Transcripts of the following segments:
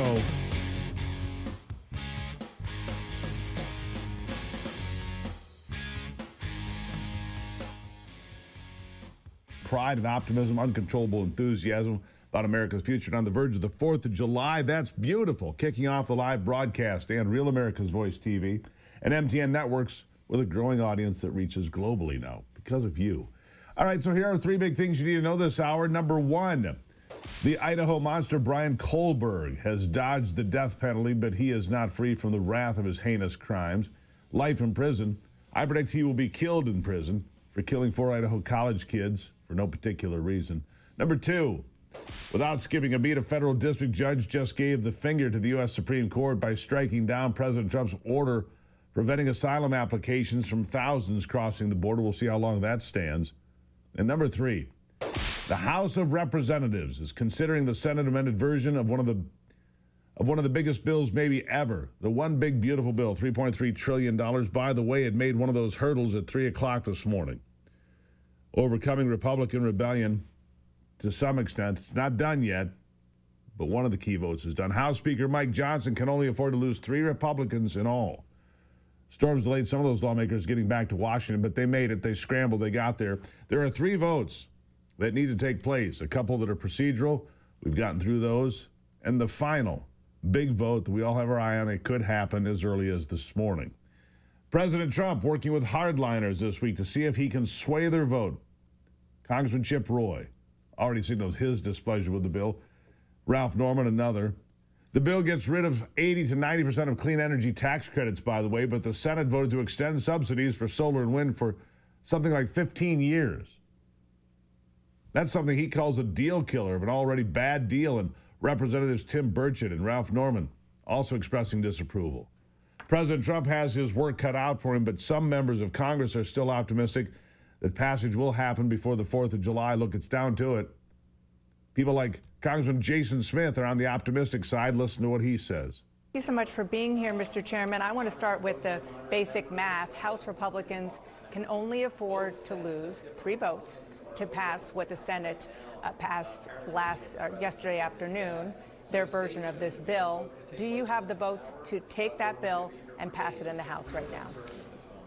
Oh. Pride and optimism, uncontrollable enthusiasm about America's future. And on the verge of the 4th of July, that's beautiful. Kicking off the live broadcast and Real America's Voice TV and MTN networks with a growing audience that reaches globally now because of you. All right, so here are 3 big things you need to know this hour. Number 1, the Idaho monster Brian Kohlberg has dodged the death penalty, but he is not free from the wrath of his heinous crimes. Life in prison. I predict he will be killed in prison for killing 4 Idaho college kids for no particular reason. Number 2, without skipping a beat, a federal district judge just gave the finger to the U.S. Supreme Court by striking down President Trump's order preventing asylum applications from thousands crossing the border. We'll see how long that stands. And number 3, the House of Representatives is considering the Senate amended version of one of the biggest bills maybe ever. The One Big Beautiful Bill, $3.3 trillion. By the way, it made one of those hurdles at 3 o'clock this morning. Overcoming Republican rebellion to some extent. It's not done yet, but one of the key votes is done. House Speaker Mike Johnson can only afford to lose 3 Republicans in all. Storms delayed some of those lawmakers getting back to Washington, but they made it. They scrambled. They got there. There are 3 votes that need to take place. A couple that are procedural. We've gotten through those. And the final big vote that we all have our eye on, it could happen as early as this morning. President Trump working with hardliners this week to see if he can sway their vote. Congressman Chip Roy already signaled his displeasure with the bill. Ralph Norman, another. The bill gets rid of 80 to 90% of clean energy tax credits, by the way, but the Senate voted to extend subsidies for solar and wind for something like 15 years. That's something he calls a deal killer of an already bad deal, and Representatives Tim Burchett and Ralph Norman also expressing disapproval. President Trump has his work cut out for him, but some members of Congress are still optimistic that passage will happen before the 4th of July. Look, it's down to it. People like Congressman Jason Smith are on the optimistic side. Listen to what he says. Thank you so much for being here, Mr. Chairman. I want to start with the basic math. House Republicans can only afford to lose 3 votes to pass what the Senate passed yesterday afternoon, their version of this bill. Do you have the votes to take that bill and pass it in the House right now?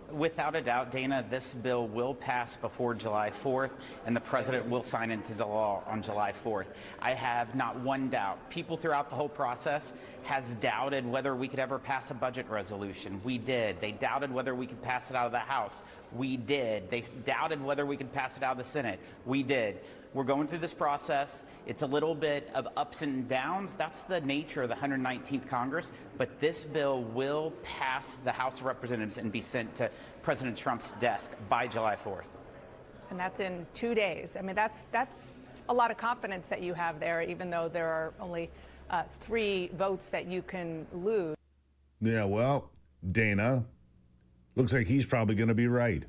Without a doubt, Dana, this bill will pass before July 4th, and the president will sign into the law on July 4th. I have not one doubt. People throughout the whole process has doubted whether we could ever pass a budget resolution. We did. They doubted whether we could pass it out of the House. We did. They doubted whether we could pass it out of the Senate. We did. We're going through this process. It's a little bit of ups and downs. That's the nature of the 119th Congress. But this bill will pass the House of Representatives and be sent to President Trump's desk by July 4th. And that's in 2 days. I mean, that's a lot of confidence that you have there, even though there are only 3 votes that you can lose. Yeah, well, Dana, looks like he's probably going to be right.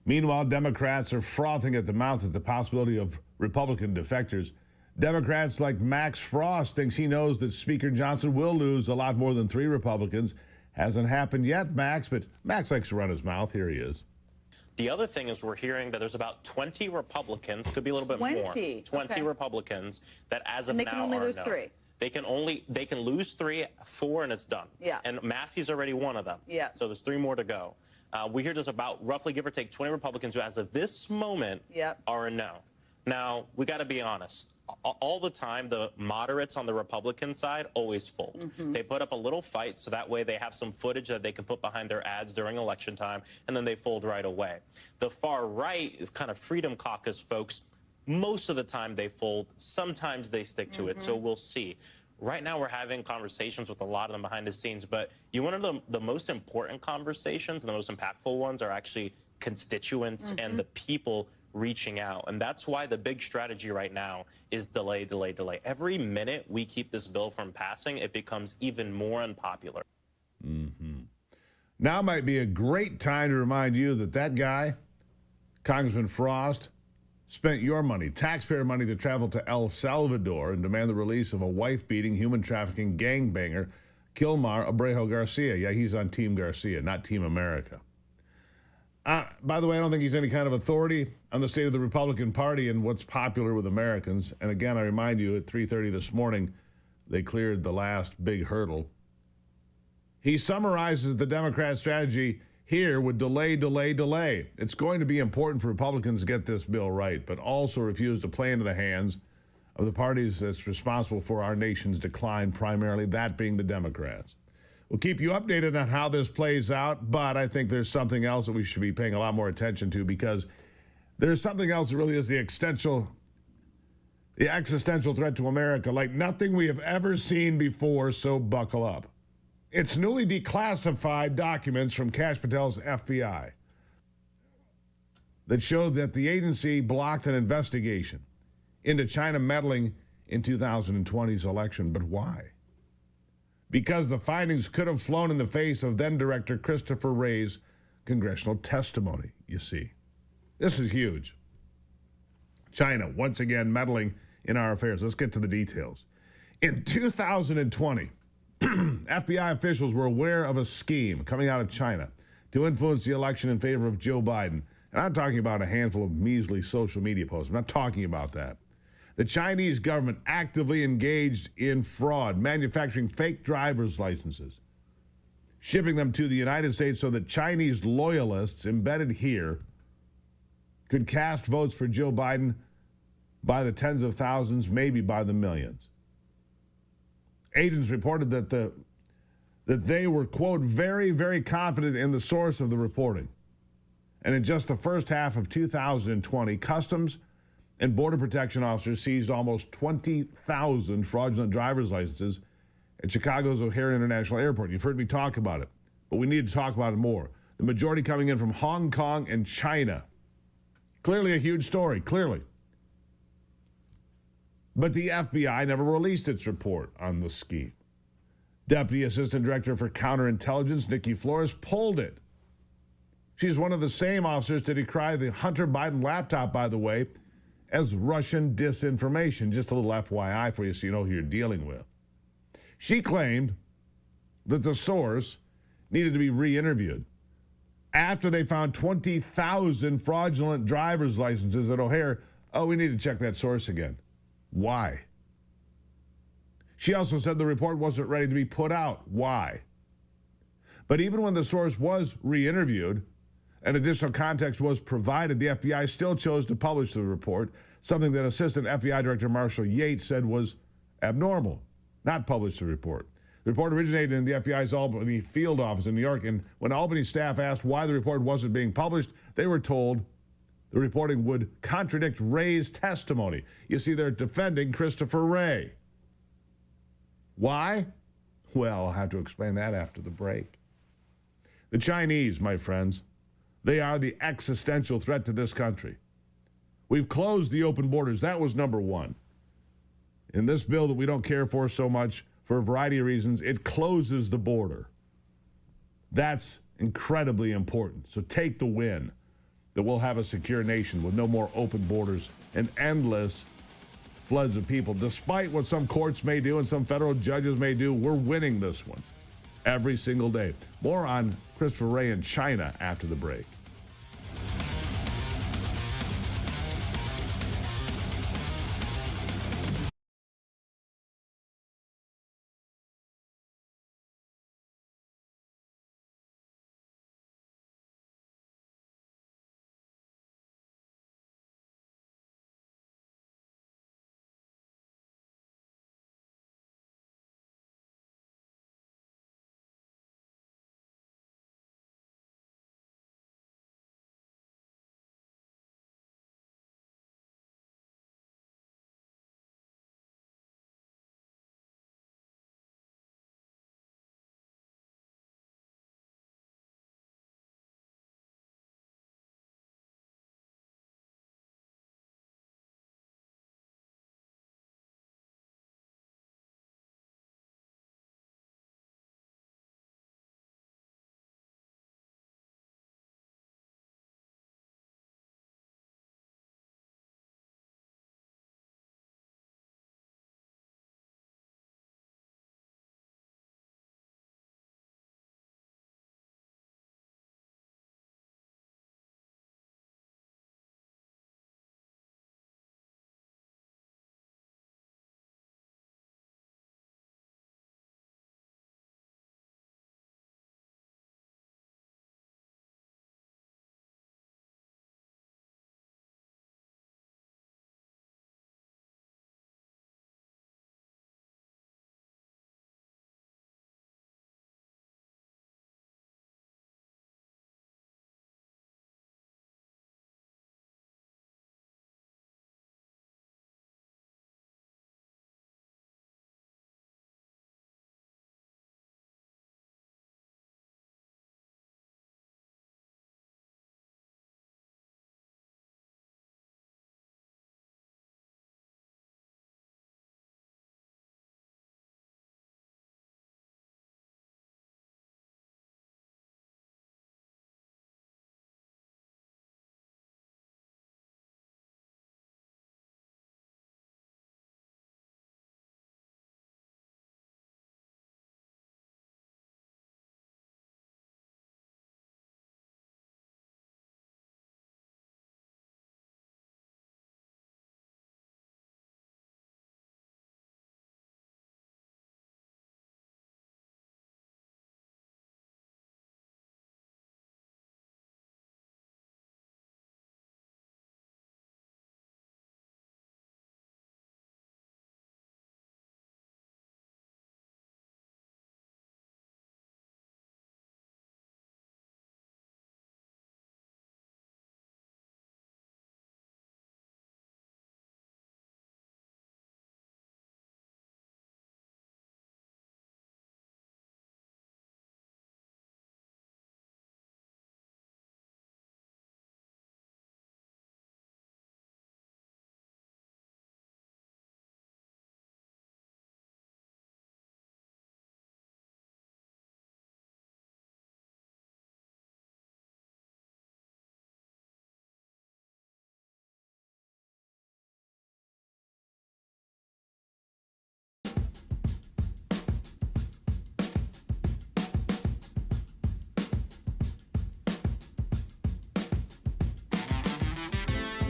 Meanwhile, Democrats are frothing at the mouth at the possibility of Republican defectors. Democrats like Max Frost thinks he knows that Speaker Johnson will lose a lot more than 3 Republicans. Hasn't happened yet, Max, but Max likes to run his mouth. Here he is. The other thing is we're hearing that there's about 20 Republicans, could be a little bit more, 20 okay. Republicans that as of and they now can only are lose no. 3. They can lose 3, 4, and it's done. Yeah. And Massey's already one of them. Yeah. So there's 3 more to go. We hear there's about roughly, give or take, 20 Republicans who, as of this moment, are a no. Now, we got to be honest. All the time, the moderates on the Republican side always fold. Mm-hmm. They put up a little fight so that way they have some footage that they can put behind their ads during election time, and then they fold right away. The far right, kind of Freedom Caucus folks, most of the time they fold. Sometimes they stick to it, so we'll see. Right now, we're having conversations with a lot of them behind the scenes, but one of the most important conversations and the most impactful ones are actually constituents and the people reaching out. And that's why the big strategy right now is delay, delay, delay. Every minute we keep this bill from passing, it becomes even more unpopular. Now might be a great time to remind you that that guy, Congressman Frost, spent your money, taxpayer money, to travel to El Salvador and demand the release of a wife-beating, human-trafficking gangbanger, Kilmar Abrejo Garcia. Yeah, he's on Team Garcia, not Team America. By the way, I don't think he's any kind of authority on the state of the Republican Party and what's popular with Americans. And again, I remind you, at 3:30 this morning, they cleared the last big hurdle. He summarizes the Democrat strategy here with delay, delay, delay. It's going to be important for Republicans to get this bill right, but also refuse to play into the hands of the parties that's responsible for our nation's decline, primarily that being the Democrats. We'll keep you updated on how this plays out, but I think there's something else that we should be paying a lot more attention to, because there's something else that really is the existential threat to America like nothing we have ever seen before, so buckle up. It's newly declassified documents from Kash Patel's FBI that show that the agency blocked an investigation into China meddling in 2020's election. But why? Because the findings could have flown in the face of then-Director Christopher Wray's congressional testimony, you see. This is huge. China, once again, meddling in our affairs. Let's get to the details. In 2020, FBI officials were aware of a scheme coming out of China to influence the election in favor of Joe Biden. And I'm talking about a handful of measly social media posts. I'm not talking about that. The Chinese government actively engaged in fraud, manufacturing fake driver's licenses, shipping them to the United States so that Chinese loyalists embedded here could cast votes for Joe Biden by the tens of thousands, maybe by the millions. Agents reported that they were, quote, very, very confident in the source of the reporting. And in just the first half of 2020, Customs and Border Protection officers seized almost 20,000 fraudulent driver's licenses at Chicago's O'Hare International Airport. You've heard me talk about it, but we need to talk about it more. The majority coming in from Hong Kong and China. Clearly a huge story, clearly. But the FBI never released its report on the scheme. Deputy Assistant Director for Counterintelligence, Nikki Flores, pulled it. She's one of the same officers to decry the Hunter Biden laptop, by the way, as Russian disinformation. Just a little FYI for you so you know who you're dealing with. She claimed that the source needed to be re-interviewed after they found 20,000 fraudulent driver's licenses at O'Hare. Oh, we need to check that source again. Why? She also said the report wasn't ready to be put out. Why? But even when the source was re-interviewed and additional context was provided, the FBI still chose to publish the report, something that Assistant FBI Director Marshall Yates said was abnormal, not publish the report. The report originated in the FBI's Albany field office in New York, and when Albany staff asked why the report wasn't being published, they were told the reporting would contradict Wray's testimony. You see, they're defending Christopher Wray. Why? Well, I'll have to explain that after the break. The Chinese, my friends, they are the existential threat to this country. We've closed the open borders. That was number one. In this bill that we don't care for so much, for a variety of reasons, it closes the border. That's incredibly important. So take the win that we'll have a secure nation with no more open borders and endless floods of people. Despite what some courts may do and some federal judges may do, we're winning this one every single day. More on Christopher Wray and China after the break.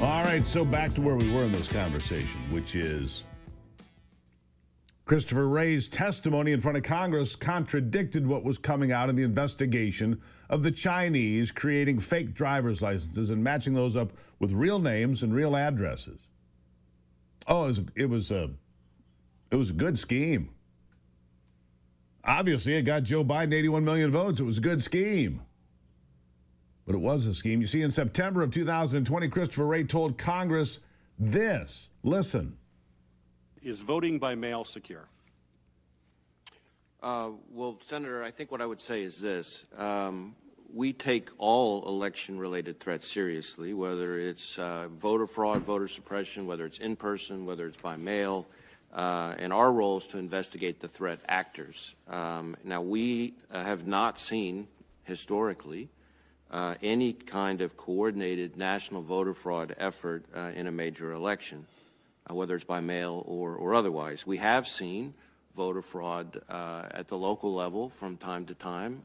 All right, so back to where we were in this conversation, which is Christopher Wray's testimony in front of Congress contradicted what was coming out in the investigation of the Chinese creating fake driver's licenses and matching those up with real names and real addresses. Oh, it was a good scheme. Obviously, it got Joe Biden 81 million votes. It was a good scheme. But it was a scheme. You see, in September of 2020, Christopher Wray told Congress this. Listen. Is voting by mail secure? Well, Senator, I think what I would say is this. We take all election-related threats seriously, whether it's voter fraud, voter suppression, whether it's in person, whether it's by mail, and our role is to investigate the threat actors. Now, we have not seen, historically, any kind of coordinated national voter fraud effort in a major election, whether it's by mail or otherwise. We have seen voter fraud at the local level from time to time,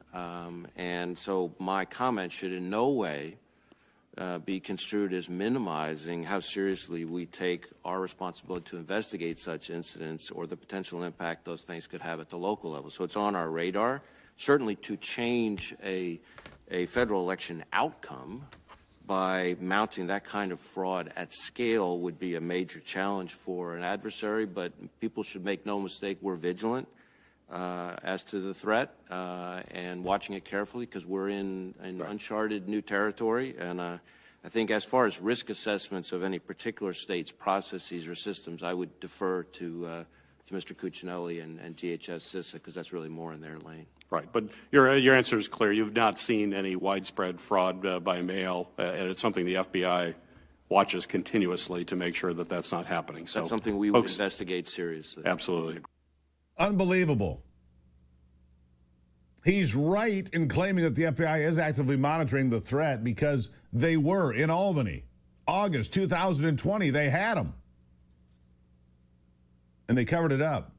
and so my comment should in no way be construed as minimizing how seriously we take our responsibility to investigate such incidents or the potential impact those things could have at the local level. So it's on our radar. Certainly to change a federal election outcome by mounting that kind of fraud at scale would be a major challenge for an adversary, but people should make no mistake, we're vigilant as to the threat and watching it carefully because we're in uncharted new territory. And I think as far as risk assessments of any particular state's processes or systems, I would defer to Mr. Cuccinelli and DHS CISA because that's really more in their lane. Right, but your answer is clear. You've not seen any widespread fraud by mail, and it's something the FBI watches continuously to make sure that that's not happening. So that's something we would investigate seriously. Absolutely. Unbelievable. He's right in claiming that the FBI is actively monitoring the threat because they were in Albany. August 2020, they had him. And they covered it up.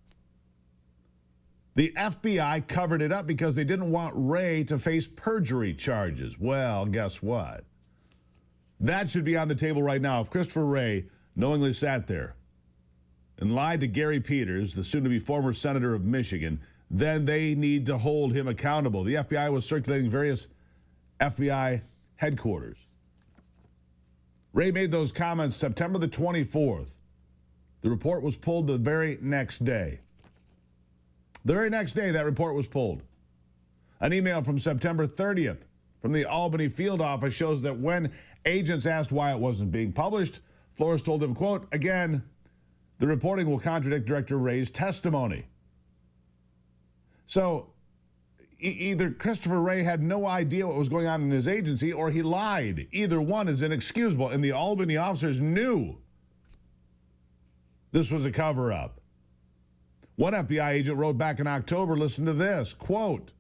The FBI covered it up because they didn't want Wray to face perjury charges. Well, guess what? That should be on the table right now. If Christopher Wray knowingly sat there and lied to Gary Peters, the soon-to-be former senator of Michigan, then they need to hold him accountable. The FBI was circulating various FBI headquarters. Wray made those comments September the 24th. The report was pulled the very next day. The very next day, that report was pulled. An email from September 30th from the Albany field office shows that when agents asked why it wasn't being published, Flores told them, quote, again, the reporting will contradict Director Wray's testimony. So either Christopher Wray had no idea what was going on in his agency or he lied. Either one is inexcusable, and the Albany officers knew this was a cover-up. One FBI agent wrote back in October, listen to this, quote,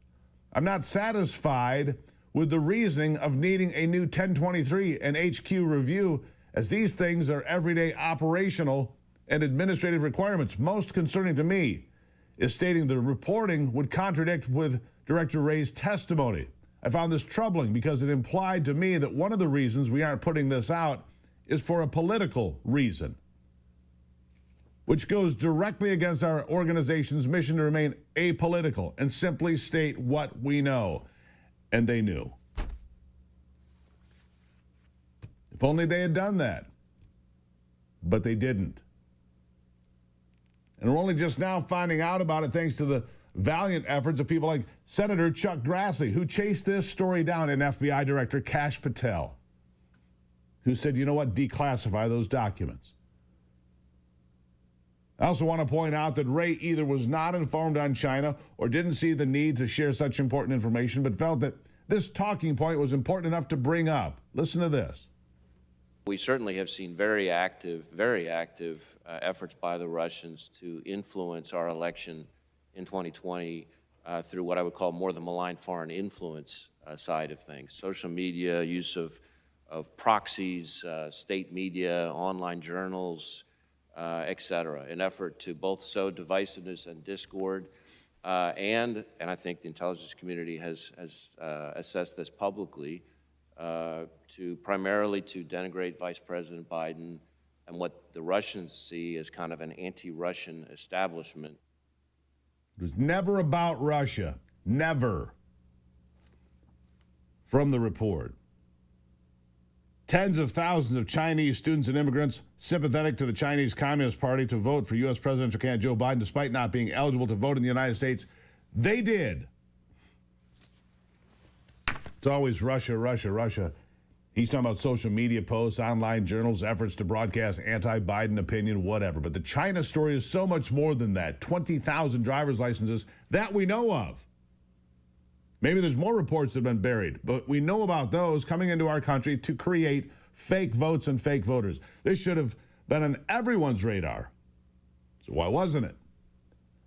I'm not satisfied with the reasoning of needing a new 1023 and HQ review as these things are everyday operational and administrative requirements. Most concerning to me is stating the reporting would contradict with Director Wray's testimony. I found this troubling because it implied to me that one of the reasons we aren't putting this out is for a political reason, which goes directly against our organization's mission to remain apolitical and simply state what we know. And they knew. If only they had done that. But they didn't. And we're only just now finding out about it thanks to the valiant efforts of people like Senator Chuck Grassley, who chased this story down, and FBI Director Kash Patel, who said, you know what, declassify those documents. I also want to point out that Wray either was not informed on China or didn't see the need to share such important information, but felt that this talking point was important enough to bring up. Listen to this. We certainly have seen very active efforts by the Russians to influence our election in 2020 through what I would call more the malign foreign influence side of things. Social media, use of proxies, state media, online journals, et cetera, an effort to both sow divisiveness and discord. And I think the intelligence community has assessed this publicly, primarily to denigrate Vice President Biden and what the Russians see as kind of an anti-Russian establishment. It was never about Russia. Never. From the report. Tens of thousands of Chinese students and immigrants sympathetic to the Chinese Communist Party to vote for U.S. presidential candidate Joe Biden despite not being eligible to vote in the United States. They did. It's always Russia, Russia, Russia. He's talking about social media posts, online journals, efforts to broadcast anti-Biden opinion, whatever. But the China story is so much more than that. 20,000 driver's licenses that we know of. Maybe there's more reports that have been buried, but we know about those coming into our country to create fake votes and fake voters. This should have been on everyone's radar. So why wasn't it?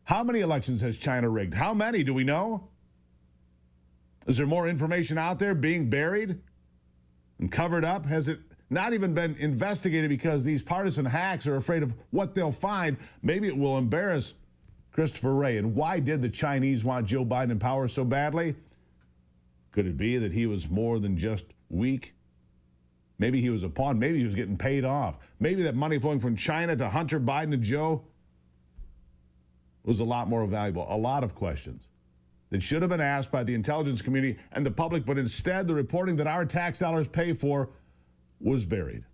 How many elections has China rigged? How many do we know? Is there more information out there being buried and covered up? Has it not even been investigated because these partisan hacks are afraid of what they'll find? Maybe it will embarrass Christopher Wray. And why did the Chinese want Joe Biden in power so badly? Could it be that he was more than just weak? Maybe he was a pawn. Maybe he was getting paid off. Maybe that money flowing from China to Hunter Biden and Joe was a lot more valuable. A lot of questions that should have been asked by the intelligence community and the public, but instead the reporting that our tax dollars pay for was buried.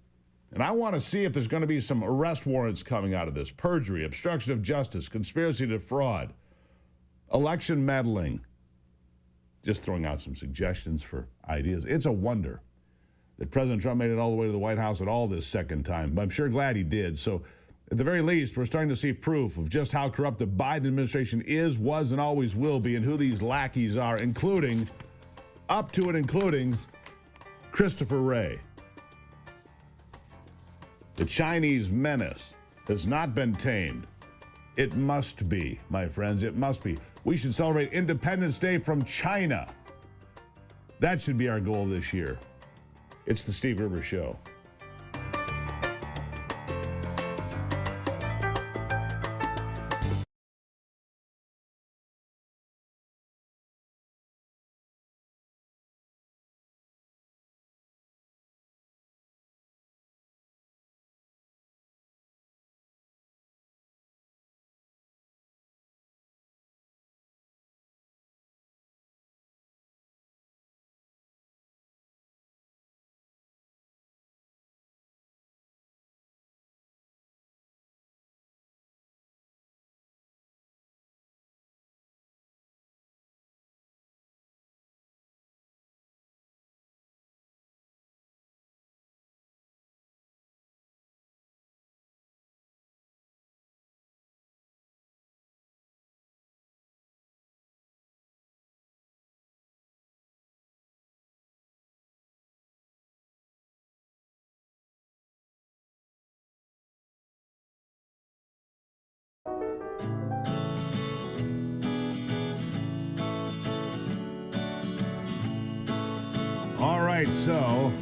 And I want to see if there's going to be some arrest warrants coming out of this. Perjury, obstruction of justice, conspiracy to fraud, election meddling. Just throwing out some suggestions for ideas. It's a wonder that President Trump made it all the way to the White House at all this second time. But I'm sure glad he did. So at the very least, we're starting to see proof of just how corrupt the Biden administration is, was, and always will be, and who these lackeys are, including, up to and including, Christopher Wray. The Chinese menace has not been tamed. It must be, my friends, it must be. We should celebrate Independence Day from China. That should be our goal this year. It's the Steve Gruber Show. All right, so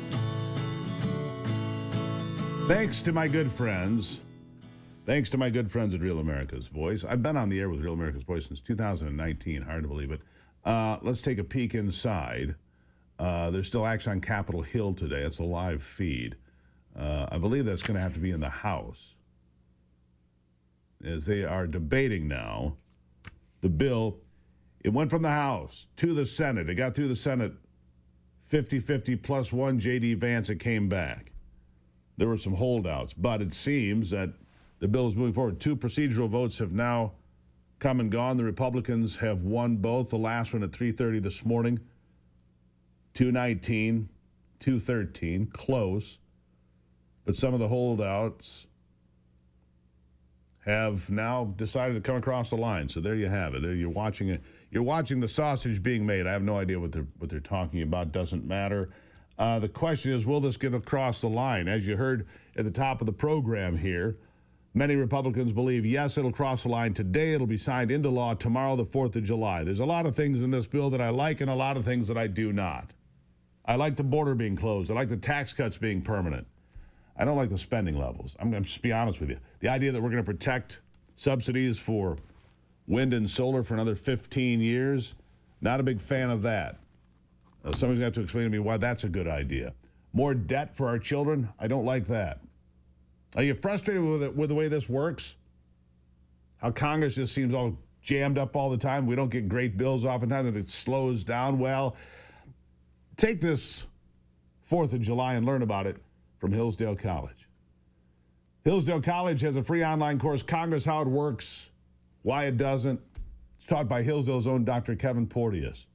thanks to my good friends at Real America's Voice. I've been on the air with Real America's Voice since 2019. Hard to believe it. Let's take a peek inside. There's still action on Capitol Hill today. It's a live feed. I believe that's going to have to be in the House, as they are debating now the bill. It went from the House to the Senate. It got through the Senate 50-50 plus one J.D. Vance. It came back. There were some holdouts, but it seems that the bill is moving forward. 2 procedural votes have now come and gone. The Republicans have won both. The last one at 3:30 this morning. 219, 213, close. But some of the holdouts have now decided to come across the line. So there you have it. There you're watching it. You're watching the sausage being made. I have no idea what they're talking about. Doesn't matter. The question is, will this get across the line? As you heard at the top of the program here, many Republicans believe, yes, it'll cross the line today. It'll be signed into law tomorrow, the 4th of July. There's a lot of things in this bill that I like and a lot of things that I do not. I like the border being closed. I like the tax cuts being permanent. I don't like the spending levels. I'm going to just be honest with you. The idea that we're going to protect subsidies for wind and solar for another 15 years, not a big fan of that. Somebody's got to explain to me why that's a good idea. More debt for our children? I don't like that. Are you frustrated with the way this works? How Congress just seems all jammed up all the time. We don't get great bills oftentimes, and it slows down. Well, take this 4th of July and learn about it from Hillsdale College. Hillsdale College has a free online course, Congress, How It Works, Why It Doesn't. It's taught by Hillsdale's own Dr. Kevin Porteous.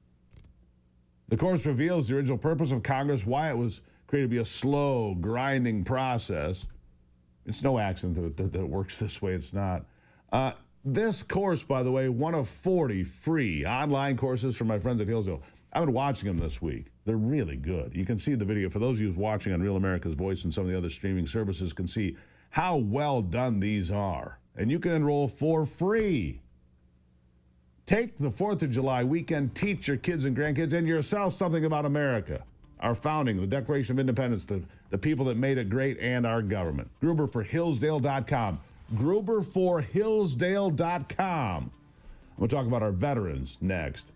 The course reveals the original purpose of Congress, why it was created to be a slow, grinding process. It's no accident that it works this way. It's not. This course, by the way, one of 40 free online courses from my friends at Hillsdale. I've been watching them this week. They're really good. You can see the video. For those of you watching on Real America's Voice and some of the other streaming services can see how well done these are. And you can enroll for free. Take the 4th of July weekend, teach your kids and grandkids and yourself something about America, our founding, the Declaration of Independence, the people that made it great, and our government. Gruber for Hillsdale.com. Gruber for Hillsdale.com. I'm going to talk about our veterans next.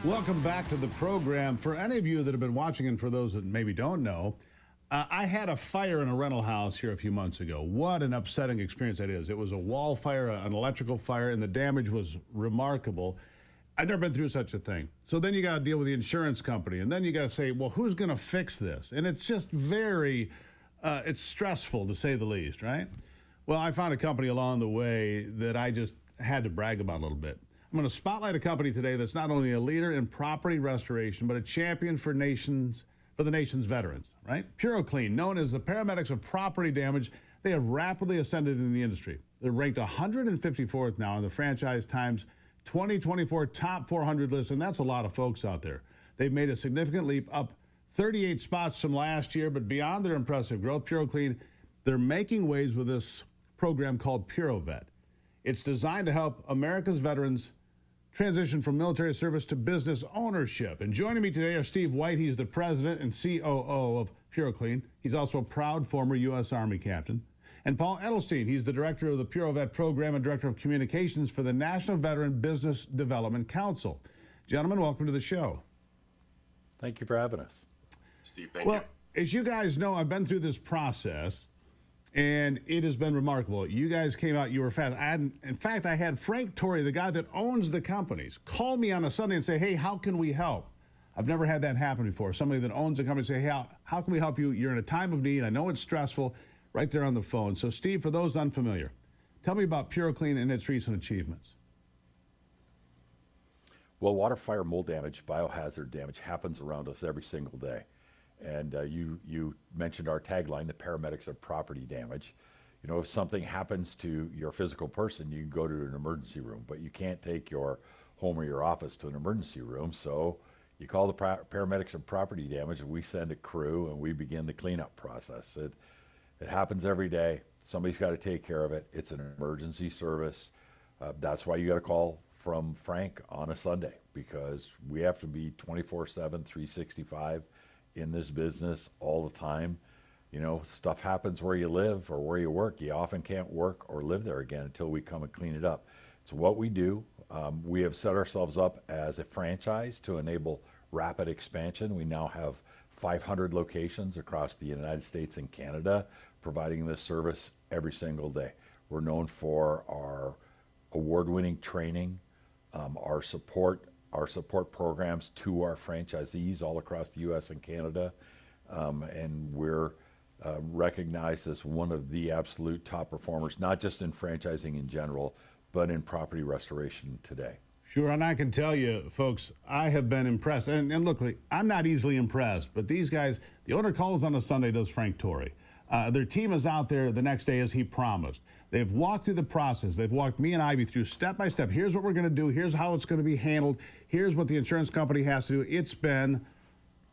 Welcome back to the program. For any of you that have been watching, and for those that maybe don't know, I had a fire in a rental house here a few months ago. What an upsetting experience that is. It was a wall fire, an electrical fire, and the damage was remarkable. I've never been through such a thing. So then you got to deal with the insurance company, and then you got to say, well, who's going to fix this? And it's just very, it's stressful to say the least, right? Well, I found a company along the way that had to brag about a little bit. I'm going to spotlight a company today that's not only a leader in property restoration, but a champion for the nation's veterans, right? PuroClean, known as the paramedics of property damage, they have rapidly ascended in the industry. They're ranked 154th now on the Franchise Times 2024 Top 400 list, and that's a lot of folks out there. They've made a significant leap, up 38 spots from last year, but beyond their impressive growth, PuroClean, they're making waves with this program called PuroVet. It's designed to help America's veterans transition from military service to business ownership. And joining me today are Steve White. He's the president and COO of PuroClean. He's also a proud former U.S. Army captain. And Paul Edelstein, he's the director of the PuroVet program and director of communications for the National Veteran Business Development Council. Gentlemen, welcome to the show. Thank you for having us. Steve, thank you. Well, as you guys know, I've been through this process, and it has been remarkable. You guys came out, you were fast. In fact, I had Frank Torrey, the guy that owns the companies, call me on a Sunday and say, hey, how can we help? I've never had that happen before. Somebody that owns a company say, hey, how can we help you? You're in a time of need. I know it's stressful, right there on the phone. So, Steve, for those unfamiliar, tell me about PuroClean and its recent achievements. Well, water, fire, mold damage, biohazard damage happens around us every single day. And you mentioned our tagline, the paramedics of property damage. You know, if something happens to your physical person, you can go to an emergency room, but you can't take your home or your office to an emergency room. So you call the paramedics of property damage, and we send a crew, and we begin the cleanup process. It happens every day. Somebody's got to take care of it. It's an emergency service. That's why you got to call from Frank on a Sunday, because we have to be 24/7, 365 in this business all the time. You know, stuff happens where you live or where you work. You often can't work or live there again until we come and clean it up. It's what we do. We have set ourselves up as a franchise to enable rapid expansion. We now have 500 locations across the United States and Canada providing this service every single day. We're known for our award-winning training, our support programs to our franchisees all across the U.S. and Canada, and we're recognized as one of the absolute top performers, not just in franchising in general, but in property restoration today. Sure, and I can tell you, folks, I have been impressed. And look, I'm not easily impressed, but these guys, the owner calls on a Sunday, does Frank Torrey. Their team is out there the next day as he promised. They've walked through the process. They've walked me and Ivy through step by step. Here's what we're going to do. Here's how it's going to be handled. Here's what the insurance company has to do. It's been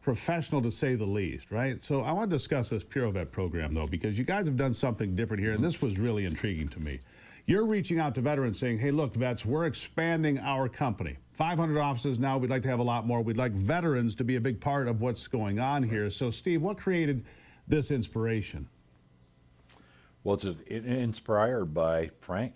professional, to say the least, right? So I want to discuss this PuroVet program, though, because you guys have done something different here, and this was really intriguing to me. You're reaching out to veterans saying, hey, look, vets, we're expanding our company. 500 offices now. We'd like to have a lot more. We'd like veterans to be a big part of what's going on here. So, Steve, what created this inspiration? Well, it's inspired by Frank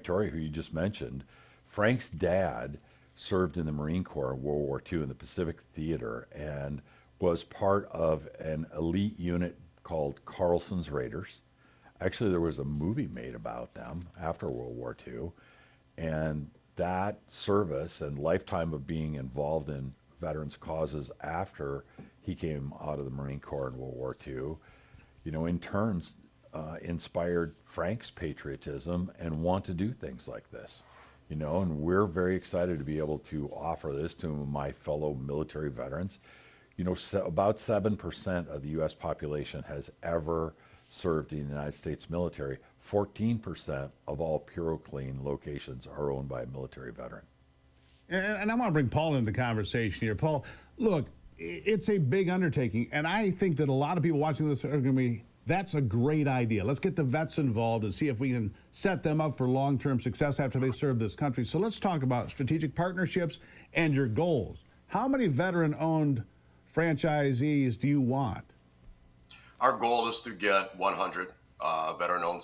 Torrey, who you just mentioned. Frank's dad served in the Marine Corps in World War II in the Pacific Theater and was part of an elite unit called Carlson's Raiders. Actually, there was a movie made about them after World War II, and that service and lifetime of being involved in veterans' causes after he came out of the Marine Corps in World War II, you know, in turn inspired Frank's patriotism and want to do things like this, you know, and we're very excited to be able to offer this to my fellow military veterans. You know, about 7% of the U.S. population has ever served in the United States military. 14% of all PuroClean locations are owned by a military veteran. And I want to bring Paul into the conversation here. Paul, look, it's a big undertaking, and I think that a lot of people watching this are going to be, that's a great idea. Let's get the vets involved and see if we can set them up for long-term success after they serve this country. So let's talk about strategic partnerships and your goals. How many veteran-owned franchisees do you want? Our goal is to get 100 veteran-owned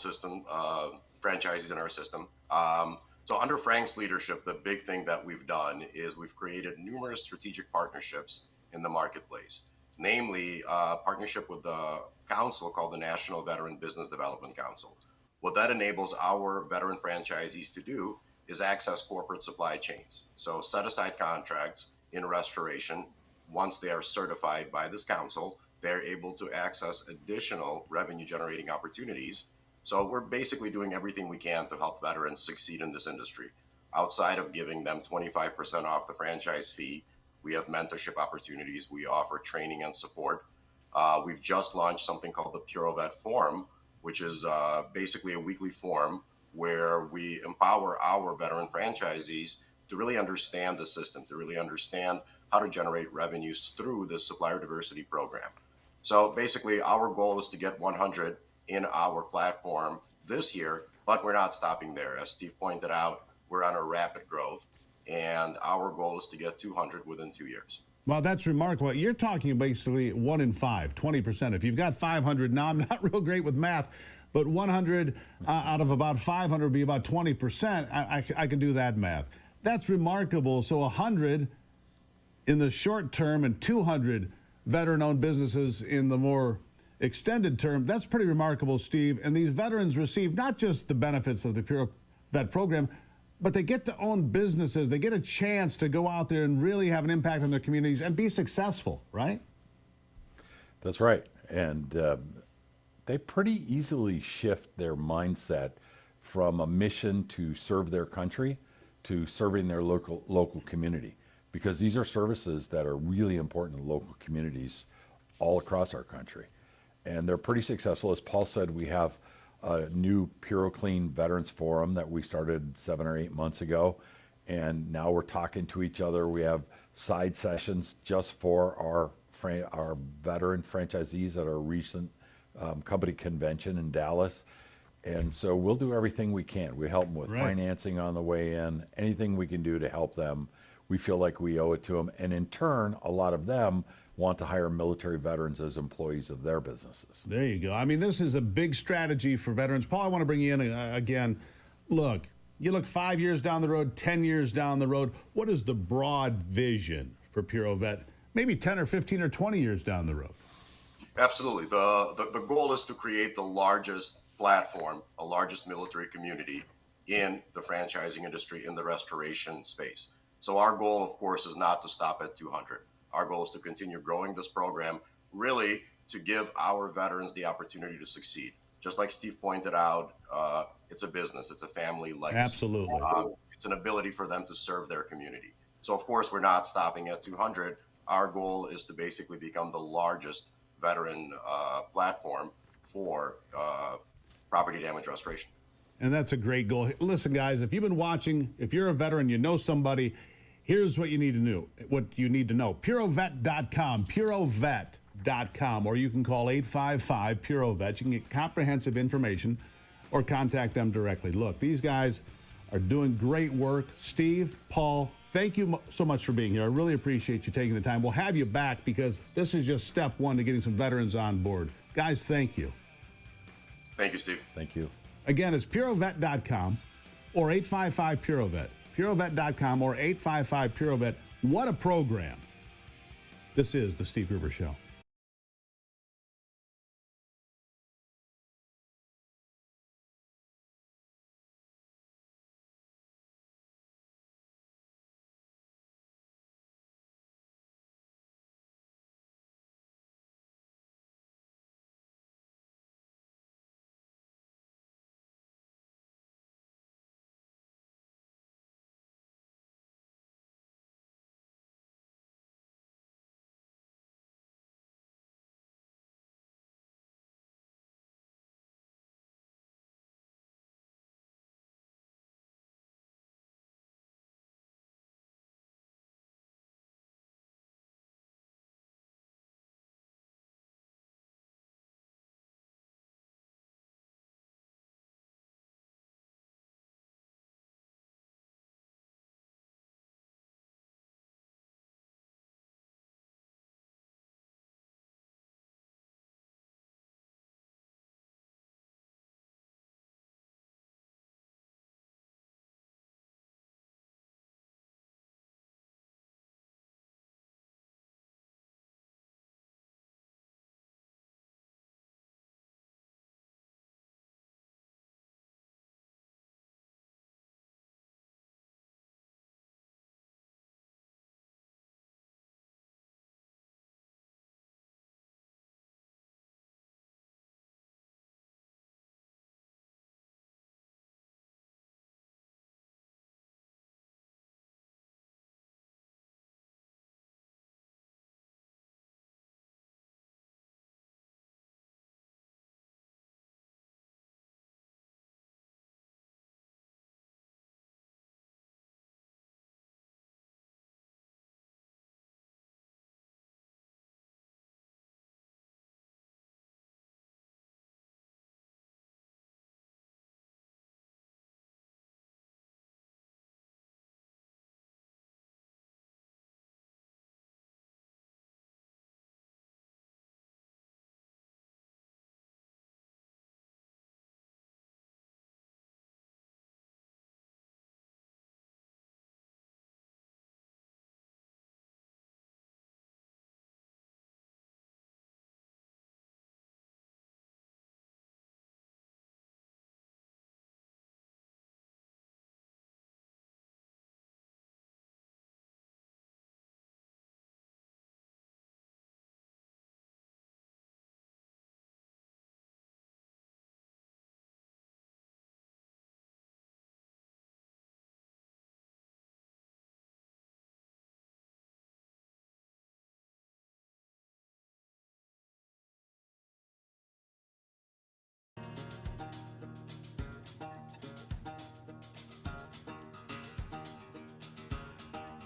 franchises in our system. So under Frank's leadership, the big thing that we've done is we've created numerous strategic partnerships in the marketplace, namely a partnership with the council called the National Veteran Business Development Council. What that enables our veteran franchisees to do is access corporate supply chains. So set aside contracts in restoration. Once they are certified by this council, they're able to access additional revenue generating opportunities So we're basically doing everything we can to help veterans succeed in this industry. Outside of giving them 25% off the franchise fee, we have mentorship opportunities. We offer training and support. We've just launched something called the PuroVet Forum, which is basically a weekly forum where we empower our veteran franchisees to really understand the system, to really understand how to generate revenues through the supplier diversity program. So basically, our goal is to get 100 in our platform this year, but we're not stopping there. As Steve pointed out, we're on a rapid growth, and our goal is to get 200 within 2 years. Well, that's remarkable. You're talking basically 1 in 5, 20%. If you've got 500 now, I'm not real great with math, but 100 out of about 500 would be about 20%. I can do that math. That's remarkable. So 100 in the short term and 200 veteran-owned businesses in the more extended term. That's pretty remarkable, Steve. And these veterans receive not just the benefits of the PuroVet program, but they get to own businesses. They get a chance to go out there and really have an impact on their communities and be successful, right? That's right. And they pretty easily shift their mindset from a mission to serve their country to serving their local community, because these are services that are really important in local communities all across our country. And they're pretty successful. As Paul said, we have a new PuroClean Veterans Forum that we started 7 or 8 months ago. And now we're talking to each other. We have side sessions just for our veteran franchisees at our recent company convention in Dallas. And so we'll do everything we can. We help them with financing on the way in, anything we can do to help them. We feel like we owe it to them. And in turn, a lot of them want to hire military veterans as employees of their businesses. There you go. I mean, this is a big strategy for veterans. Paul, I want to bring you in again. Look, you look 5 years down the road, 10 years down the road. What is the broad vision for PuroVet? Maybe 10 or 15 or 20 years down the road. Absolutely. The goal is to create the largest platform, the largest military community in the franchising industry, in the restoration space. So our goal, of course, is not to stop at 200. Our goal is to continue growing this program, really to give our veterans the opportunity to succeed. Just like Steve pointed out, it's a business, it's a family legacy. Absolutely. It's an ability for them to serve their community. So of course, we're not stopping at 200. Our goal is to basically become the largest veteran platform for property damage restoration. And that's a great goal. Listen, guys, if you've been watching, if you're a veteran, you know somebody, here's what you need to know. PuroVet.com, PuroVet.com, or you can call 855-PuroVet. You can get comprehensive information or contact them directly. Look, these guys are doing great work. Steve, Paul, thank you so much for being here. I really appreciate you taking the time. We'll have you back because this is just step one to getting some veterans on board. Guys, thank you. Thank you, Steve. Thank you. Again, it's PuroVet.com or 855-PuroVet. PuroVet.com or 855-PuroVet. What a program. This is The Steve Gruber Show.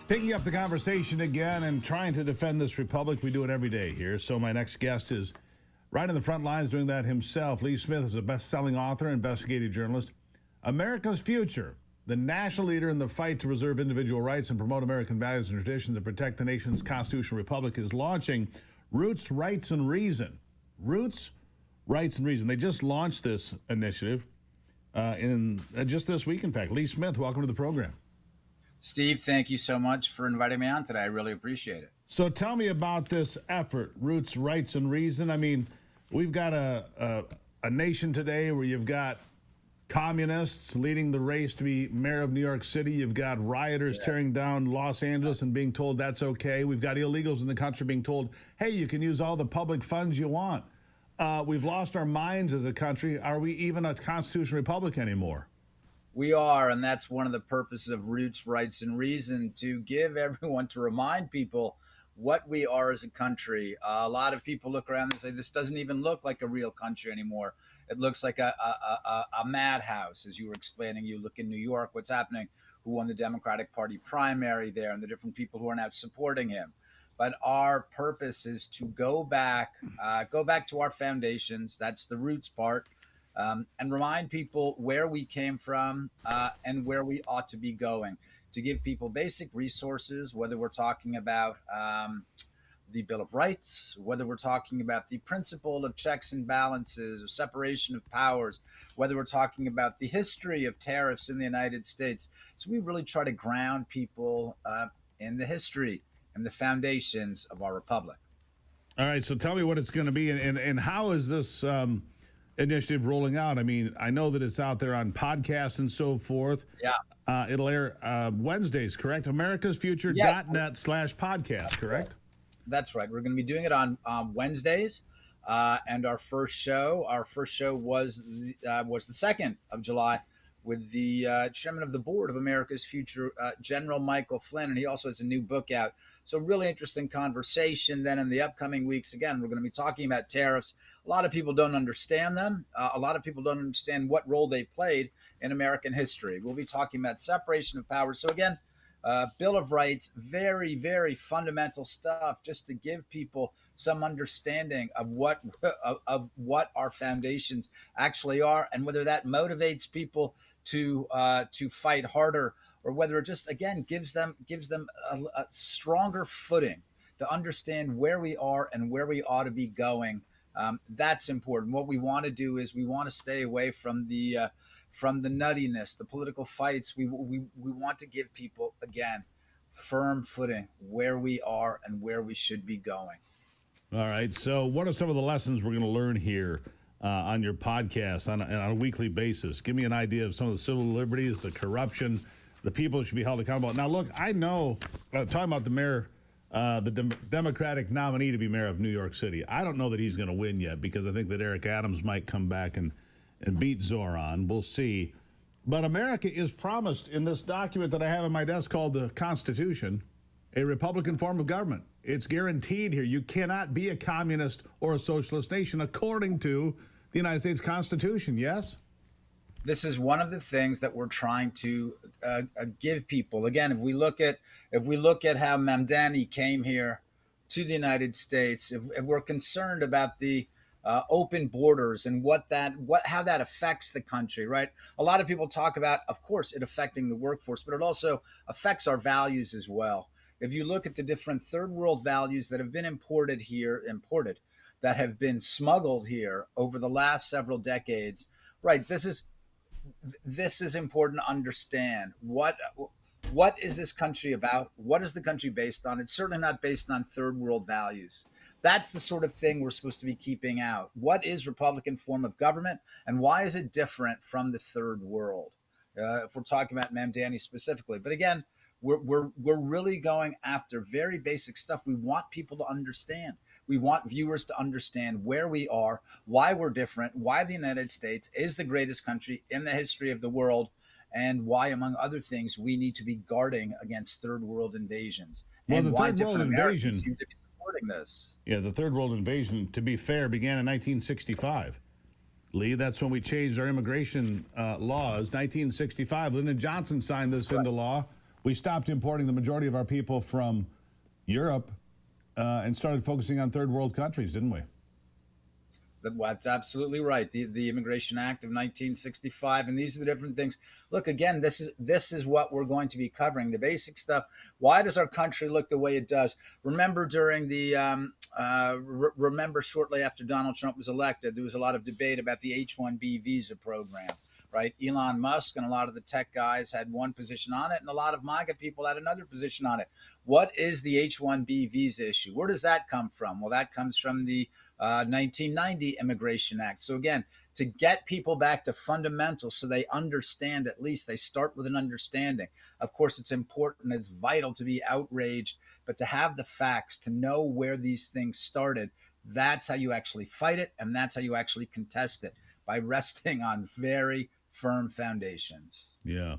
Picking up the conversation again and trying to defend this republic. We do it every day here. So my next guest is right in the front lines doing that himself. Lee Smith is a best-selling author, investigative journalist. America's Future, the national leader in the fight to preserve individual rights and promote American values and traditions and protect the nation's constitutional republic, is launching Roots, Rights, and Reason. Roots, Rights, and Reason. They just launched this initiative just this week, in fact. Lee Smith, welcome to the program. Steve, thank you so much for inviting me on today. I really appreciate it. So tell me about this effort, Roots, Rights, and Reason. I mean, we've got a nation today where you've got communists leading the race to be mayor of New York City. You've got rioters tearing down Los Angeles and being told that's okay. We've got illegals in the country being told, hey, you can use all the public funds you want. We've lost our minds as a country. Are we even a constitutional republic anymore? We are, and that's one of the purposes of Roots, Rights, and Reason, to give everyone, to remind people what we are as a country. A lot of people look around and say, this doesn't even look like a real country anymore. It looks like a madhouse, as you were explaining. You look in New York, what's happening, who won the Democratic Party primary there, and the different people who are now supporting him. But our purpose is to go back to our foundations. That's the roots part. And remind people where we came from and where we ought to be going, to give people basic resources, whether we're talking about the Bill of Rights, whether we're talking about the principle of checks and balances or separation of powers, whether we're talking about the history of tariffs in the United States. So we really try to ground people in the history and the foundations of our republic. All right, so tell me what it's going to be and how is this initiative rolling out? I mean, I know that it's out there on podcasts and so forth. Yeah. It'll air Wednesdays, correct? americasfuture.net/podcast, correct? That's right. We're going to be doing it on Wednesdays. And our first show was the 2nd of July with the chairman of the board of America's Future, General Michael Flynn. And he also has a new book out. So really interesting conversation. Then in the upcoming weeks, again, we're going to be talking about tariffs. A lot of people don't understand them. A lot of people don't understand what role they've played in American history. We'll be talking about separation of powers. So again, Bill of Rights, very, very fundamental stuff, just to give people some understanding of what our foundations actually are, and whether that motivates people to fight harder, or whether it just, again, gives them a stronger footing to understand where we are and where we ought to be going. That's important. What we want to do is we want to stay away from the nuttiness, the political fights. We want to give people, again, firm footing where we are and where we should be going. All right. So what are some of the lessons we're going to learn here on your podcast on a weekly basis? Give me an idea of some of the civil liberties, the corruption, the people who should be held accountable. Now, look, I know, talking about the mayor, the Democratic nominee to be mayor of New York City, I don't know that he's going to win yet, because I think that Eric Adams might come back and beat Zoran. We'll see. But America is promised in this document that I have on my desk called the Constitution, a Republican form of government. It's guaranteed here. You cannot be a communist or a socialist nation according to the United States Constitution, yes? This is one of the things that we're trying to give people. Again, if we look at how Mamdani came here to the United States, if we're concerned about the open borders and how that affects the country, right? A lot of people talk about, of course, it affecting the workforce, but it also affects our values as well. If you look at the different third world values that have been imported, that have been smuggled here over the last several decades, right? This is important to understand. What is this country about? What is the country based on? It's certainly not based on third world values. That's the sort of thing we're supposed to be keeping out. What is Republican form of government, and why is it different from the third world? If we're talking about Mamdani specifically, but again, we're really going after very basic stuff. We want people to understand. We want viewers to understand where we are, why we're different, why the United States is the greatest country in the history of the world, and why, among other things, we need to be guarding against third world invasions. Well, and the why third world different invasion Americans seem to be supporting this. Yeah, the third world invasion, to be fair, began in 1965. Lee, that's when we changed our immigration laws. 1965, Lyndon Johnson signed this into law. we stopped importing the majority of our people from Europe and started focusing on third world countries, didn't we? That's absolutely right. The Immigration Act of 1965, and these are the different things. Look, again, this is what we're going to be covering. The basic stuff. Why does our country look the way it does? Remember during the remember shortly after Donald Trump was elected, there was a lot of debate about the H-1B visa program. Right, Elon Musk and a lot of the tech guys had one position on it, and a lot of MAGA people had another position on it. What is the H-1B visa issue? Where does that come from? Well, that comes from the 1990 Immigration Act. So again, to get people back to fundamentals so they understand, at least they start with an understanding. Of course, it's important, it's vital to be outraged, but to have the facts, to know where these things started, that's how you actually fight it, and that's how you actually contest it, by resting on very firm foundations. Yeah.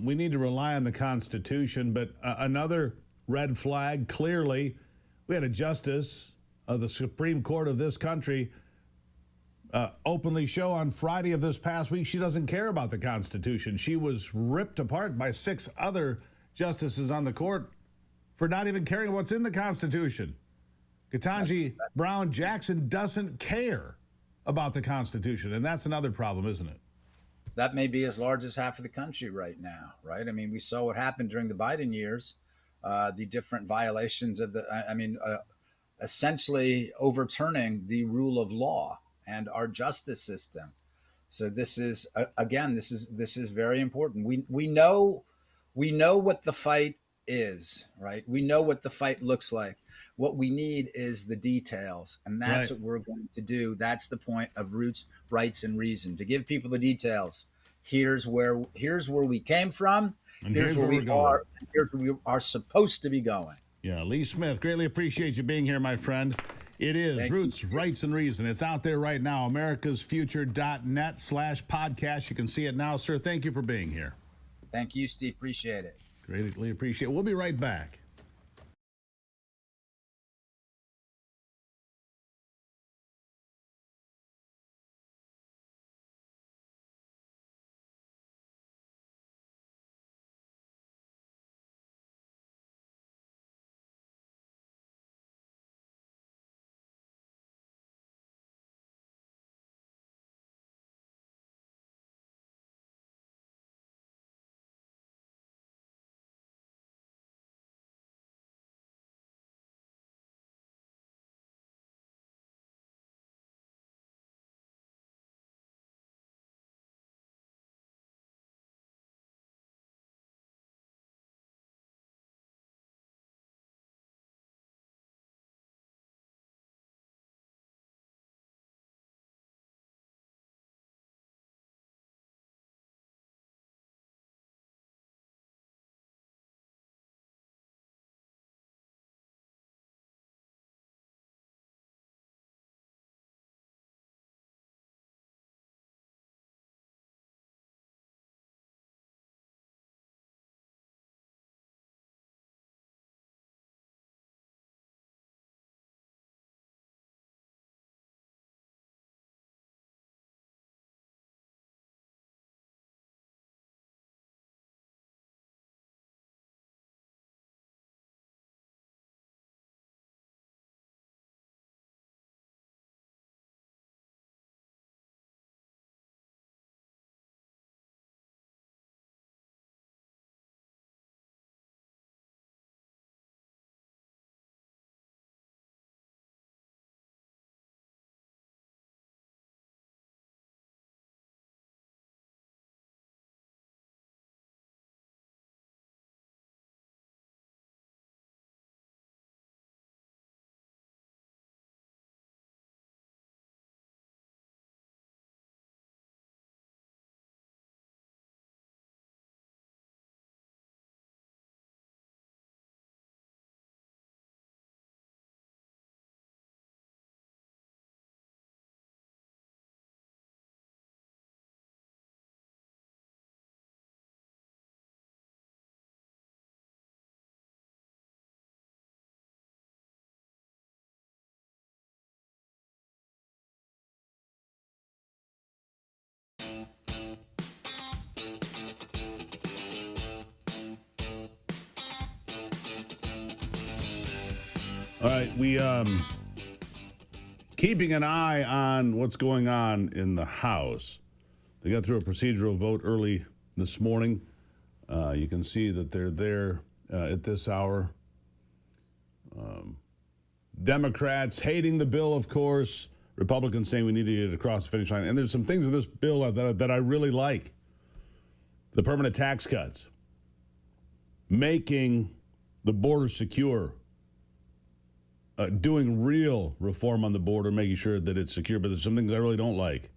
We need to rely on the Constitution, but another red flag, clearly, we had a justice of the Supreme Court of this country openly show on Friday of this past week she doesn't care about the Constitution. She was ripped apart by 6 other justices on the court for not even caring what's in the Constitution. Ketanji Brown Jackson doesn't care about the Constitution, and that's another problem, isn't it? That may be as large as half of the country right now, right? I mean, we saw what happened during the Biden years, the different violations of essentially overturning the rule of law and our justice system. So this is again, this is very important. We know what the fight is, right? We know what the fight looks like. What we need is the details, and that's what we're going to do. That's the point of Roots, Rights, and Reason, to give people the details. Here's where we came from, and here's where we are, and here's where we are supposed to be going. Yeah, Lee Smith, greatly appreciate you being here, my friend. It is Roots, Rights, and Reason. It's out there right now, americasfuture.net/podcast. You can see it now, sir. Thank you for being here. Thank you, Steve. Appreciate it. Greatly appreciate it. We'll be right back. All right, we keeping an eye on what's going on in the House. They got through a procedural vote early this morning. You can see that they're there at this hour. Democrats hating the bill, of course. Republicans saying we need to get it across the finish line. And there's some things in this bill that I really like. The permanent tax cuts. Making the border secure. Doing real reform on the border, making sure that it's secure. But there's some things I really don't like.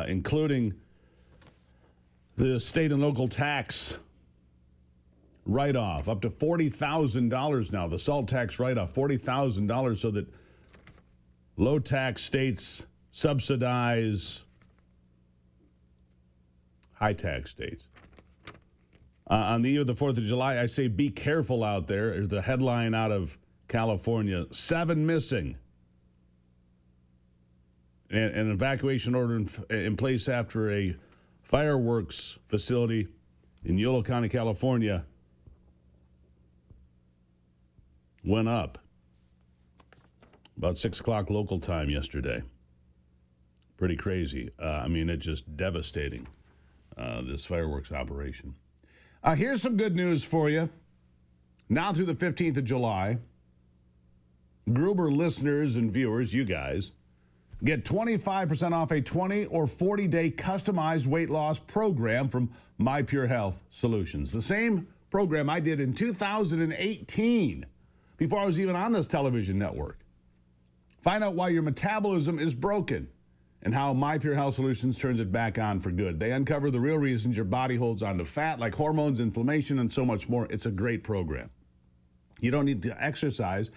Including the state and local tax write-off, up to $40,000 now. The SALT tax write-off, $40,000, so that low-tax states subsidize high-tax states. On the eve of the 4th of July, I say be careful out there. There's the headline out of California, 7 missing. And an evacuation order in place after a fireworks facility in Yolo County, California, went up about 6 o'clock local time yesterday. Pretty crazy. It's just devastating, this fireworks operation. Here's some good news for you. Now through the 15th of July, Gruber listeners and viewers, you guys, get 25% off a 20 or 40-day customized weight loss program from My Pure Health Solutions. The same program I did in 2018, before I was even on this television network. Find out why your metabolism is broken and how My Pure Health Solutions turns it back on for good. They uncover the real reasons your body holds on to fat, like hormones, inflammation, and so much more. It's a great program. You don't need to exercise,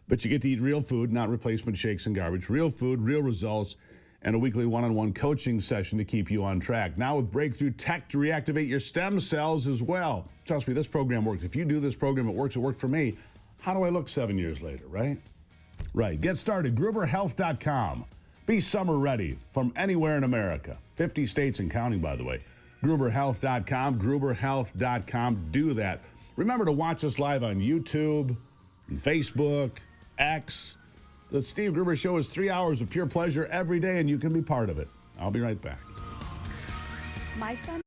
but you get to eat real food, not replacement shakes and garbage. Real food, real results, and a weekly one-on-one coaching session to keep you on track. Now with breakthrough tech to reactivate your stem cells as well. Trust me, this program works. If you do this program, it works. It worked for me. How do I look 7 years later, right? Right. Get started. GruberHealth.com. Be summer ready from anywhere in America. 50 states and counting, by the way. GruberHealth.com. GruberHealth.com. Do that. Remember to watch us live on YouTube, and Facebook, X. The Steve Gruber Show is 3 hours of pure pleasure every day, and you can be part of it. I'll be right back. My son.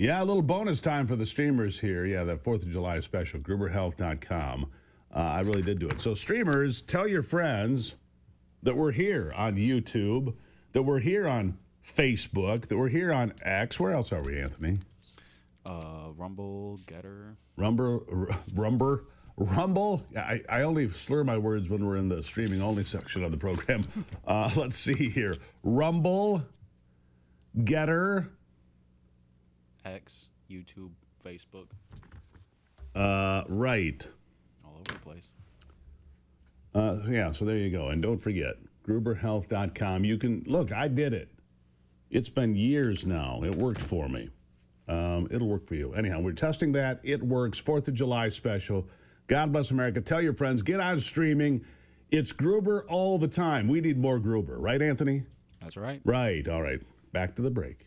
Yeah, a little bonus time for the streamers here. Yeah, that 4th of July special, GruberHealth.com. I really did do it. So streamers, tell your friends that we're here on YouTube, that we're here on Facebook, that we're here on X. Where else are we, Anthony? Rumble, Getter. Rumble. I only slur my words when we're in the streaming only section of the program. Let's see here. Rumble, Getter. X, YouTube, Facebook. Right. All over the place. Yeah, so there you go. And don't forget, GruberHealth.com. You can, look, I did it. It's been years now. It worked for me. It'll work for you. Anyhow, we're testing that. It works. 4th of July special. God bless America. Tell your friends. Get on streaming. It's Gruber all the time. We need more Gruber. Right, Anthony? That's right. Right. All right. Back to the break.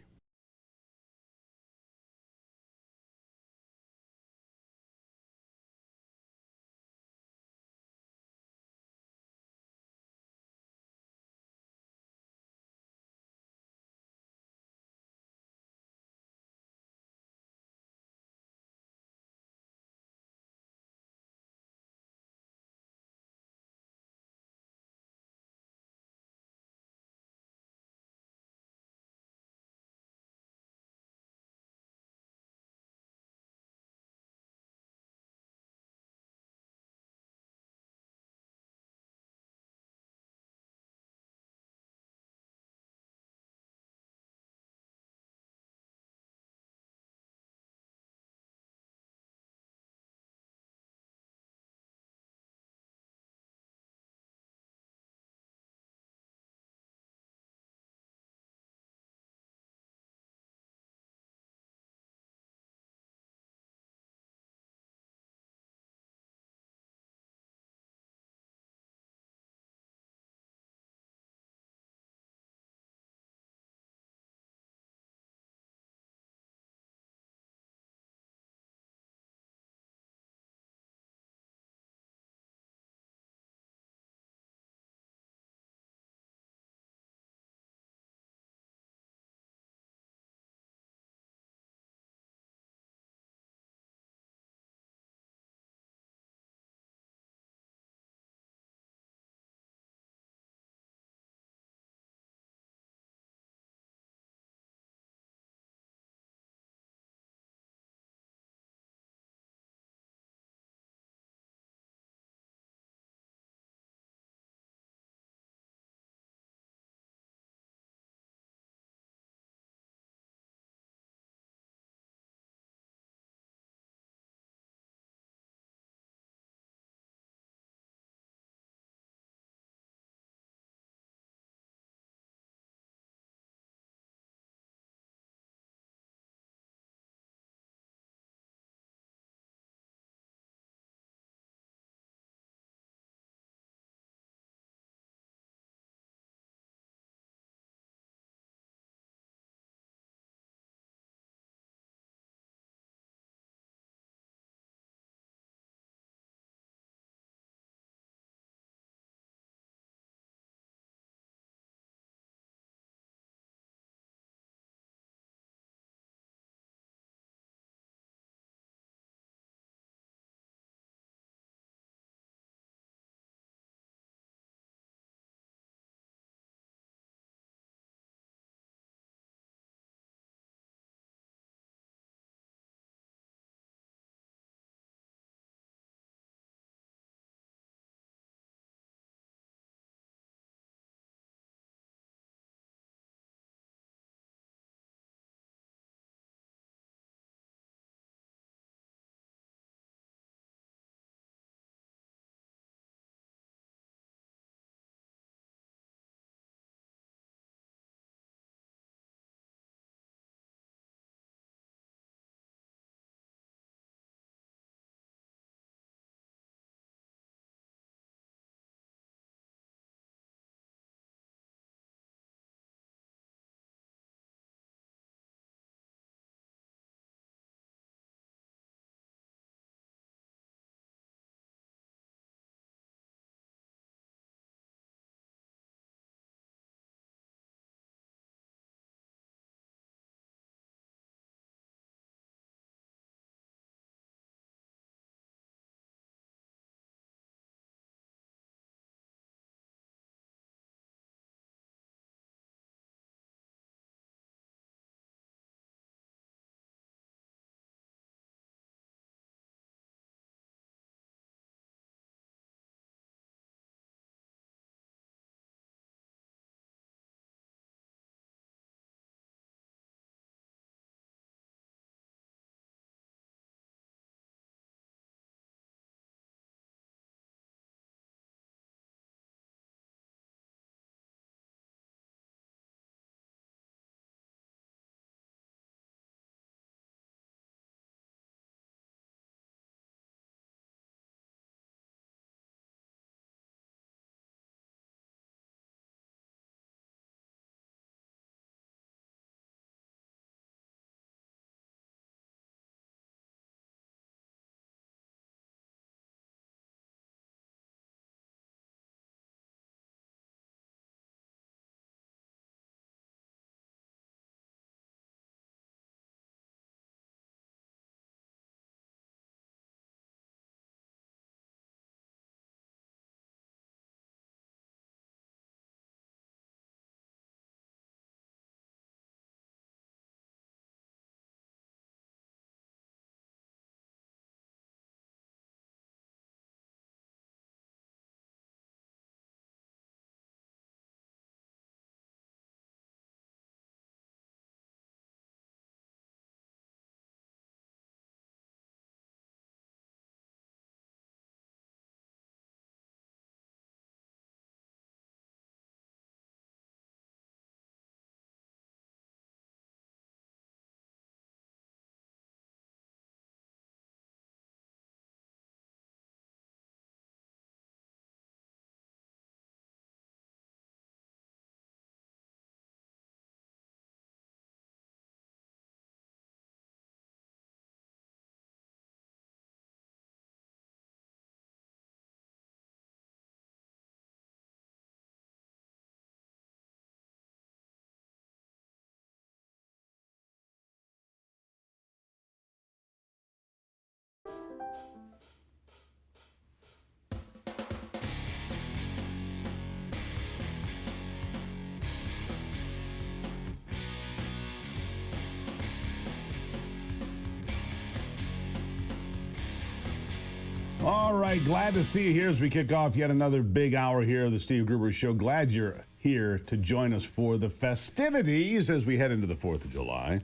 All right, glad to see you here as we kick off yet another big hour here of the Steve Gruber Show. Glad you're here to join us for the festivities as we head into the 4th of July.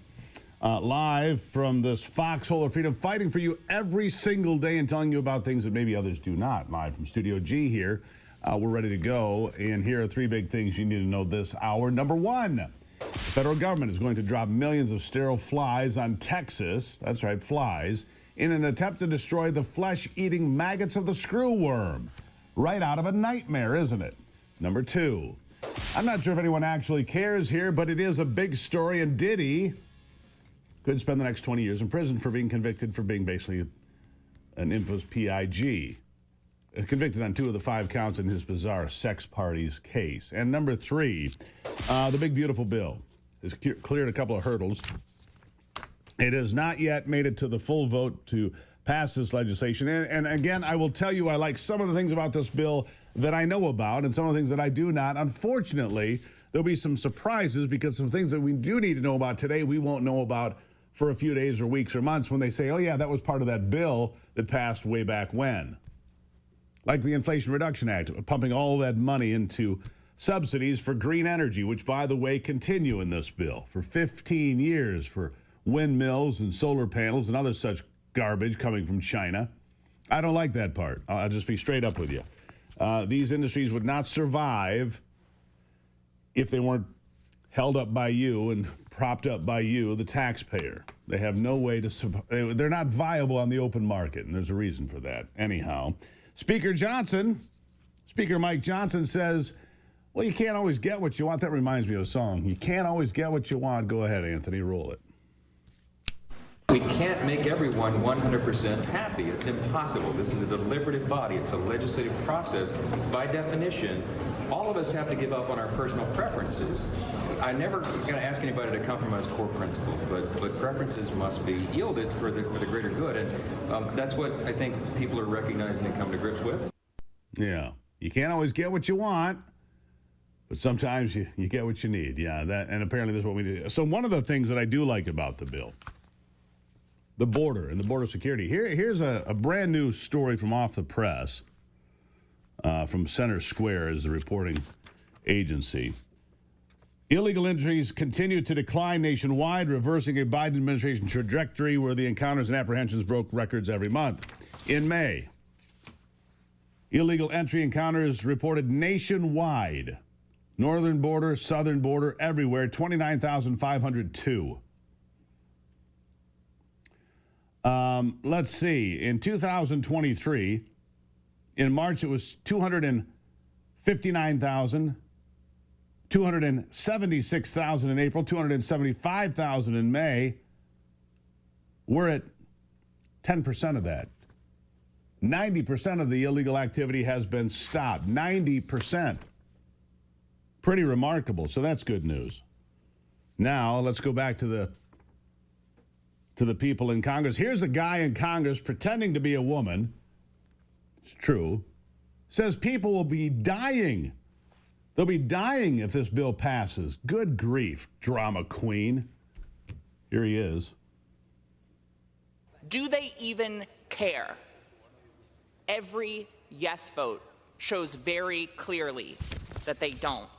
Live from this foxhole of freedom, fighting for you every single day and telling you about things that maybe others do not. Live from Studio G here. We're ready to go, and here are 3 big things you need to know this hour. Number 1, the federal government is going to drop millions of sterile flies on Texas. That's right, flies. In an attempt to destroy the flesh-eating maggots of the screwworm. Right out of a nightmare, isn't it? Number 2, I'm not sure if anyone actually cares here, but it is a big story, and Diddy could spend the next 20 years in prison for being convicted for being basically an infamous PIG. Convicted on 2 of the 5 counts in his bizarre sex parties case. And number 3, the big beautiful bill has cleared a couple of hurdles. It has not yet made it to the full vote to pass this legislation. And again, I will tell you I like some of the things about this bill that I know about and some of the things that I do not. Unfortunately, there'll be some surprises because some things that we do need to know about today we won't know about for a few days or weeks or months when they say, oh, yeah, that was part of that bill that passed way back when. Like the Inflation Reduction Act, pumping all that money into subsidies for green energy, which, by the way, continue in this bill for 15 years for windmills and solar panels and other such garbage coming from China. I don't like that part. I'll just be straight up with you. These industries would not survive if they weren't held up by you and propped up by you, the taxpayer. They have no way to, they're not viable on the open market, and there's a reason for that. Anyhow, Speaker Mike Johnson says, well, you can't always get what you want. That reminds me of a song. You can't always get what you want. Go ahead, Anthony, roll it. We can't make everyone 100% happy. It's impossible. This is a deliberative body. It's a legislative process. By definition, all of us have to give up on our personal preferences. I never going to ask anybody to compromise core principles, but preferences must be yielded for the greater good, and that's what I think people are recognizing and come to grips with. Yeah, you can't always get what you want, but sometimes you get what you need. Yeah, that, and apparently that's what we do. So one of the things that I do like about the bill, the border and the border security. Here's a brand new story from Off the Press, from Center Square is the reporting agency. Illegal entries continue to decline nationwide, reversing a Biden administration trajectory where the encounters and apprehensions broke records every month. In May, illegal entry encounters reported nationwide. Northern border, southern border, everywhere, 29,502. Let's see. In 2023, in March, it was 259,000. 276,000 in April, 275,000 in May. We're at 10% of that. 90% of the illegal activity has been stopped. 90%. Pretty remarkable. So that's good news. Now let's go back to the people in Congress. Here's a guy in Congress pretending to be a woman. It's true. Says people will be dying. They'll be dying if this bill passes. Good grief, drama queen. Here he is. Do they even care? Every yes vote shows very clearly that they don't.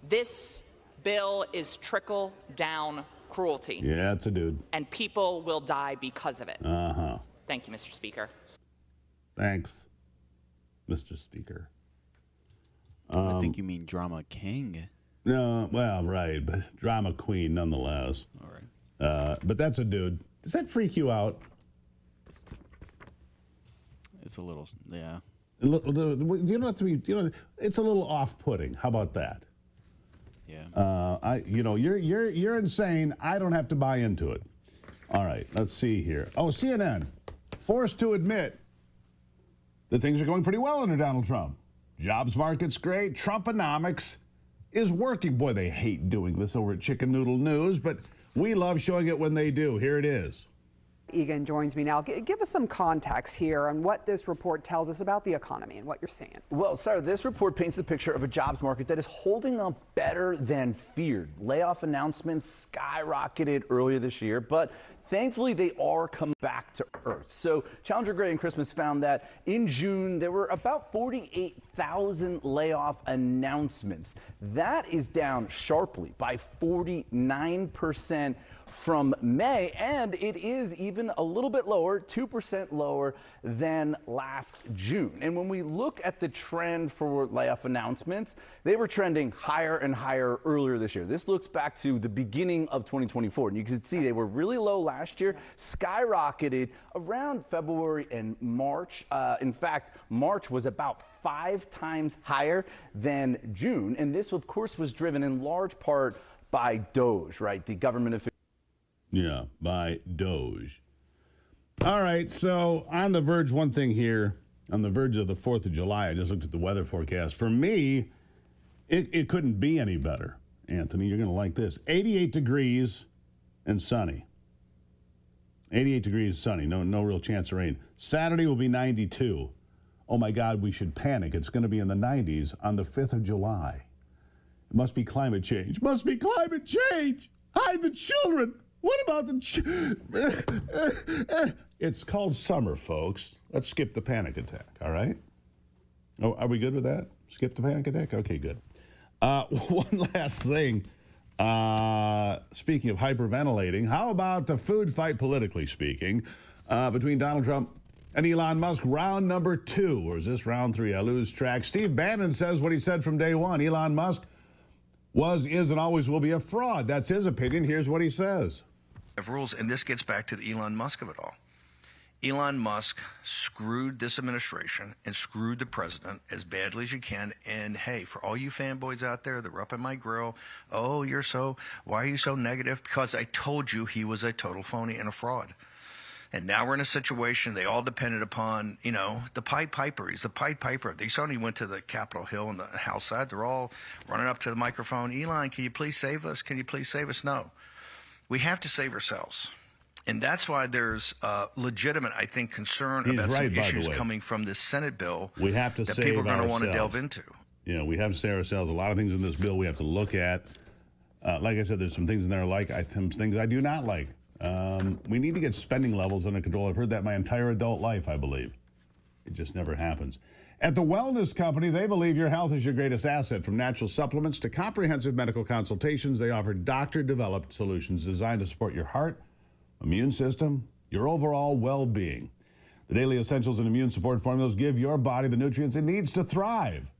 This bill is trickle-down cruelty. Yeah, it's a dude. And people will die because of it. Uh-huh. Thank you, Mr. Speaker. Thanks, Mr. Speaker. I think you mean drama king. No, well, right, but drama queen nonetheless. All right. But that's a dude. Does that freak you out? It's a little, yeah. You don't have to be. It's a little off-putting. How about that? Yeah. You're insane. I don't have to buy into it. All right. Let's see here. Oh, CNN forced to admit that things are going pretty well under Donald Trump. Jobs market's great. Trumponomics is working. Boy, they hate doing this over at Chicken Noodle News, but we love showing it when they do. Here it is. Egan joins me now. Give us some context here on what this report tells us about the economy and what you're seeing. Well, Sarah, this report paints the picture of a jobs market that is holding up better than feared. Layoff announcements skyrocketed earlier this year, but Thankfully, they are coming back to earth. So Challenger Gray and Christmas found that in June, there were about 48,000 layoff announcements. That is down sharply by 49% from May, and it is even a little bit lower, 2% lower than last June. And when we look at the trend for layoff announcements, they were trending higher and higher earlier this year. This looks back to the beginning of 2024, and you can see they were really low last year, skyrocketed around February and March. In fact, March was about 5 times higher than June, and this, of course, was driven in large part by DOGE, right? The government official. Yeah, by Doge. All right, so on the verge, one thing here, on the verge of the 4th of July, I just looked at the weather forecast. For me, it couldn't be any better, Anthony. You're going to like this. 88 degrees and sunny. 88 degrees, sunny. No real chance of rain. Saturday will be 92. Oh, my God, we should panic. It's going to be in the 90s on the 5th of July. It must be climate change. Must be climate change. Hide the children. What about the... It's called summer, folks. Let's skip the panic attack, all right? Oh, are we good with that? Skip the panic attack? Okay, good. One last thing. Speaking of hyperventilating, how about the food fight, politically speaking, between Donald Trump and Elon Musk, round number 2? Or is this round 3? I lose track. Steve Bannon says what he said from day one. Elon Musk was, is, and always will be a fraud. That's his opinion. Here's what he says. Of rules, and this gets back to the Elon Musk of it all. Elon Musk screwed this administration and screwed the president as badly as you can. And hey, for all you fanboys out there that were up in my grill, oh, why are you so negative? Because I told you he was a total phony and a fraud. And now we're in a situation they all depended upon, the Pied Piper. He's the Pied Piper. They suddenly went to the Capitol Hill and the House side. They're all running up to the microphone. Elon, can you please save us? Can you please save us? No. We have to save ourselves. And that's why there's legitimate, I think, concern about some issues coming from this Senate bill we have to that save people are going to want to ourselves. delve into. Yeah, we have to save ourselves. A lot of things in this bill we have to look at. Like I said, there's some things in there some things I do not like. We need to get spending levels under control. I've heard that my entire adult life, I believe. It just never happens. At the Wellness Company, they believe your health is your greatest asset. From natural supplements to comprehensive medical consultations, they offer doctor-developed solutions designed to support your heart, immune system, your overall well-being. The daily essentials and immune support formulas give your body the nutrients it needs to thrive.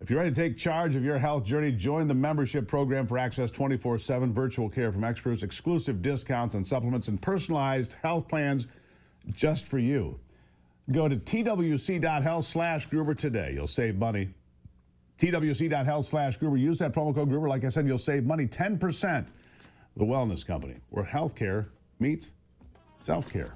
If you're ready to take charge of your health journey, join the membership program for access 24/7 virtual care from experts, exclusive discounts on supplements, and personalized health plans just for you. Go to twc.health/Gruber today. You'll save money. twc.health/Gruber. Use that promo code Gruber. Like I said, you'll save money 10%. The Wellness Company, where healthcare meets self-care.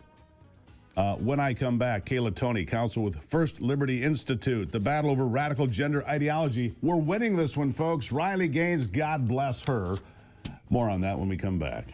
When I come back, Kayla Toney, counsel with First Liberty Institute. The battle over radical gender ideology. We're winning this one, folks. Riley Gaines, God bless her. More on that when we come back.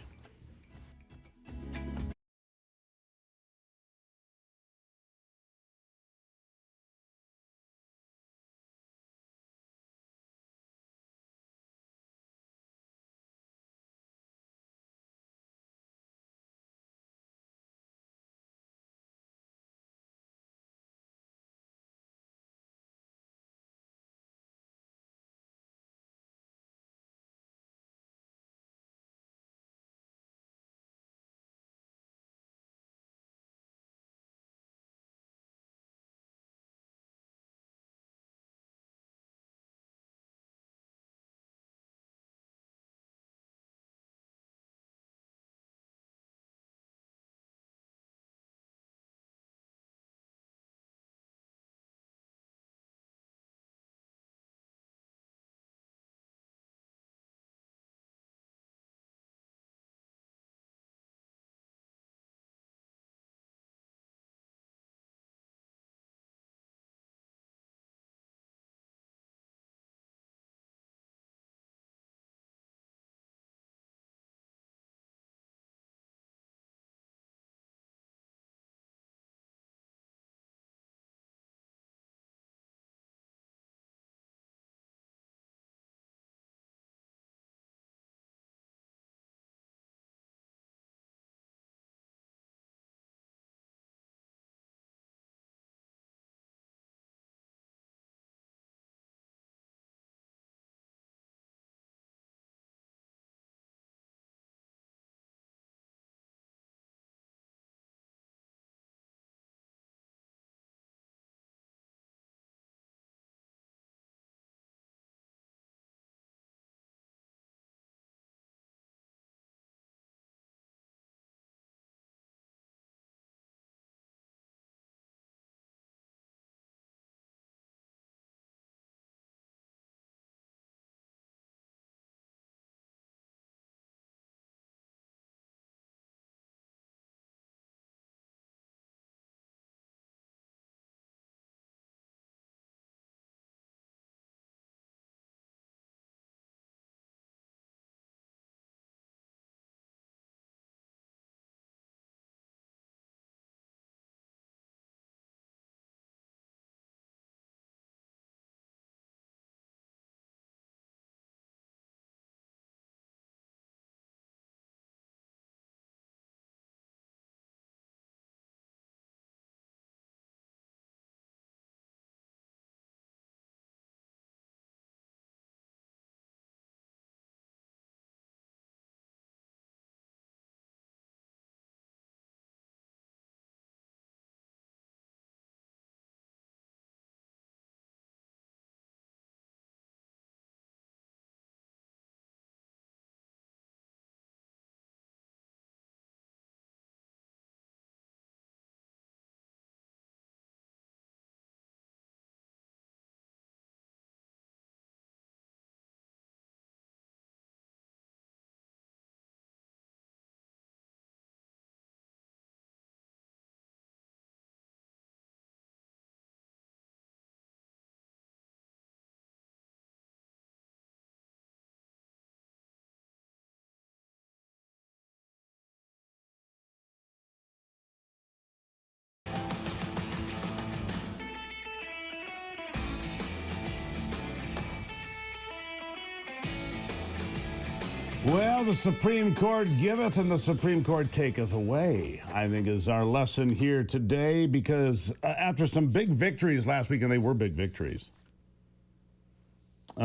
Well, the Supreme Court giveth and the Supreme Court taketh away, I think is our lesson here today, because after some big victories last week, and they were big victories,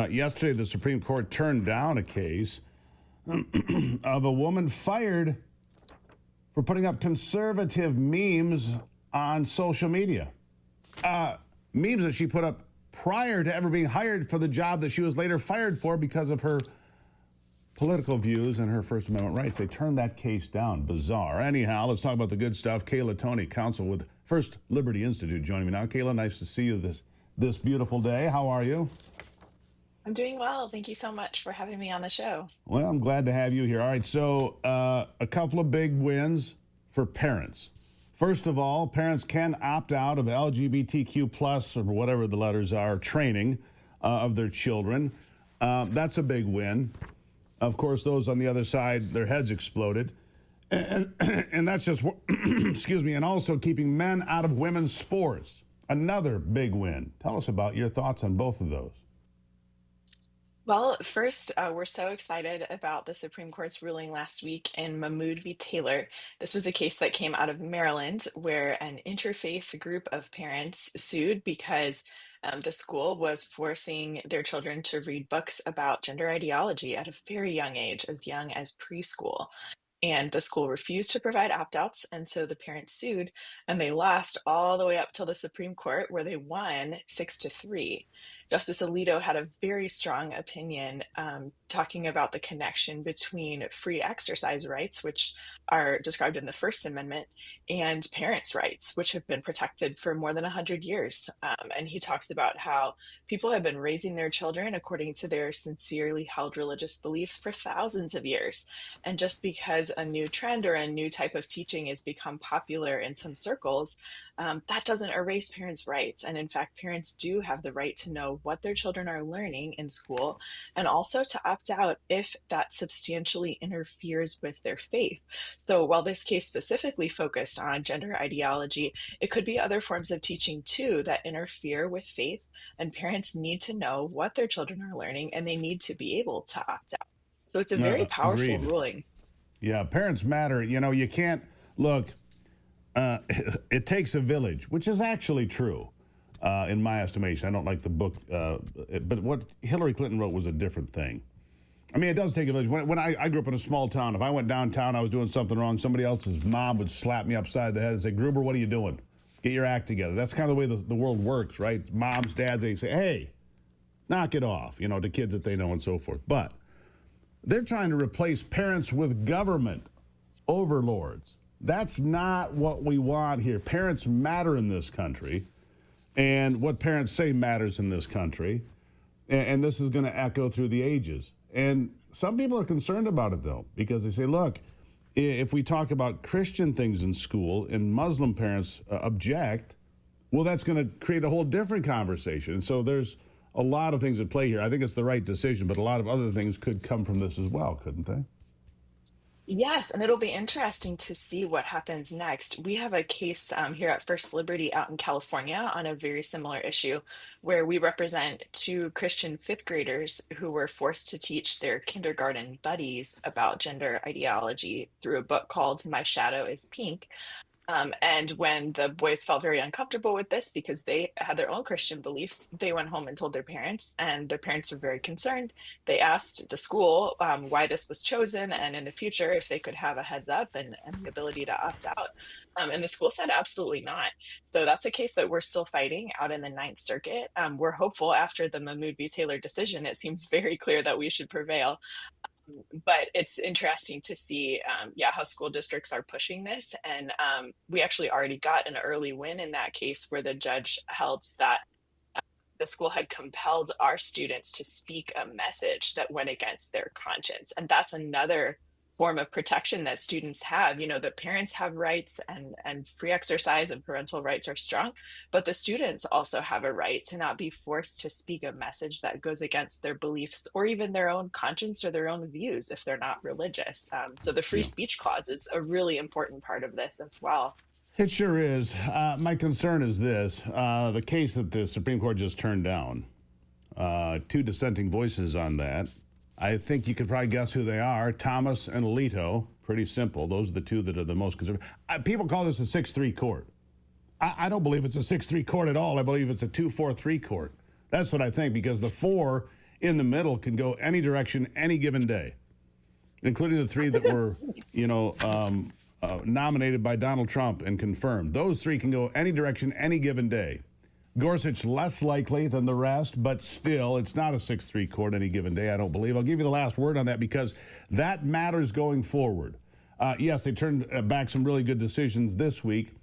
yesterday the Supreme Court turned down a case of a woman fired for putting up conservative memes on social media. Memes that she put up prior to ever being hired for the job that she was later fired for because of her political views and her First Amendment rights. They turned that case down. Bizarre. Anyhow, let's talk about the good stuff. Kayla Toney, counsel with First Liberty Institute, joining me now. Kayla, nice to see you this beautiful day. How are you? I'm doing well. Thank you so much for having me on the show. Well, I'm glad to have you here. All right, so a couple of big wins for parents. First of all, parents can opt out of LGBTQ plus, or whatever the letters are, training of their children. That's a big win. Of course, those on the other side, their heads exploded. And that's just, excuse me, and also keeping men out of women's sports. Another big win. Tell us about your thoughts on both of those. Well, first, we're so excited about the Supreme Court's ruling last week in Mahmoud v. Taylor. This was a case that came out of Maryland, where an interfaith group of parents sued because the school was forcing their children to read books about gender ideology at a very young age, as young as preschool. And the school refused to provide opt-outs, and so the parents sued, and they lost all the way up till the Supreme Court, where they won 6-3. Justice Alito had a very strong opinion talking about the connection between free exercise rights, which are described in the First Amendment, and parents' rights, which have been protected for more than 100 years. And he talks about how people have been raising their children according to their sincerely held religious beliefs for thousands of years. And just because a new trend or a new type of teaching has become popular in some circles, that doesn't erase parents' rights. And in fact, parents do have the right to know what their children are learning in school, and also to opt out if that substantially interferes with their faith. So while this case specifically focused on gender ideology, it could be other forms of teaching too that interfere with faith, and parents need to know what their children are learning, and they need to be able to opt out. So it's a very powerful Agreed. ruling. Yeah, parents matter. You know, you can't, look, it takes a village, which is actually true, in my estimation. I don't like the book, but what Hillary Clinton wrote was a different thing. I mean, it does take a village. When I grew up in a small town, if I went downtown, I was doing something wrong, somebody else's mom would slap me upside the head and say, Gruber, what are you doing? Get your act together. That's kind of the way the world works, right? Moms, dads, they say, hey, knock it off, you know, to kids that they know and so forth. But they're trying to replace parents with government overlords. That's not what we want here. Parents matter in this country, and what parents say matters in this country, and this is going to echo through the ages. And some people are concerned about it, though, because they say, look, if we talk about Christian things in school and Muslim parents object, well, that's going to create a whole different conversation. And so there's a lot of things at play here. I think it's the right decision, but a lot of other things could come from this as well, couldn't they? Yes, and it'll be interesting to see what happens next. We have a case here at First Liberty out in California on a very similar issue, where we represent two Christian fifth graders who were forced to teach their kindergarten buddies about gender ideology through a book called My Shadow is Pink. And when the boys felt very uncomfortable with this because they had their own Christian beliefs, they went home and told their parents, and their parents were very concerned. They asked the school why this was chosen, and in the future, if they could have a heads up and the ability to opt out. And the school said absolutely not. So that's a case that we're still fighting out in the Ninth Circuit. We're hopeful after the Mahmoud v. Taylor decision, it seems very clear that we should prevail. But it's interesting to see, how school districts are pushing this. And we actually already got an early win in that case where the judge held that the school had compelled our students to speak a message that went against their conscience. And that's another form of protection that students have. You know, the parents have rights and free exercise and parental rights are strong, but the students also have a right to not be forced to speak a message that goes against their beliefs or even their own conscience or their own views if they're not religious. So the free speech clause is a really important part of this as well. It sure is. My concern is this, the case that the Supreme Court just turned down, two dissenting voices on that. I think you could probably guess who they are. Thomas and Alito. Pretty simple. Those are the two that are the most conservative. People call this a 6-3 court. I don't believe it's a 6-3 court at all. I believe it's a 2-4-3 court. That's what I think, because the 4 in the middle can go any direction any given day, including the 3 that were, nominated by Donald Trump and confirmed. Those 3 can go any direction any given day. Gorsuch less likely than the rest, but still, it's not a 6-3 court any given day, I don't believe. I'll give you the last word on that because that matters going forward. Yes, they turned back some really good decisions this week,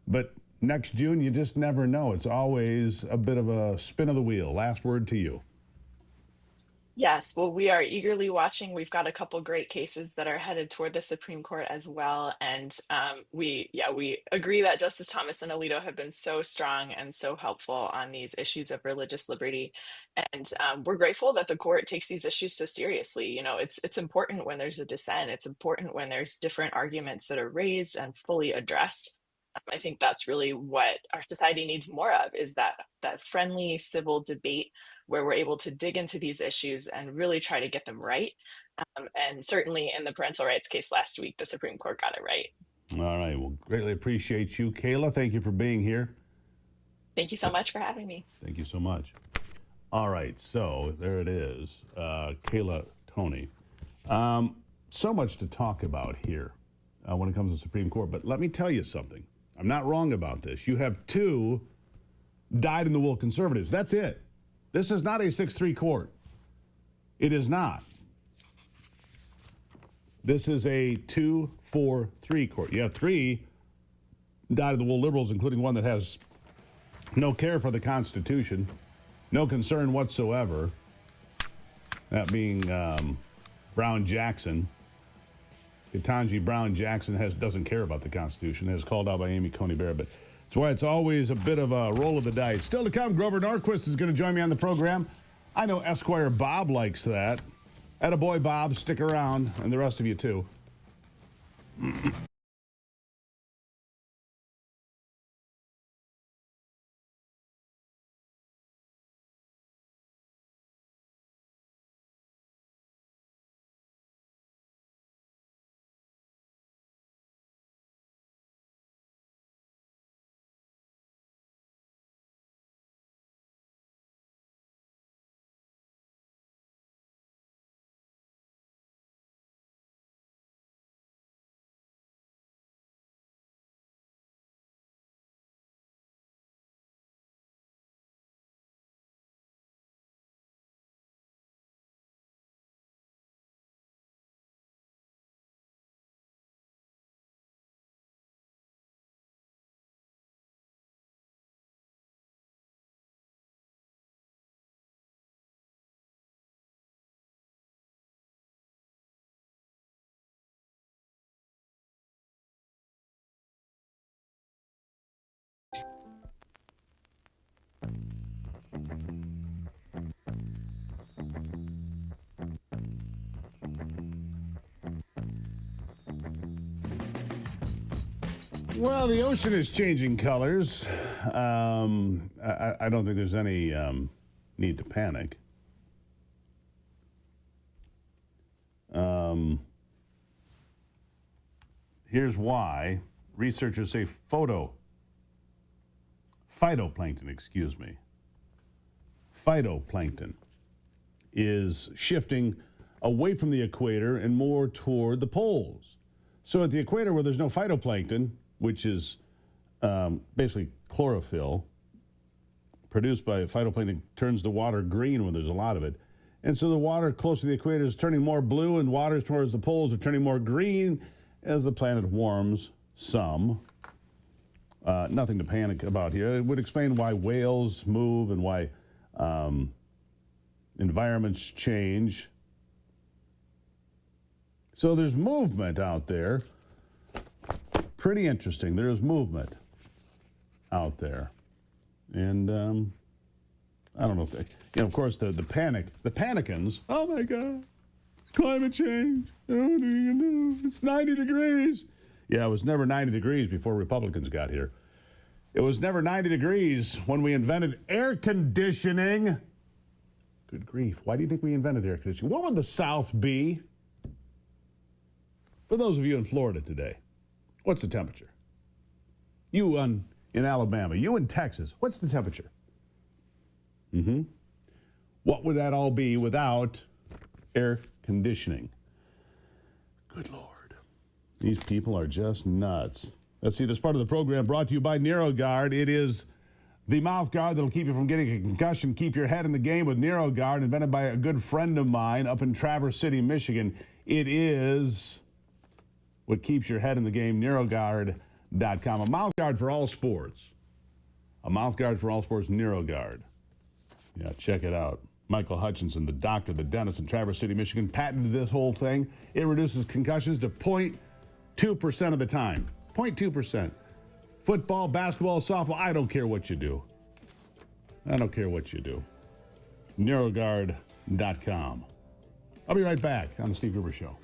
but next June, you just never know. It's always a bit of a spin of the wheel. Last word to you. Yes, well, we are eagerly watching. We've got a couple great cases that are headed toward the Supreme Court as well. And we agree that Justice Thomas and Alito have been so strong and so helpful on these issues of religious liberty. And we're grateful that the court takes these issues so seriously. You know, it's important when there's a dissent. It's important when there's different arguments that are raised and fully addressed. I think that's really what our society needs more of, is that friendly civil debate where we're able to dig into these issues and really try to get them right. And certainly in the parental rights case last week, the Supreme Court got it right. All right. Well, greatly appreciate you, Kayla. Thank you for being here. Thank you so much for having me. Thank you so much. All right. So there it is. Kayla Toney. So much to talk about here when it comes to the Supreme Court. But let me tell you something. I'm not wrong about this. You have 2 dyed-in-the-wool conservatives. That's it. This is not a 6-3 court. It is not. This is a 2-4-3 court. You have 3 dyed-in-the-wool liberals, including one that has no care for the Constitution, no concern whatsoever, that being Brown Jackson. Ketanji Brown Jackson doesn't care about the Constitution, as called out by Amy Coney Barrett, but that's why it's always a bit of a roll of the dice. Still to come, Grover Norquist is going to join me on the program. I know Esquire Bob likes that. Attaboy, Bob, stick around, and the rest of you too. Well, the ocean is changing colors. I don't think there's any need to panic. Here's why. Researchers say phytoplankton is shifting away from the equator and more toward the poles. So at the equator, where there's no phytoplankton, which is basically chlorophyll produced by phytoplankton, turns the water green when there's a lot of it. And so the water close to the equator is turning more blue, and waters towards the poles are turning more green as the planet warms some. Nothing to panic about here. It would explain why whales move and why environments change. So there's movement out there. Pretty interesting. There is movement out there. And I don't know if they, of course, the panicans, oh my God, it's climate change. Oh, what are you going to do? It's 90 degrees. Yeah, it was never 90 degrees before Republicans got here. It was never 90 degrees when we invented air conditioning, Good grief. Why do you think we invented air conditioning? What would the South be? For those of you in Florida today, what's the temperature? You in Alabama, you in Texas, what's the temperature? What would that all be without air conditioning? Good Lord. These people are just nuts. Let's see, this part of the program brought to you by NeuroGuard. It is the mouth guard that'll keep you from getting a concussion. Keep your head in the game with NeuroGuard, invented by a good friend of mine up in Traverse City, Michigan. It is what keeps your head in the game, NeuroGuard.com. A mouth guard for all sports. A mouth guard for all sports, NeuroGuard. Yeah, check it out. Michael Hutchinson, the doctor, the dentist in Traverse City, Michigan, patented this whole thing. It reduces concussions to 0.2% of the time. 0.2%. Football, basketball, softball, I don't care what you do. I don't care what you do. NeuroGuard.com. I'll be right back on the Steve Gruber Show.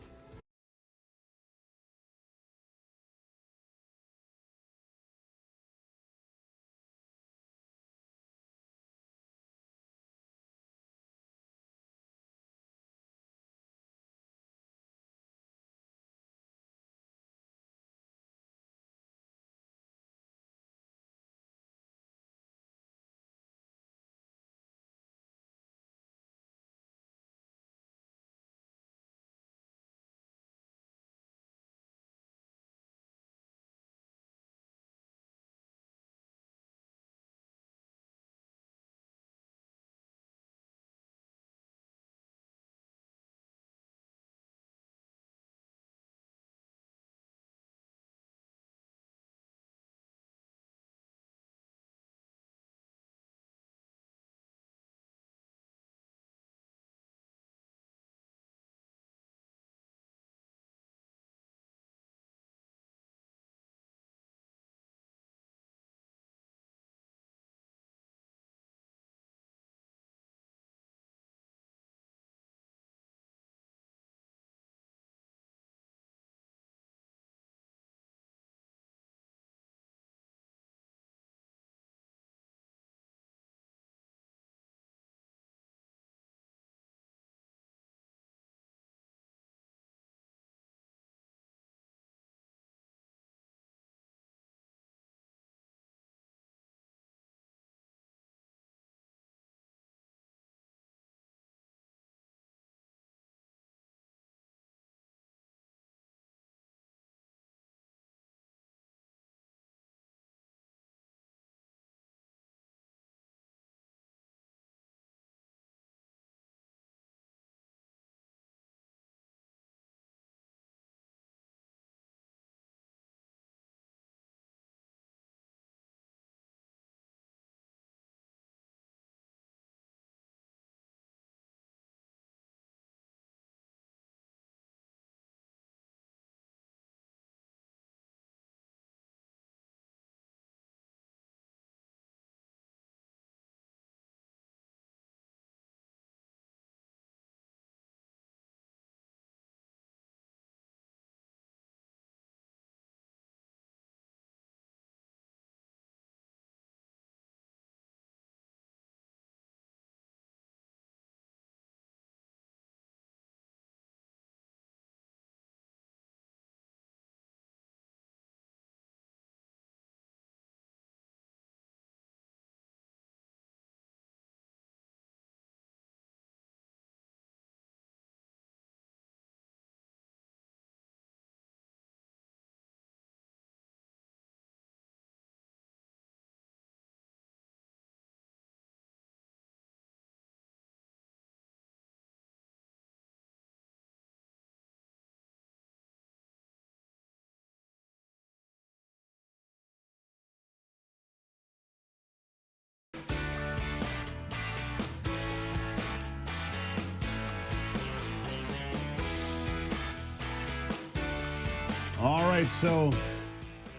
All right, so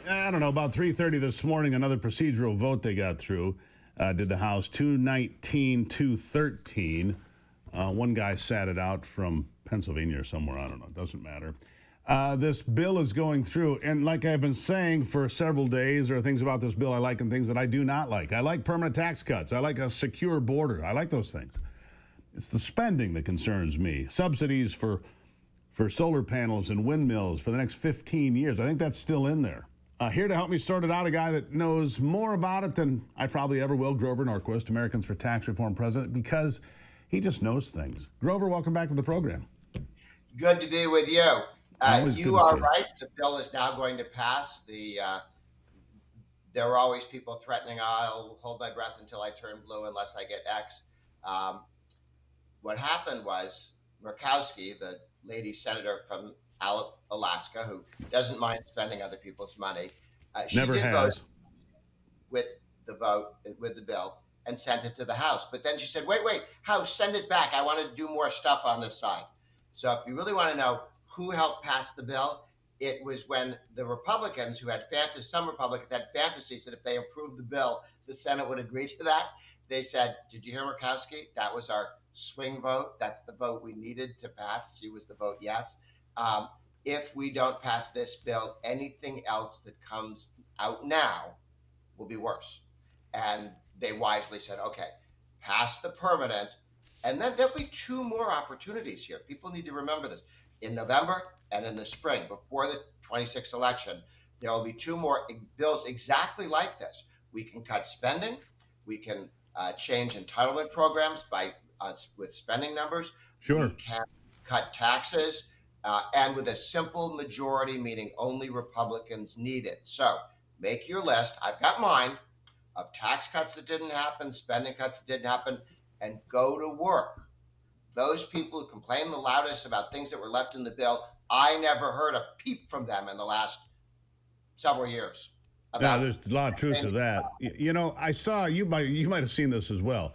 I don't know, about 3:30 this morning, another procedural vote they got through. Did the House 219-213. One guy sat it out from Pennsylvania or somewhere. I don't know. It doesn't matter. This bill is going through, and like I've been saying for several days, there are things about this bill I like and things that I do not like. I like permanent tax cuts. I like a secure border. I like those things. It's the spending that concerns me. Subsidies for solar panels and windmills for the next 15 years. I think that's still in there. Here to help me sort it out, a guy that knows more about it than I probably ever will, Grover Norquist, Americans for Tax Reform president, because he just knows things. Grover, welcome back to the program. Good to be with you. You are right. The bill is now going to pass. There are always people threatening, I'll hold my breath until I turn blue unless I get X. What happened was Murkowski, the lady senator from Alaska, who doesn't mind spending other people's money, she Never did has. vote with the bill and sent it to the House. But then she said, wait, House, send it back. I want to do more stuff on this side. So if you really want to know who helped pass the bill, it was when the Republicans who had some Republicans had fantasies that if they approved the bill, the Senate would agree to that. They said, did you hear Murkowski? That was our swing vote. That's the vote we needed to pass. She was the vote yes. If we don't pass this bill, anything else that comes out now will be worse. And they wisely said, okay, pass the permanent. And then there'll be two more opportunities here. People need to remember this. In November and in the spring, before the 26th election, there will be two more bills exactly like this. We can cut spending. We can change entitlement programs with spending numbers. Sure. We can cut taxes, and with a simple majority, meaning only Republicans need it. So make your list. I've got mine of tax cuts that didn't happen, spending cuts that didn't happen, and go to work. Those people who complain the loudest about things that were left in the bill, I never heard a peep from them in the last several years. Yeah, there's a lot of truth to that. You know, I saw, you might have seen this as well.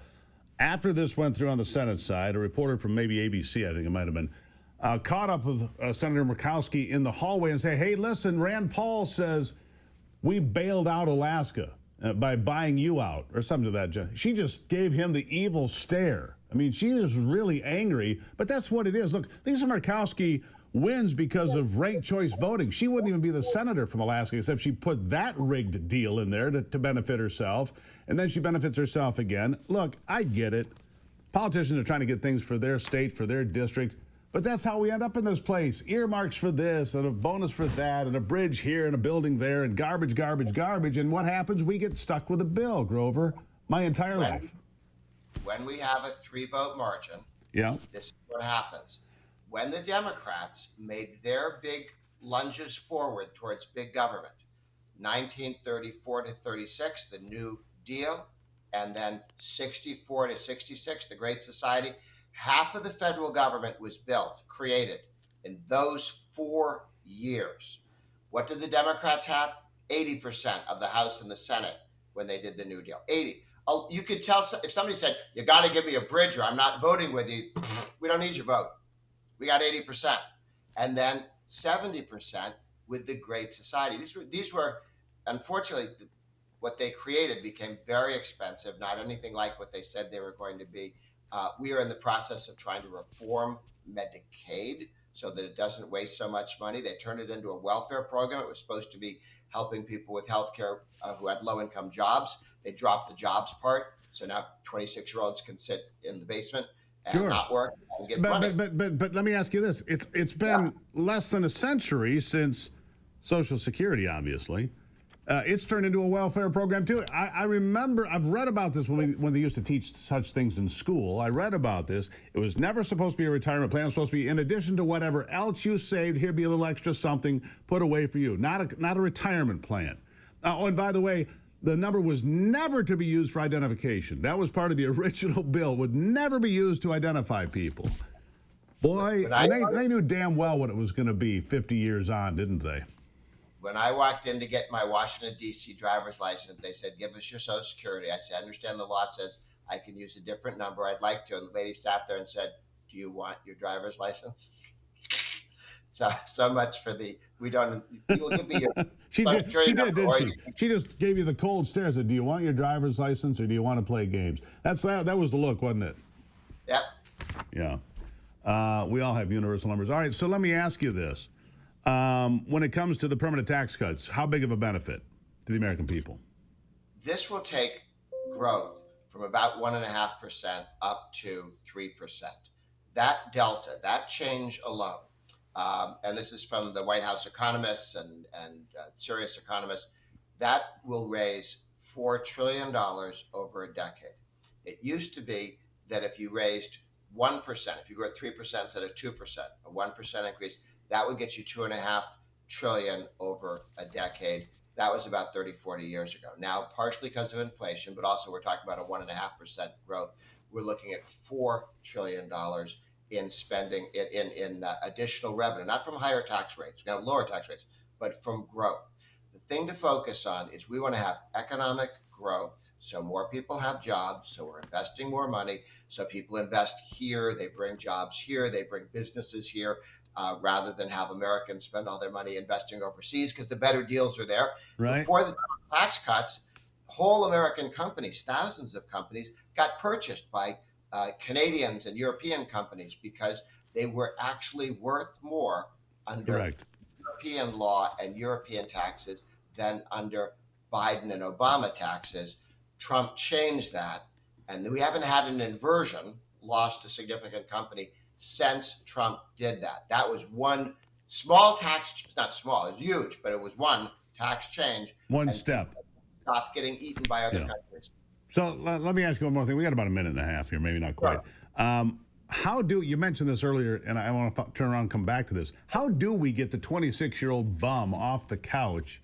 After this went through on the Senate side, a reporter from maybe ABC, I think it might have been, caught up with Senator Murkowski in the hallway and say, hey, listen, Rand Paul says we bailed out Alaska by buying you out, or something to that. She just gave him the evil stare. I mean, she was really angry, but that's what it is. Look, Lisa Murkowski wins because of ranked choice voting. She wouldn't even be the senator from Alaska except she put that rigged deal in there to benefit herself, and then she benefits herself again. Look, I get it. Politicians are trying to get things for their state, for their district, but that's how we end up in this place. Earmarks for this, and a bonus for that, and a bridge here, and a building there, and garbage, garbage, garbage. And what happens? We get stuck with a bill, Grover, my entire life. When we have a 3-vote margin, this is what happens. When the Democrats made their big lunges forward towards big government, 1934 to 36, the New Deal, and then 64 to 66, the Great Society, half of the federal government was created in those 4 years. What did the Democrats have? 80% of the House and the Senate when they did the New Deal. 80. Oh, you could tell if somebody said, you got to give me a bridge or I'm not voting with you, we don't need your vote. We got 80%. And then 70% with the Great Society. These were unfortunately, what they created became very expensive, not anything like what they said they were going to be. We are in the process of trying to reform Medicaid so that it doesn't waste so much money. They turned it into a welfare program. It was supposed to be helping people with health care who had low-income jobs. They dropped the jobs part, so now 26-year-olds can sit in the basement and not work and get money. But let me ask you this. It's been less than a century since Social Security, obviously. It's turned into a welfare program, too. I remember, I've read about this when they used to teach such things in school. I read about this. It was never supposed to be a retirement plan. It was supposed to be, in addition to whatever else you saved, here'd be a little extra something put away for you. Not a retirement plan. Oh, and by the way, the number was never to be used for identification. That was part of the original bill, would never be used to identify people. Boy, they knew damn well what it was going to be 50 years on, didn't they? When I walked in to get my Washington, D.C. driver's license, they said, give us your Social Security. I said, I understand the law says I can use a different number. I'd like to. And the lady sat there and said, do you want your driver's license? So much for the, we don't, you'll give me your She did, didn't she? She just gave you the cold stare. Said, do you want your driver's license or do you want to play games? That was the look, wasn't it? Yep. Yeah. We all have universal numbers. All right, so let me ask you this. When it comes to the permanent tax cuts, how big of a benefit to the American people? This will take growth from about 1.5% up to 3%. That delta, that change alone, and this is from the White House economists and serious economists, that will raise $4 trillion over a decade. It used to be that if you raised 1%, if you grew at 3% instead of 2%, a 1% increase, that would get you $2.5 trillion over a decade. That was about 30, 40 years ago. Now, partially because of inflation, but also we're talking about a 1.5% growth. We're looking at $4 trillion in spending in additional revenue, not from higher tax rates, we have lower tax rates, but from growth. The thing to focus on is we want to have economic growth, so more people have jobs, so we're investing more money, so people invest here, they bring jobs here, they bring businesses here, rather than have Americans spend all their money investing overseas because the better deals are there. Right. Before the tax cuts, whole American companies, thousands of companies, got purchased by Canadians and European companies because they were actually worth more under European law and European taxes than under Biden and Obama taxes. Trump changed that, and we haven't had an inversion, lost a significant company, since Trump did that. That was one small tax, not small, it's huge, but it was one tax change. One step. Stopped getting eaten by other countries. So let me ask you one more thing. We got about a minute and a half here, maybe not quite. How do you mentioned this earlier, and I want to turn around and come back to this. How do we get the 26-year-old bum off the couch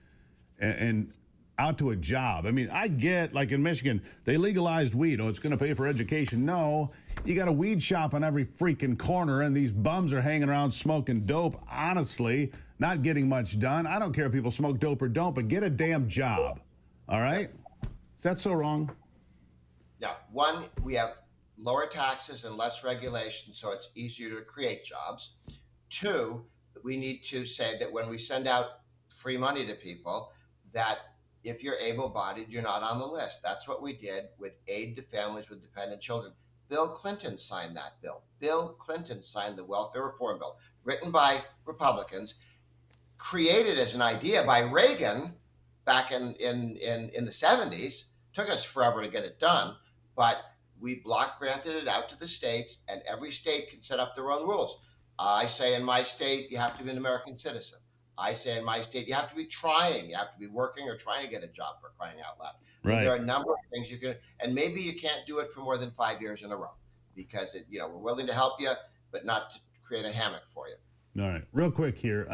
and out to a job? I mean, I get, like in Michigan, they legalized weed. Oh, it's going to pay for education. No, you got a weed shop on every freaking corner, and these bums are hanging around smoking dope, honestly, not getting much done. I don't care if people smoke dope or don't, but get a damn job. All right? Is that so wrong? Now, one, we have lower taxes and less regulation, so it's easier to create jobs. Two, we need to say that when we send out free money to people, that if you're able-bodied, you're not on the list. That's what we did with aid to families with dependent children. Bill Clinton signed that bill. Bill Clinton signed the welfare reform bill, written by Republicans, created as an idea by Reagan back in the 70s. Took us forever to get it done, but we block granted it out to the states, and every state can set up their own rules. I say in my state, you have to be an American citizen. I say in my state, you have to be trying. You have to be working or trying to get a job, for crying out loud. Right. There are a number of things you can, and maybe you can't do it for more than 5 years in a row because we're willing to help you, but not to create a hammock for you. All right. Real quick here.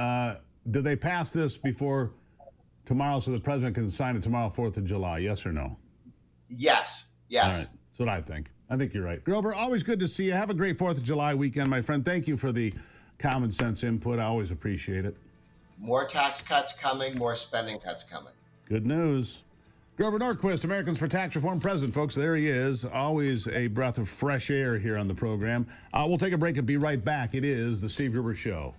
Do they pass this before tomorrow so the president can sign it tomorrow, 4th of July? Yes or no? Yes. Yes. All right. That's what I think. I think you're right. Grover, always good to see you. Have a great 4th of July weekend, my friend. Thank you for the common sense input. I always appreciate it. More tax cuts coming, more spending cuts coming. Good news. Grover Norquist, Americans for Tax Reform president, folks. There he is. Always a breath of fresh air here on the program. We'll take a break and be right back. It is The Steve Gruber Show.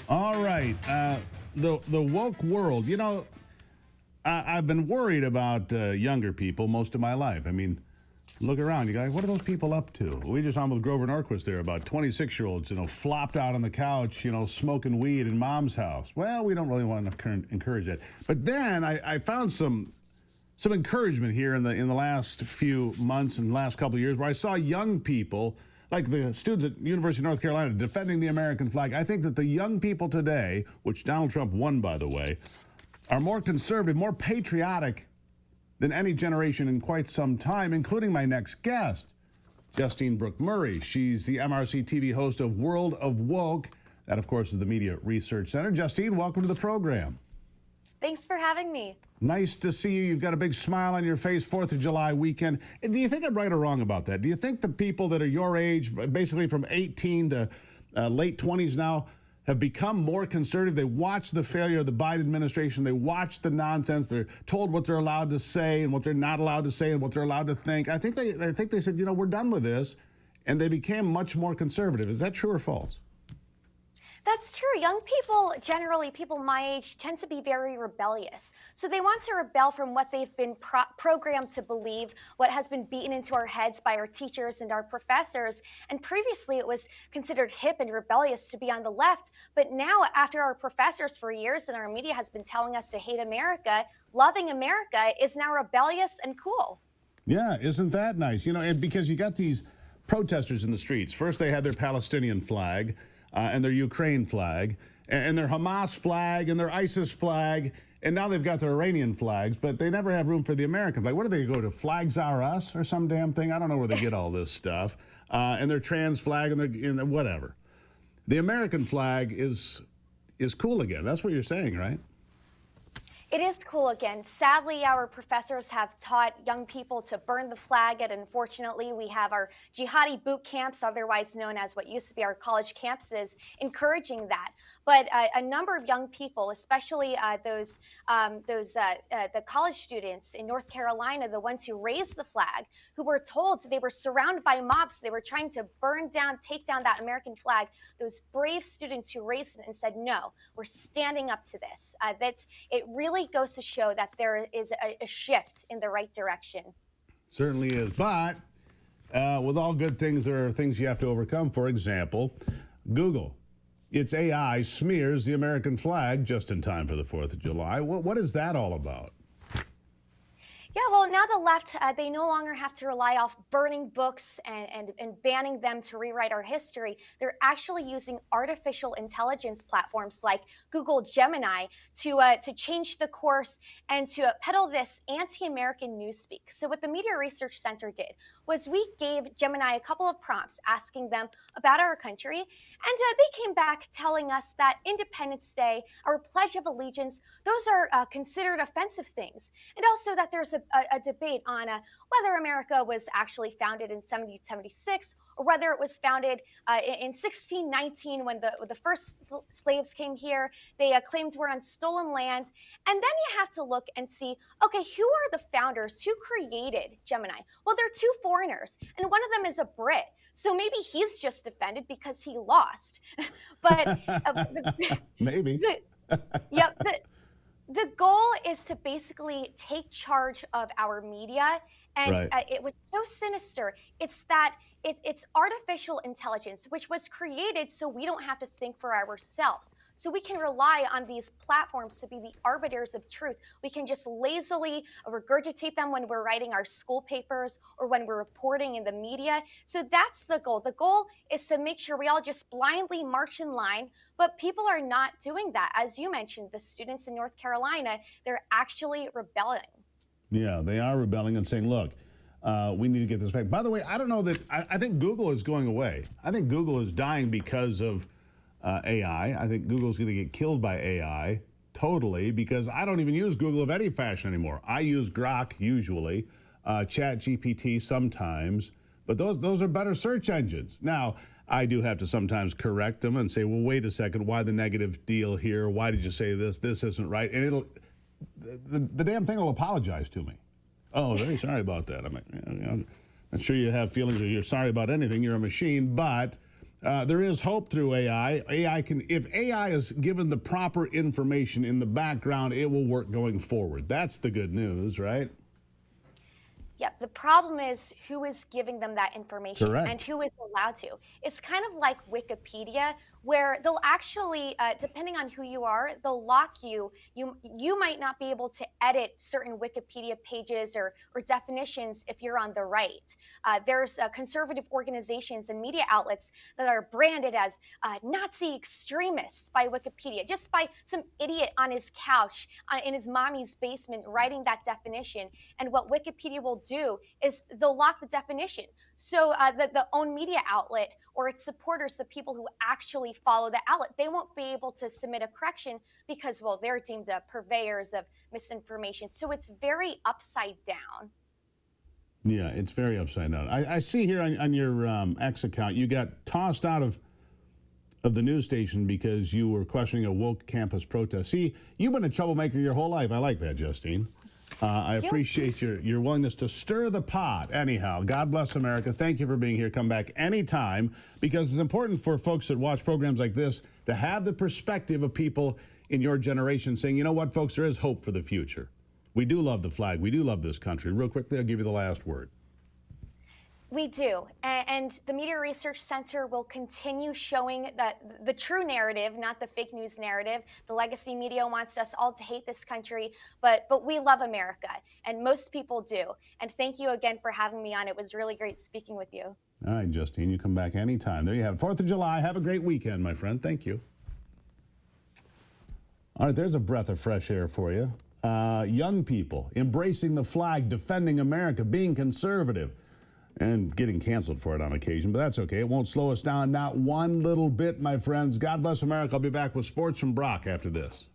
All right. The woke world. You know, I've been worried about younger people most of my life. I mean, look around. You go, what are those people up to? We just on with Grover Norquist there about 26-year-olds, flopped out on the couch, smoking weed in mom's house. Well, we don't really want to encourage that. But then I found some encouragement here in the last few months and last couple of years where I saw young people, like the students at University of North Carolina, defending the American flag. I think that the young people today, which Donald Trump won, by the way, are more conservative, more patriotic than any generation in quite some time, including my next guest, Justine Brooke Murray. She's the MRC TV host of World of Woke. That, of course, is the Media Research Center. Justine, welcome to the program. Thanks for having me. Nice to see you. You've got a big smile on your face, 4th of July weekend. And do you think I'm right or wrong about that? Do you think the people that are your age, basically from 18 to late 20s now, have become more conservative? They watch the failure of the Biden administration. They watch the nonsense. They're told what they're allowed to say and what they're not allowed to say and what they're allowed to think. I think they said, we're done with this, and they became much more conservative. Is that true or false? That's true. Young people, generally people my age, tend to be very rebellious. So they want to rebel from what they've been programmed to believe, what has been beaten into our heads by our teachers and our professors. And previously it was considered hip and rebellious to be on the left. But now, after our professors for years and our media has been telling us to hate America, loving America is now rebellious and cool. Yeah, isn't that nice? And because you got these protesters in the streets. First they had their Palestinian flag, and their Ukraine flag, and their Hamas flag, and their ISIS flag, and now they've got their Iranian flags, but they never have room for the American flag. Where do they go to? Flags Are Us or some damn thing? I don't know where they get all this stuff. And their trans flag, and their whatever. The American flag is cool again. That's what you're saying, right? It is cool again. Sadly, our professors have taught young people to burn the flag, and unfortunately, we have our jihadi boot camps, otherwise known as what used to be our college campuses, encouraging that. But a number of young people, especially the college students in North Carolina, the ones who raised the flag, who were told they were surrounded by mobs, they were trying to burn down, take down that American flag. Those brave students who raised it and said, "No, we're standing up to this." It really goes to show that there is a shift in the right direction. Certainly is. But with all good things, there are things you have to overcome. For example, Google. Its AI smears the American flag just in time for the 4th of July. What is that all about? Yeah, well, now the left, they no longer have to rely off burning books and banning them to rewrite our history. They're actually using artificial intelligence platforms like Google Gemini to change the course and to peddle this anti-American newspeak. So what the Media Research Center did was we gave Gemini a couple of prompts asking them about our country, and they came back telling us that Independence Day, our Pledge of Allegiance, those are considered offensive things, and also that there's a debate on whether America was actually founded in 1776 or whether it was founded in 1619 when the first slaves came here. They claimed we're on stolen land. And then you have to look and see, okay, who are the founders? Who created Gemini? Well, they're two foreigners, and one of them is a Brit. So maybe he's just offended because he lost. But maybe. The goal is to basically take charge of our media, and it was so sinister. It's that it's artificial intelligence, which was created so we don't have to think for ourselves. So we can rely on these platforms to be the arbiters of truth. We can just lazily regurgitate them when we're writing our school papers or when we're reporting in the media. So that's the goal. The goal is to make sure we all just blindly march in line, but people are not doing that. As you mentioned, the students in North Carolina, they're actually rebelling. Yeah, they are rebelling and saying, look, we need to get this back. By the way, I don't know that, I think Google is going away. I think Google is dying because of AI. I think Google's going to get killed by AI totally, because I don't even use Google of any fashion anymore. I use Grok usually, ChatGPT sometimes, but those are better search engines. Now, I do have to sometimes correct them and say, well, wait a second, why the negative deal here? Why did you say this? This isn't right. And the damn thing will apologize to me. Oh, very sorry about that. I'm like, I'm not sure you have feelings or you're sorry about anything. You're a machine, but There is hope through AI. If AI is given the proper information in the background, it will work going forward. That's the good news, right? Yeah, the problem is who is giving them that information Correct. and who is allowed to. It's kind of like Wikipedia, where they'll actually, depending on who you are, they'll lock you. You might not be able to edit certain Wikipedia pages or definitions if you're on the right. There's conservative organizations and media outlets that are branded as Nazi extremists by Wikipedia, just by some idiot on his couch in his mommy's basement writing that definition. And what Wikipedia will do is they'll lock the definition. So the own media outlet or its supporters, the people who actually follow the outlet, they won't be able to submit a correction because, well, they're deemed purveyors of misinformation. So it's very upside down. Yeah, it's very upside down. I see here on your X account, you got tossed out of the news station because you were questioning a woke campus protest. See, you've been a troublemaker your whole life. I like that, Justine. I appreciate your willingness to stir the pot. Anyhow, God bless America. Thank you for being here. Come back anytime, because it's important for folks that watch programs like this to have the perspective of people in your generation saying, you know what, folks, there is hope for the future. We do love the flag. We do love this country. Real quickly, I'll give you the last word. We do. And the Media Research Center will continue showing the true narrative, not the fake news narrative. The legacy media wants us all to hate this country, but we love America, and most people do. And thank you again for having me on. It was really great speaking with you. All right, Justine, you come back anytime. There you have it. 4th of July. Have a great weekend, my friend. Thank you. All right, there's a breath of fresh air for you. Young people embracing the flag, defending America, being conservative, and getting canceled for it on occasion, but that's okay. It won't slow us down, not one little bit, my friends. God bless America. I'll be back with sports from Brock after this.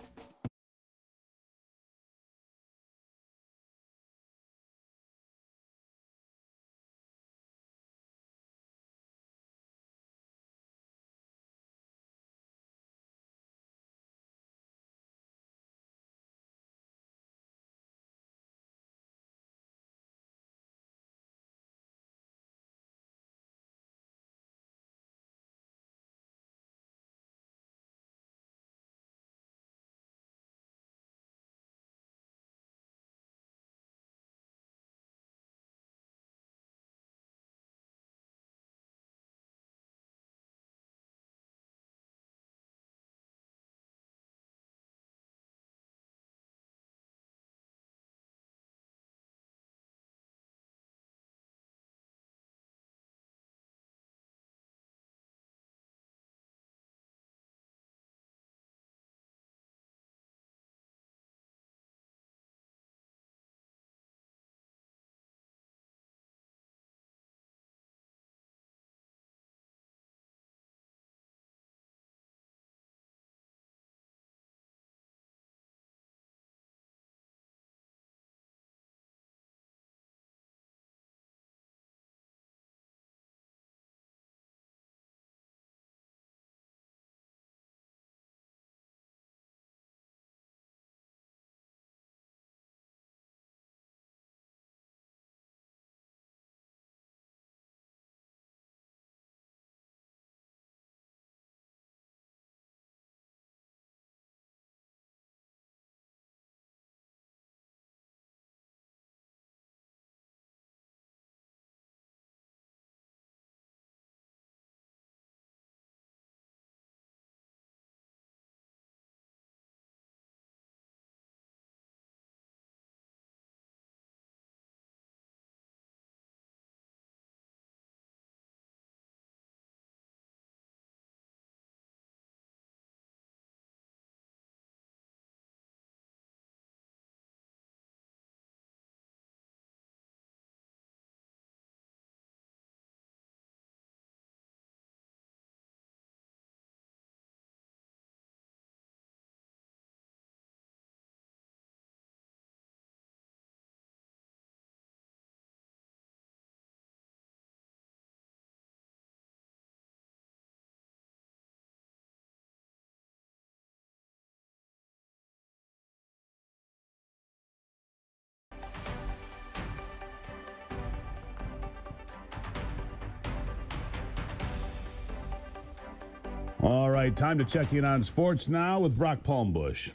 All right, time to check in on sports now with Brock Palmbush.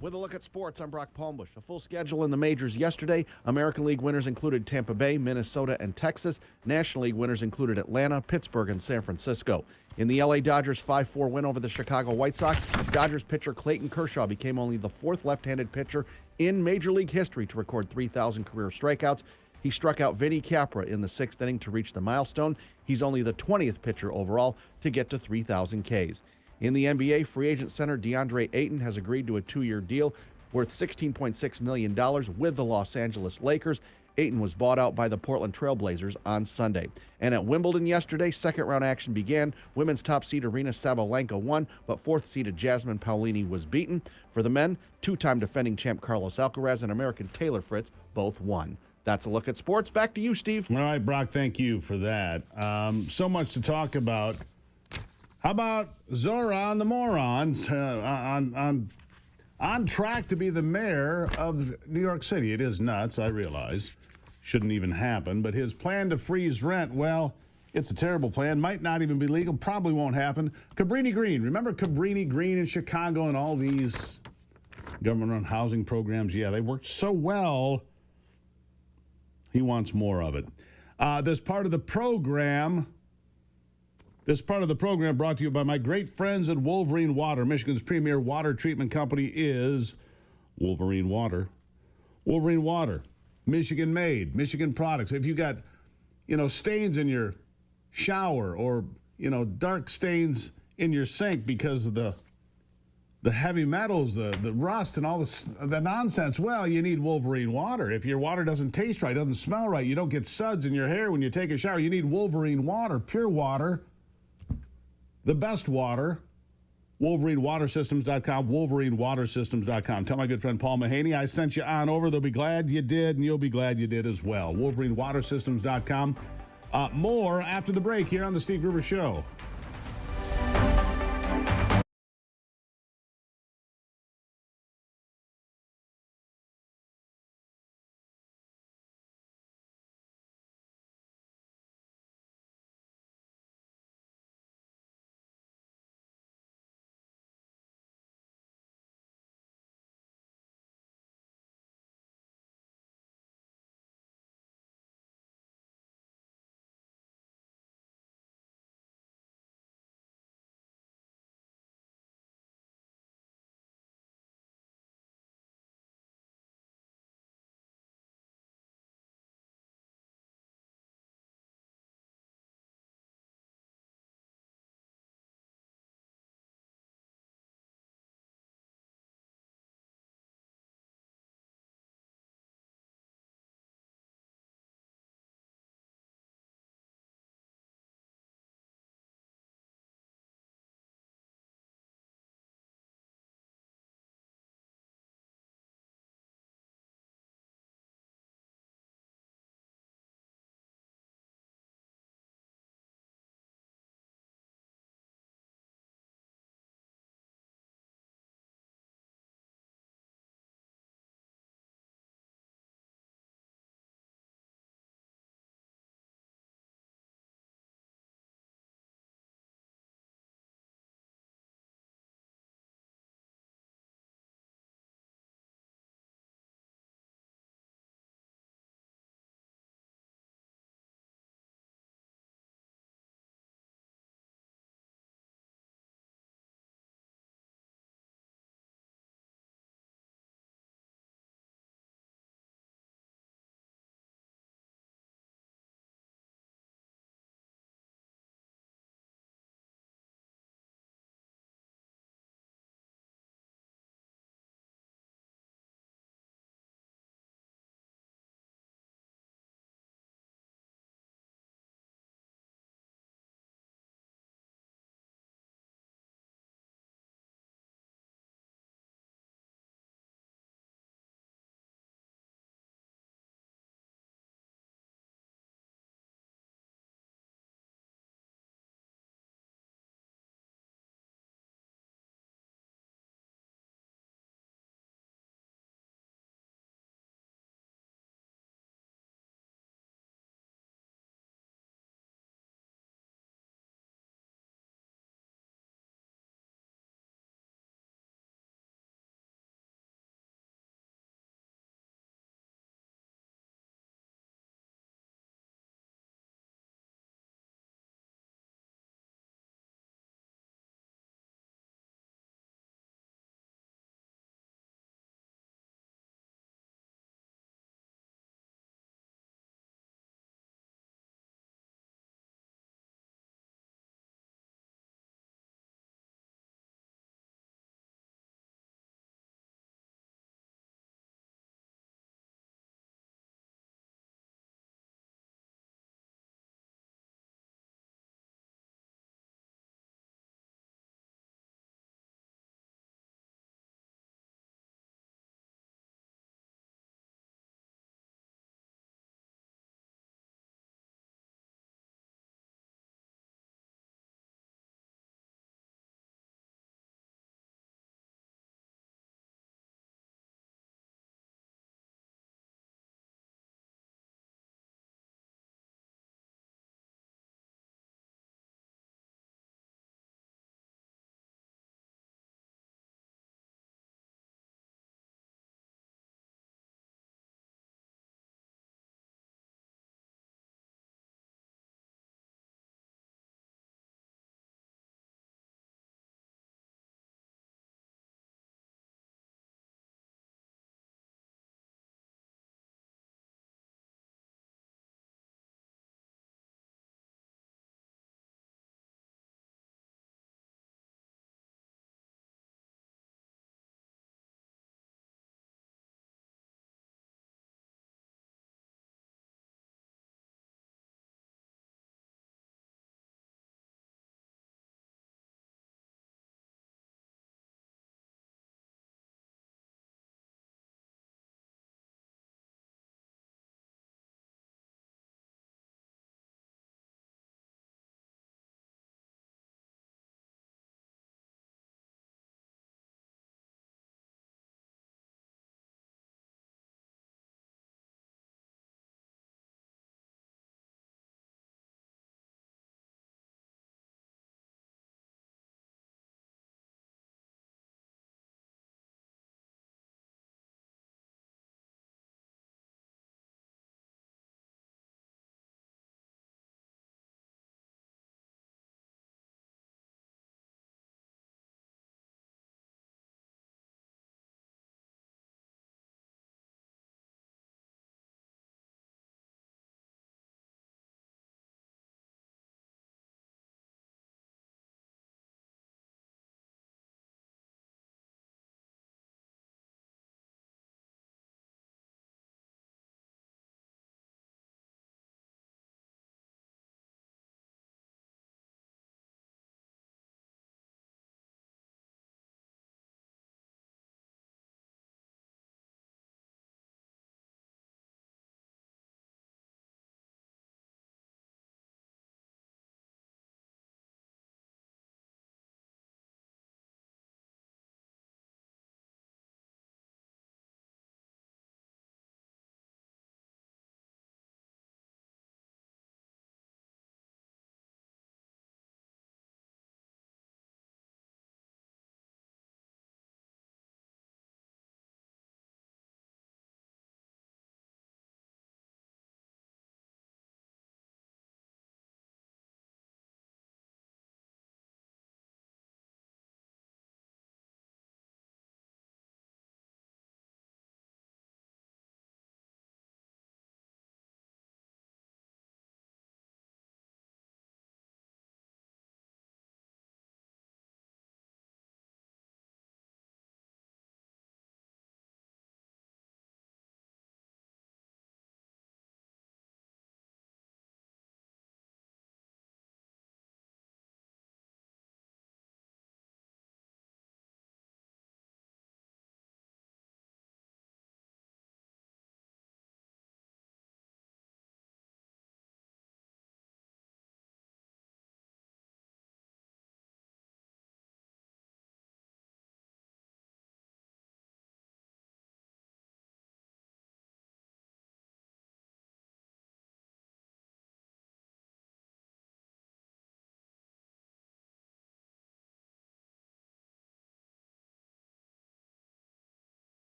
With a look at sports, I'm Brock Palmbush. A full schedule in the majors yesterday. American League winners included Tampa Bay, Minnesota, and Texas. National League winners included Atlanta, Pittsburgh, and San Francisco. In the LA Dodgers 5-4 win over the Chicago White Sox, Dodgers pitcher Clayton Kershaw became only the fourth left-handed pitcher in Major League history to record 3,000 career strikeouts. He struck out Vinny Capra in the sixth inning to reach the milestone. He's only the 20th pitcher overall to get to 3,000 Ks. In the NBA, free agent center DeAndre Ayton has agreed to a 2-year deal worth $16.6 million with the Los Angeles Lakers. Ayton was bought out by the Portland Trail Blazers on Sunday. And at Wimbledon yesterday, second-round action began. Women's top seed Aryna Sabalenka won, but fourth-seeded Jasmine Paolini was beaten. For the men, two-time defending champ Carlos Alcaraz and American Taylor Fritz both won. That's a look at sports. Back to you, Steve. All right, Brock, thank you for that. So much to talk about. How about Zoran the moron on track to be the mayor of New York City? It is nuts, I realize. Shouldn't even happen. But his plan to freeze rent, well, it's a terrible plan. Might not even be legal. Probably won't happen. Cabrini Green. Remember Cabrini Green in Chicago and all these government-run housing programs? Yeah, they worked so well. He wants more of it. This part of the program brought to you by my great friends at Wolverine Water. Michigan's premier water treatment company is Wolverine Water. Wolverine Water, Michigan made, Michigan products. If you got, stains in your shower or, dark stains in your sink because of the heavy metals, the rust and all the nonsense, well, you need Wolverine Water. If your water doesn't taste right, doesn't smell right, you don't get suds in your hair when you take a shower, you need Wolverine Water, pure water. The best water, WolverineWaterSystems.com, WolverineWaterSystems.com. Tell my good friend Paul Mahaney I sent you on over. They'll be glad you did, and you'll be glad you did as well. WolverineWaterSystems.com. More after the break here on The Steve Gruber Show.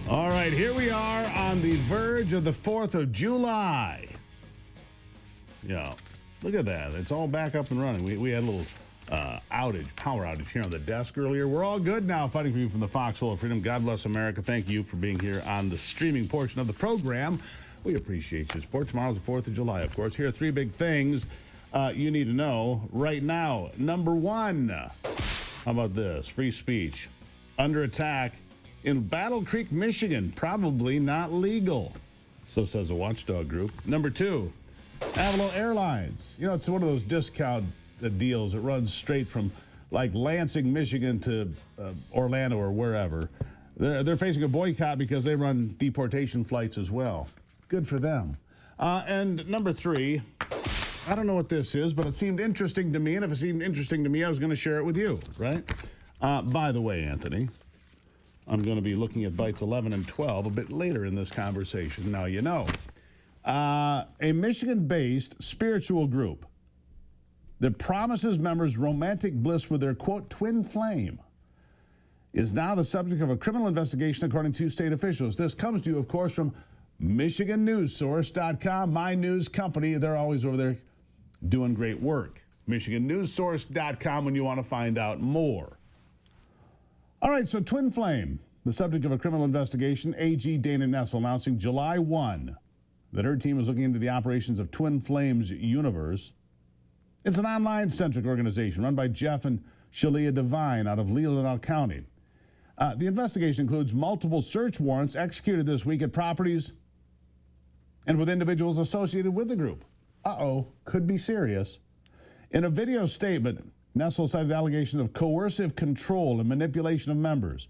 All right, here we are on the verge of the 4th of July. Yeah, look at that. It's all back up and running. We had a little power outage here on the desk earlier. We're all good now, fighting for you from the foxhole of freedom. God bless America. Thank you for being here on the streaming portion of the program. We appreciate your support. Tomorrow's the 4th of July, of course. Here are 3 big things you need to know right now. Number 1, how about this? Free speech under attack in Battle Creek, Michigan. Probably not legal, so says a watchdog group. Number 2, Avalo Airlines. You know, it's one of those discount deals that runs straight from like Lansing, Michigan to Orlando or wherever. They're facing a boycott because they run deportation flights as well. Good for them. And number 3, I don't know what this is, but it seemed interesting to me. And if it seemed interesting to me, I was going to share it with you, right? By the way, Anthony, I'm going to be looking at bites 11 and 12 a bit later in this conversation. Now, you know, a Michigan-based spiritual group that promises members romantic bliss with their, quote, twin flame is now the subject of a criminal investigation, according to state officials. This comes to you, of course, from MichiganNewsSource.com, my news company. They're always over there doing great work. MichiganNewsSource.com when you want to find out more. All right, so twin flame, the subject of a criminal investigation. AG Dana Nessel announcing July 1 that her team is looking into the operations of Twin Flames Universe. It's an online-centric organization run by Jeff and Shalia Devine out of Leelanau County. The investigation includes multiple search warrants executed this week at properties and with individuals associated with the group. Could be serious. In a video statement, Nessel cited allegations of coercive control and manipulation of members.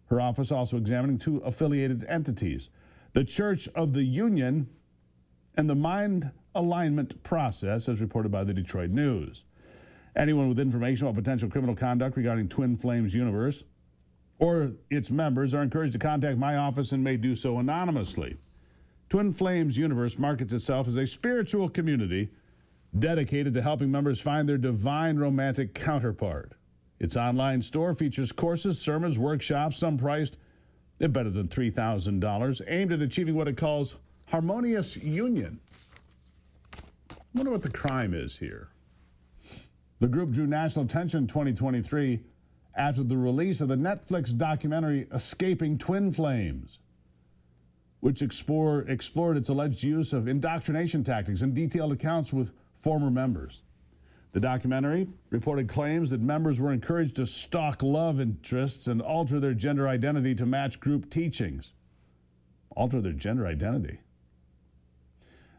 Her office also examining 2 affiliated entities, the Church of the Union and the Mind Alignment Process, as reported by the Detroit News. Anyone with information about potential criminal conduct regarding Twin Flames Universe or its members are encouraged to contact my office and may do so anonymously. Twin Flames Universe markets itself as a spiritual community dedicated to helping members find their divine romantic counterpart. Its online store features courses, sermons, workshops, some priced at better than $3,000, aimed at achieving what it calls harmonious union. I wonder what the crime is here. The group drew national attention in 2023 after the release of the Netflix documentary Escaping Twin Flames, which explored its alleged use of indoctrination tactics and detailed accounts with former members. The documentary reported claims that members were encouraged to stalk love interests and alter their gender identity to match group teachings. Alter their gender identity.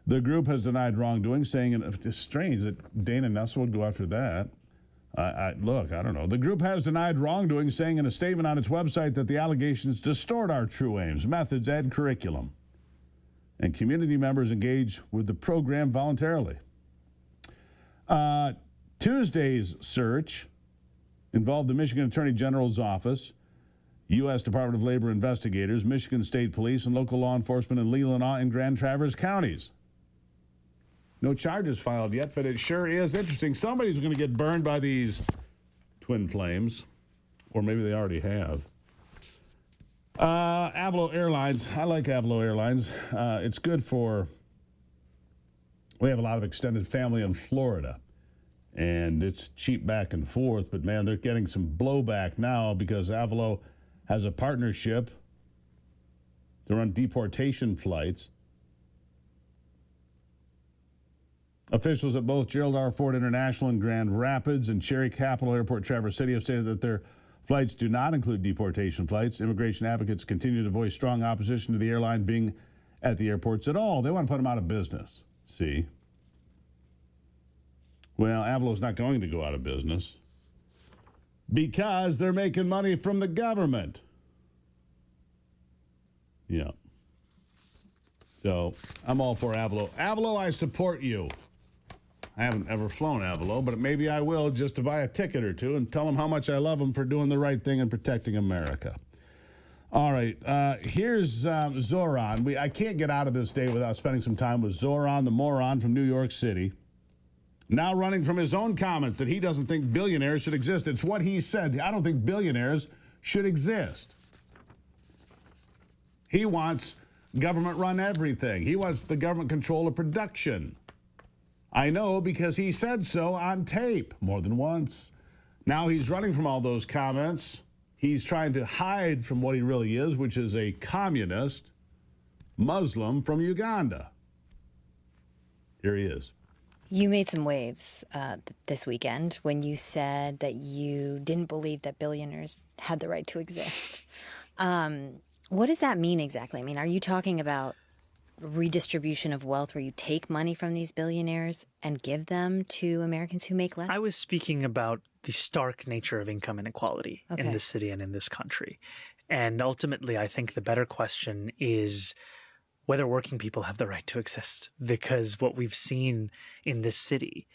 The group has denied wrongdoing, saying it's strange that Dana Nessel would go after that. Look, I don't know. The group has denied wrongdoing, saying in a statement on its website that the allegations distort our true aims, methods, and curriculum. And community members engage with the program voluntarily. Tuesday's search involved the Michigan Attorney General's office, U.S. Department of Labor investigators, Michigan State Police, and local law enforcement in Leelanau and Grand Traverse counties. No charges filed yet, but it sure is interesting. Somebody's going to get burned by these twin flames, or maybe they already have. Avalo Airlines. I like Avalo Airlines. It's good for... We have a lot of extended family in Florida, and it's cheap back and forth, but man, they're getting some blowback now because Avalo has a partnership to run deportation flights. Officials at both Gerald R. Ford International in Grand Rapids and Cherry Capital Airport Traverse City have stated that their flights do not include deportation flights. Immigration advocates continue to voice strong opposition to the airline being at the airports at all. They want to put them out of business. See? Well, Avalo's not going to go out of business because they're making money from the government. Yeah. So I'm all for Avalo. Avalo, I support you. I haven't ever flown Avalo, but maybe I will just to buy a ticket or two and tell them how much I love them for doing the right thing and protecting America. All right, here's Zoran. I can't get out of this day without spending some time with Zoran, the moron from New York City. Now running from his own comments that he doesn't think billionaires should exist. It's what he said. I don't think billionaires should exist. He wants government run everything. He wants the government control of production. I know because he said so on tape more than once. Now he's running from all those comments. He's trying to hide from what he really is, which is a communist Muslim from Uganda. Here he is. You made some waves this weekend when you said that you didn't believe that billionaires had the right to exist. What does that mean exactly? I mean, are you talking about redistribution of wealth where you take money from these billionaires and give them to Americans who make less? I was speaking about the stark nature of income inequality in this city and in this country. And ultimately, I think the better question is whether working people have the right to exist. Because what we've seen in this city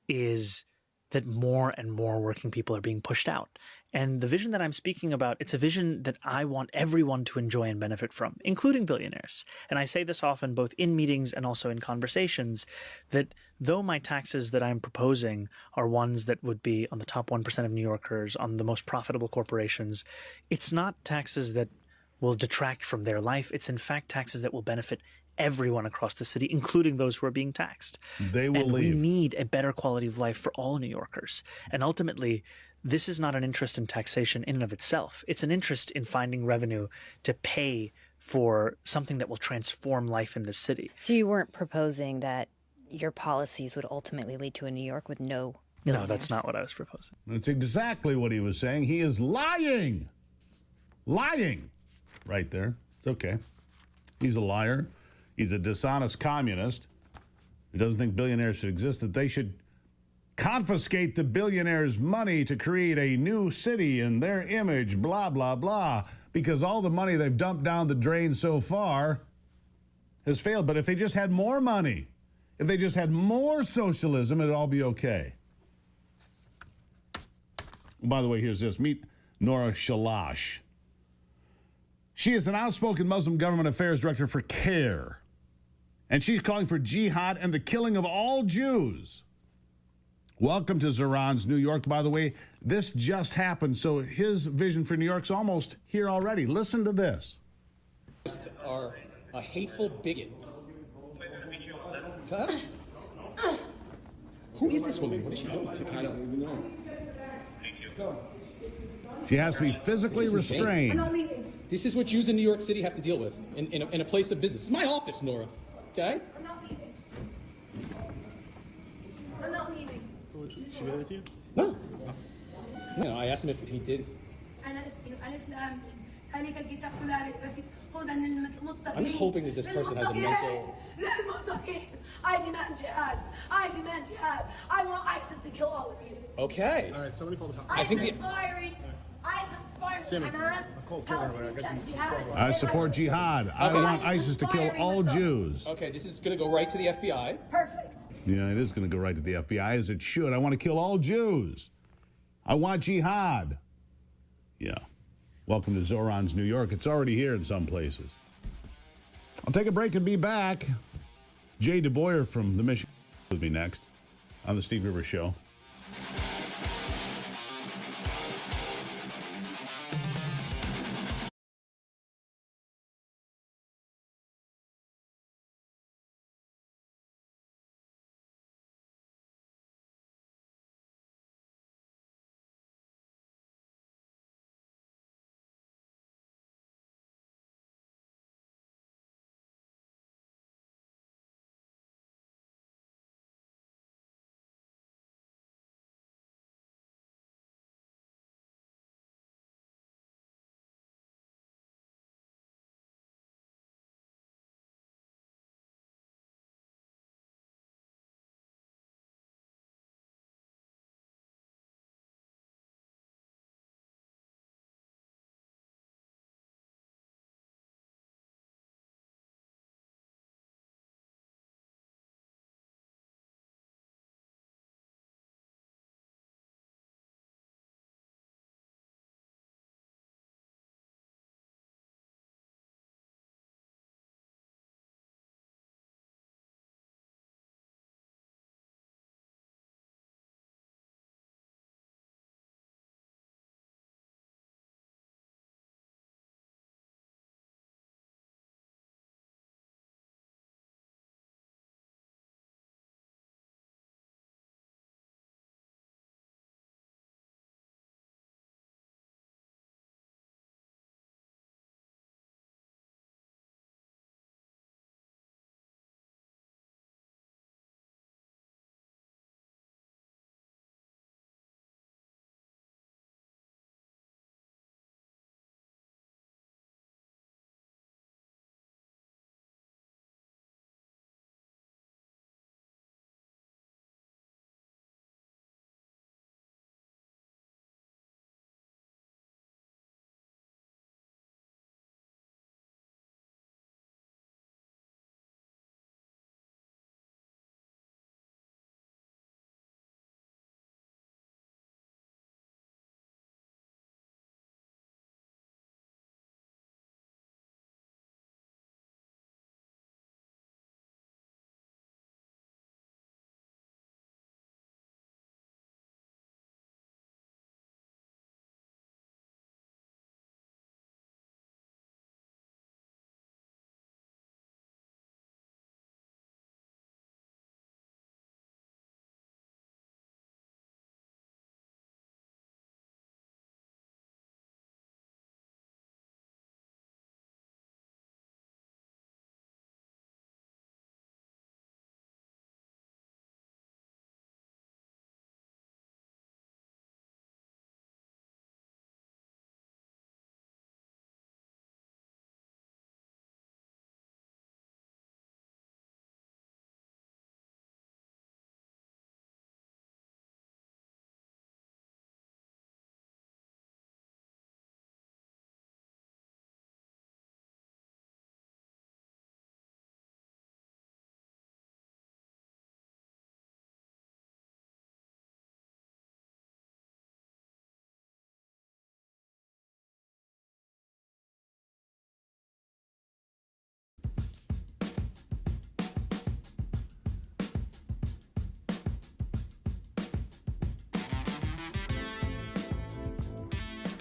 is that more and more working people are being pushed out. And the vision that I'm speaking about, it's a vision that I want everyone to enjoy and benefit from, including billionaires. And I say this often, both in meetings and also in conversations, that though my taxes that I'm proposing are ones that would be on the top 1% of New Yorkers, on the most profitable corporations, it's not taxes that will detract from their life. It's in fact taxes that will benefit everyone across the city, including those who are being taxed. They will leave. We need a better quality of life for all New Yorkers. And ultimately, this is not an interest in taxation in and of itself. It's an interest in finding revenue to pay for something that will transform life in this city. So you weren't proposing that your policies would ultimately lead to a New York with no billionaires? No, that's not what I was proposing. That's exactly what he was saying. He is lying. Lying. Right there. It's okay. He's a liar. He's a dishonest communist who doesn't think billionaires should exist, that they should confiscate the billionaires' money to create a new city in their image, blah, blah, blah, because all the money they've dumped down the drain so far has failed. But if they just had more money, if they just had more socialism, it'd all be okay. By the way, here's this. Meet Nora Shalash. She is an outspoken Muslim government affairs director for CARE. And she's calling for jihad and the killing of all Jews. Welcome to Zoran's New York. By the way, this just happened, so his vision for New York's almost here already. Listen to this. Are a hateful bigot. Huh? Who is this woman? What is she doing? I don't even know. She has to be physically restrained. I'm not leaving. This is what Jews in New York City have to deal with in a place of business. It's my office, Nora. Okay? I'm not leaving. I'm not leaving. She go with you? No. No, I asked him if he did. I'm just hoping that this person has a mental... I demand jihad. I demand jihad. I want ISIS to kill all of you. Okay. All right, somebody call the... I'm conspiring Hamas. Palestinian jihad. I support jihad. I want ISIS to kill all Jews. Okay, this is going to go right to the FBI. Perfect. Yeah, it is going to go right to the FBI, as it should. I want to kill all Jews. I want jihad. Yeah. Welcome to Zoran's New York. It's already here in some places. I'll take a break and be back. Jay DeBoyer from the Michigan with me next on the Steve Gruber Show.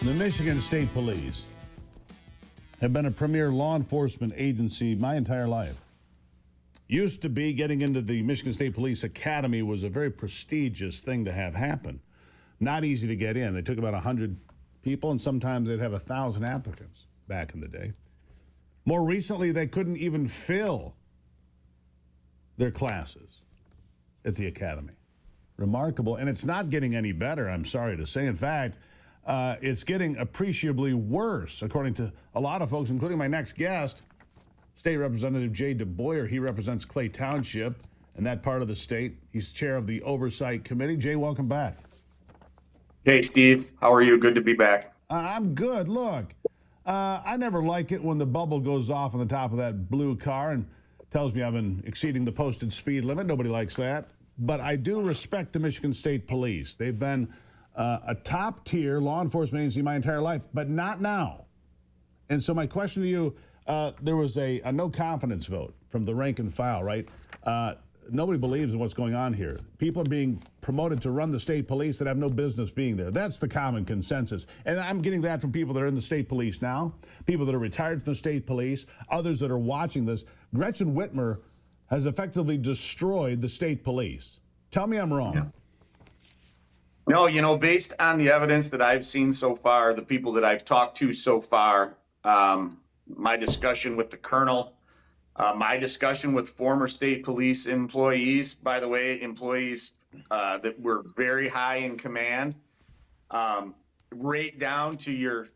The Michigan State Police have been a premier law enforcement agency my entire life. Used to be, getting into the Michigan State Police Academy was a very prestigious thing to have happen. Not easy to get in. They took about 100 people, and sometimes they'd have 1,000 applicants back in the day. More recently, they couldn't even fill their classes at the academy. Remarkable. And it's not getting any better, I'm sorry to say. In fact, it's getting appreciably worse, according to a lot of folks, including my next guest, State Representative Jay DeBoyer. He represents Clay Township and that part of the state. He's chair of the Oversight Committee. Jay, welcome back. Hey, Steve. How are you? Good to be back. I'm good. Look, I never like it when the bubble goes off on the top of that blue car and tells me I've been exceeding the posted speed limit. Nobody likes that. But I do respect the Michigan State Police. They've been a top-tier law enforcement agency my entire life, but not now. And so my question to you, there was a no-confidence vote from the rank and file, right? Nobody believes in what's going on here. People are being promoted to run the state police that have no business being there. That's the common consensus. And I'm getting that from people that are in the state police now, people that are retired from the state police, others that are watching this. Gretchen Whitmer has effectively destroyed the state police. Tell me I'm wrong. Yeah. No, based on the evidence that I've seen so far, the people that I've talked to so far, my discussion with the colonel, my discussion with former state police employees, by the way, employees that were very high in command, right down to your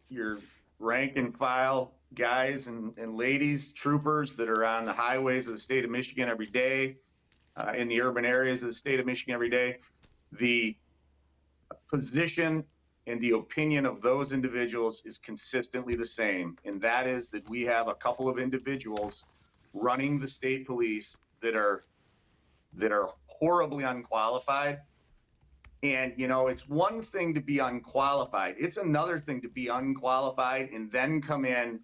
rank and file guys and ladies, troopers that are on the highways of the state of Michigan every day, in the urban areas of the state of Michigan every day. The position and the opinion of those individuals is consistently the same, and that is that we have a couple of individuals running the state police that are horribly unqualified. And it's one thing to be unqualified. It's another thing to be unqualified and then come in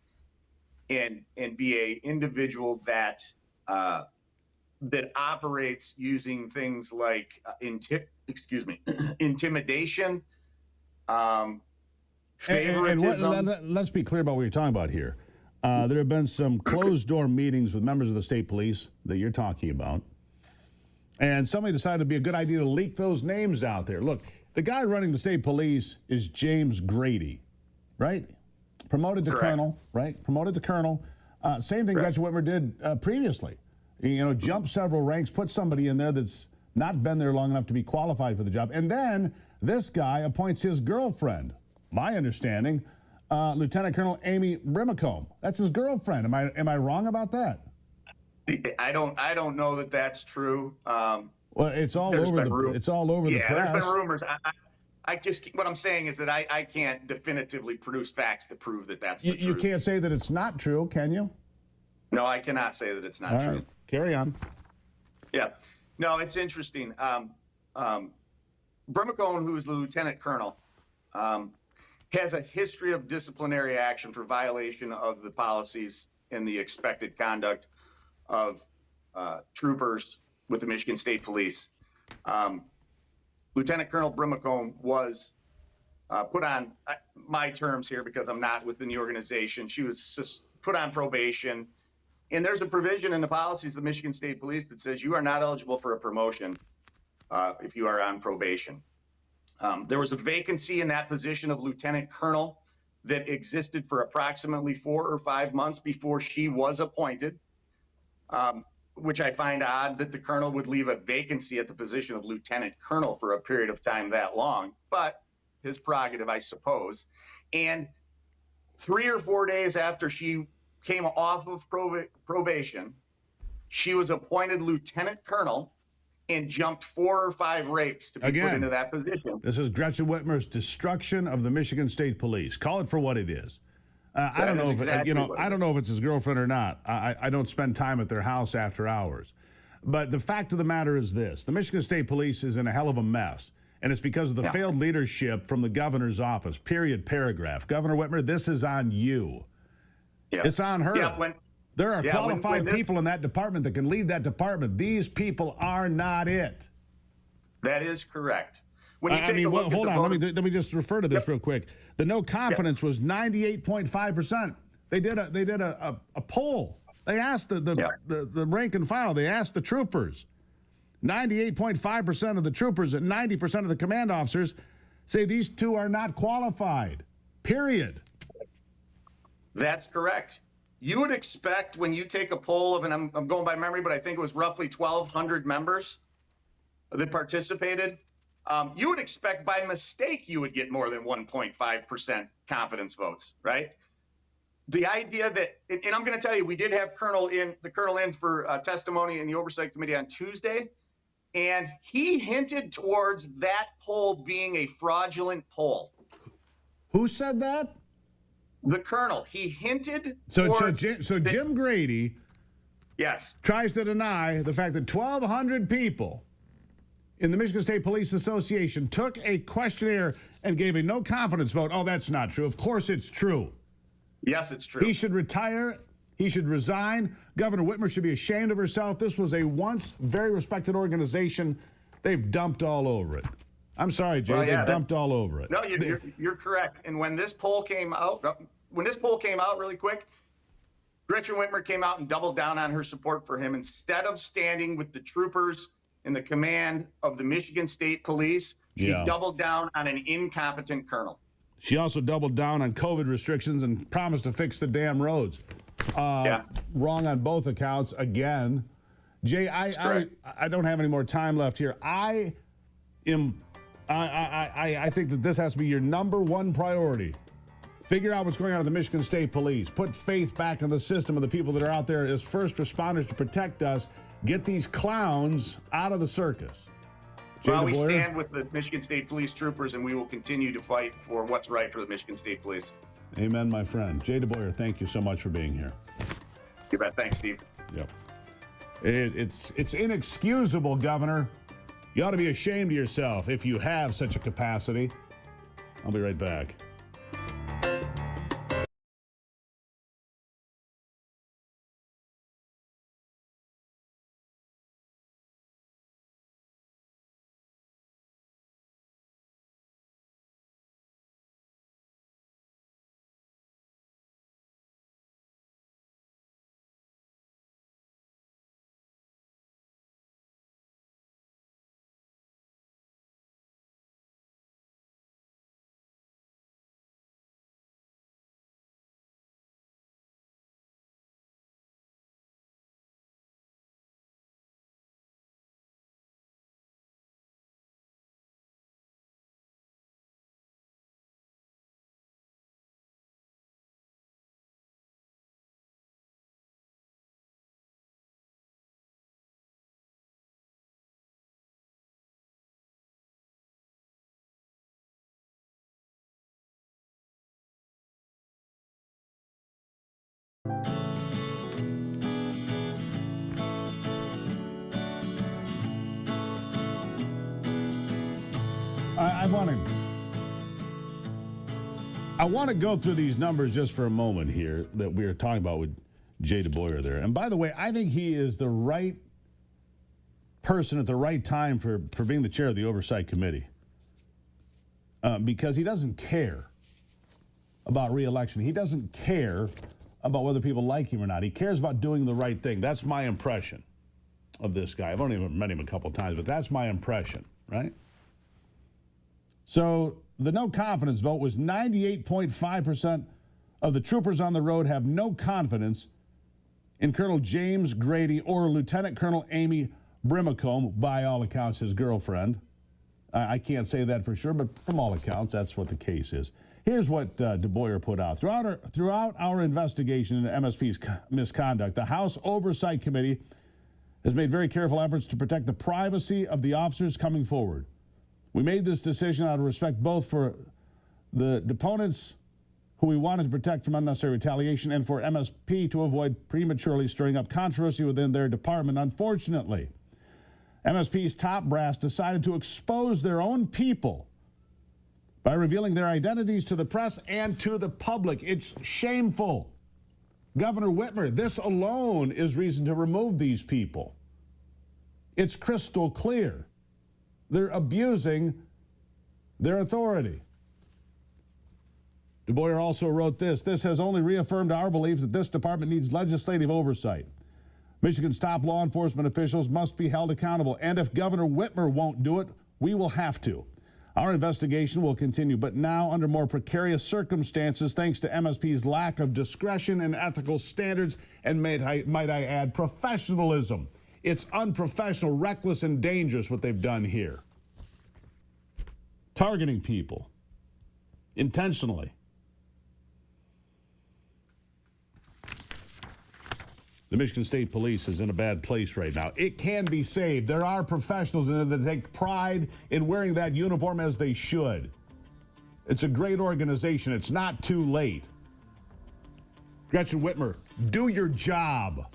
and be a individual that that operates using things like intimidation, favoritism. And let's be clear about what you're talking about here. There have been some closed-door meetings with members of the state police that you're talking about, and somebody decided it'd be a good idea to leak those names out there. Look, the guy running the state police is James Grady, right? Promoted to colonel, right? Promoted to colonel. Same thing Gretchen Whitmer did previously. Jump several ranks, put somebody in there that's not been there long enough to be qualified for the job. And then this guy appoints his girlfriend, my understanding, Lieutenant Colonel Amy Brimacombe. That's his girlfriend. Am I wrong about that? I don't know that that's true. Well, it's all over the press. There's been rumors. What I'm saying is that I can't definitively produce facts that prove that that's the truth. You can't say that it's not true, can you? No, I cannot say that it's not true. Right. Carry on. Yeah. No, it's interesting. Brimacombe, who is the lieutenant colonel, has a history of disciplinary action for violation of the policies and the expected conduct of troopers with the Michigan State Police. Lieutenant Colonel Brimacombe was put on my terms here because I'm not within the organization. She was just put on probation. And there's a provision in the policies of the Michigan State Police that says you are not eligible for a promotion if you are on probation. There was a vacancy in that position of lieutenant colonel that existed for approximately 4 or 5 months before she was appointed, which I find odd that the colonel would leave a vacancy at the position of lieutenant colonel for a period of time that long, but his prerogative, I suppose. And 3 or 4 days after she came off of probation, she was appointed lieutenant colonel and jumped 4 or 5 ranks to be put into that position. This is Gretchen Whitmer's destruction of the Michigan State Police. Call it for what it is. I don't know I don't know if it's his girlfriend or not. I don't spend time at their house after hours. But the fact of the matter is this: the Michigan State Police is in a hell of a mess, and it's because of the failed leadership from the governor's office. Period. Paragraph. Governor Whitmer, this is on you. Yeah. It's on her. Yeah, there are qualified people in that department that can lead that department. These people are not it. That is correct. when you take a look hold at on. the Let me just refer to this real quick. The no confidence was 98.5%. They did a poll. They asked the rank and file. They asked the troopers. 98.5% of the troopers and 90% of the command officers say these two are not qualified. Period. That's correct. You would expect when you take a poll of, and I'm going by memory, but I think it was roughly 1,200 members that participated. You would expect by mistake you would get more than 1.5% confidence votes, right? The idea that, and I'm going to tell you, we did have the colonel in for testimony in the Oversight Committee on Tuesday, and he hinted towards that poll being a fraudulent poll. Who said that? The colonel. He hinted So towards Jim Grady tries to deny the fact that 1,200 people in the Michigan State Police Association took a questionnaire and gave a no confidence vote. Oh, that's not true. Of course it's true. Yes, it's true. He should retire. He should resign. Governor Whitmer should be ashamed of herself. This was a once very respected organization. They've dumped all over it. I'm sorry, Jay. They dumped all over it. No, you're correct. And when this poll came out, really quick, Gretchen Whitmer came out and doubled down on her support for him. Instead of standing with the troopers in the command of the Michigan State Police, she doubled down on an incompetent colonel. She also doubled down on COVID restrictions and promised to fix the damn roads. Wrong on both accounts again. Jay, I don't have any more time left here. I think that this has to be your number one priority. Figure out what's going on at the Michigan State Police. Put faith back in the system of the people that are out there as first responders to protect us. Get these clowns out of the circus. Well, we stand with the Michigan State Police troopers, and we will continue to fight for what's right for the Michigan State Police. Amen, my friend. Jay DeBoyer, thank you so much for being here. You bet. Thanks, Steve. Yep. It's inexcusable, Governor. You ought to be ashamed of yourself if you have such a capacity. I'll be right back. I want to go through these numbers just for a moment here that we were talking about with Jay DeBoyer there. And by the way, I think he is the right person at the right time for being the chair of the Oversight Committee because he doesn't care about re-election. He doesn't care about whether people like him or not. He cares about doing the right thing. That's my impression of this guy. I've only met him a couple times, but that's my impression, right? So the no confidence vote was 98.5% of the troopers on the road have no confidence in Colonel James Grady or Lieutenant Colonel Amy Brimacombe, by all accounts his girlfriend. I can't say that for sure, but from all accounts, that's what the case is. Here's what DeBoyer put out. Throughout our investigation into MSP's misconduct, the House Oversight Committee has made very careful efforts to protect the privacy of the officers coming forward. We made this decision out of respect both for the deponents who we wanted to protect from unnecessary retaliation and for MSP to avoid prematurely stirring up controversy within their department. Unfortunately, MSP's top brass decided to expose their own people by revealing their identities to the press and to the public. It's shameful. Governor Whitmer, this alone is reason to remove these people. It's crystal clear. They're abusing their authority. Du Bois also wrote this. This has only reaffirmed our belief that this department needs legislative oversight. Michigan's top law enforcement officials must be held accountable, and if Governor Whitmer won't do it, we will have to. Our investigation will continue, but now under more precarious circumstances thanks to MSP's lack of discretion and ethical standards, and might I add, professionalism. It's unprofessional, reckless, and dangerous what they've done here. Targeting people intentionally. The Michigan State Police is in a bad place right now. It can be saved. There are professionals in there that take pride in wearing that uniform as they should. It's a great organization. It's not too late. Gretchen Whitmer, do your job.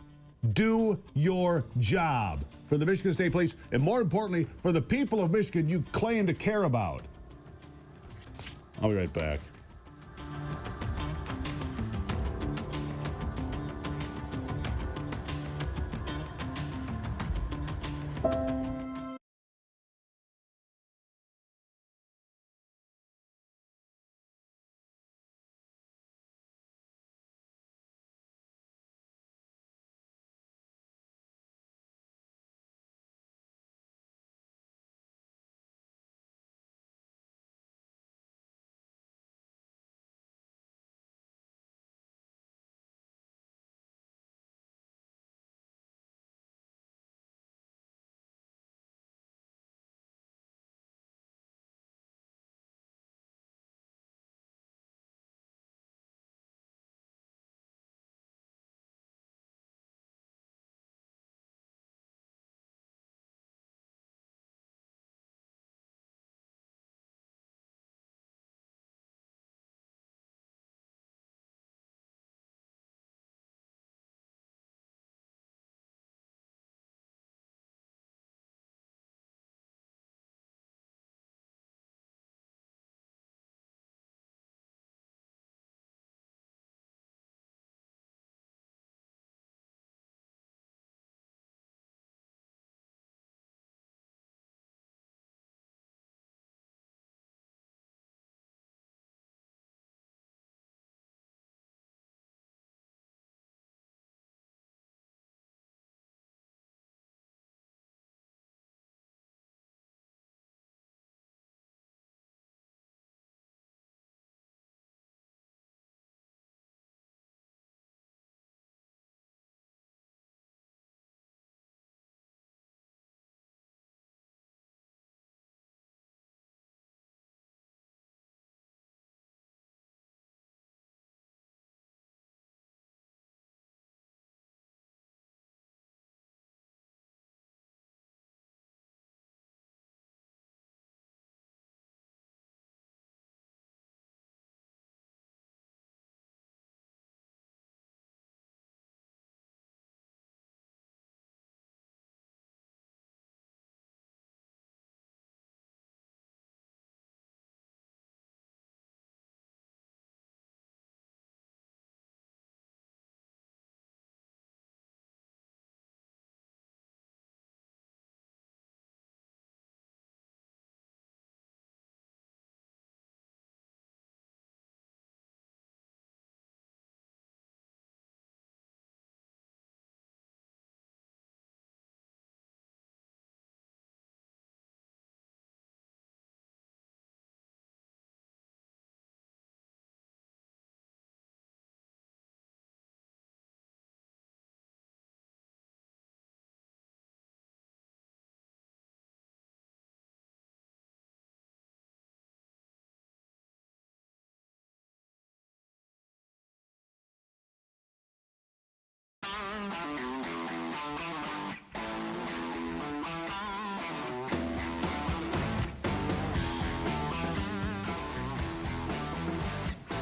Do your job for the Michigan State Police, and more importantly, for the people of Michigan you claim to care about. I'll be right back.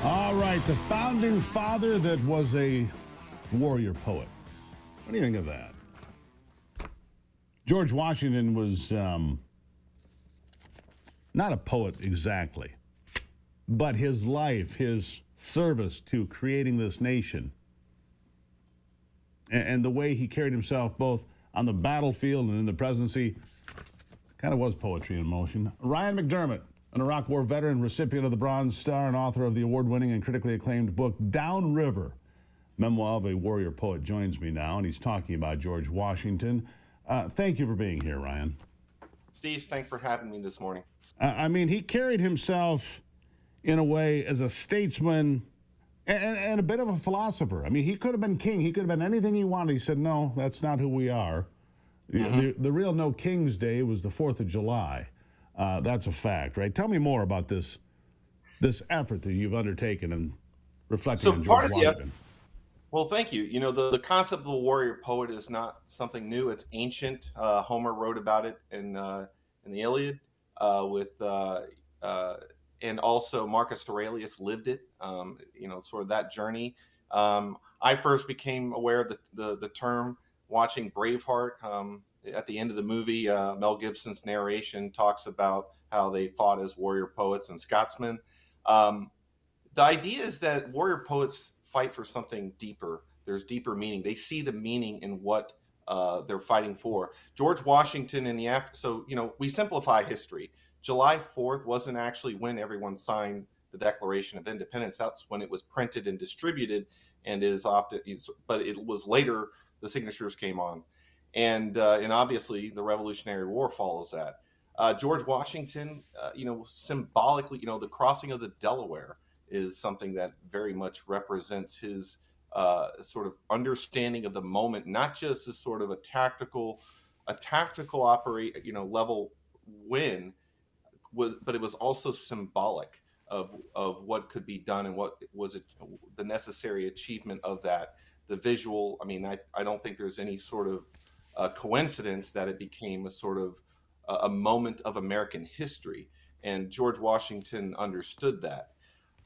All right, the founding father that was a warrior poet. What do you think of that? George Washington was not a poet exactly, but his life, his service to creating this nation, and the way he carried himself both on the battlefield and in the presidency kind of was poetry in motion. Ryan McDermott, an Iraq War veteran, recipient of the Bronze Star, and author of the award-winning and critically acclaimed book Downriver, Memoir of a Warrior Poet, joins me now, and he's talking about George Washington. Thank you for being here, Ryan. Steve, thanks for having me this morning. I mean, he carried himself in a way as a statesman and a bit of a philosopher. I mean, he could have been king. He could have been anything he wanted. He said, no, that's not who we are. The real No King's Day was the 4th of July. That's a fact, right? Tell me more about this effort that you've undertaken and reflecting on George Washington. Well, thank you. You know, the concept of the warrior poet is not something new. It's ancient. Homer wrote about it in the Iliad, and also Marcus Aurelius lived it. You know, sort of that journey. I first became aware of the term watching Braveheart. At the end of the movie, Mel Gibson's narration talks about how they fought as warrior poets and Scotsmen. The idea is that warrior poets fight for something deeper. There's deeper meaning. They see the meaning in what they're fighting for. George Washington so, you know, we simplify history. July 4th wasn't actually when everyone signed the Declaration of Independence. That's when it was printed and distributed, and but it was later the signatures came on. And obviously the Revolutionary War follows that. George Washington, you know, symbolically, you know, the crossing of the Delaware is something that very much represents his sort of understanding of the moment, not just as sort of a tactical level win, but it was also symbolic of what could be done and what was the necessary achievement of that. The visual, I mean, I don't think there's any sort of coincidence that it became a sort of a moment of American history, and George Washington understood that.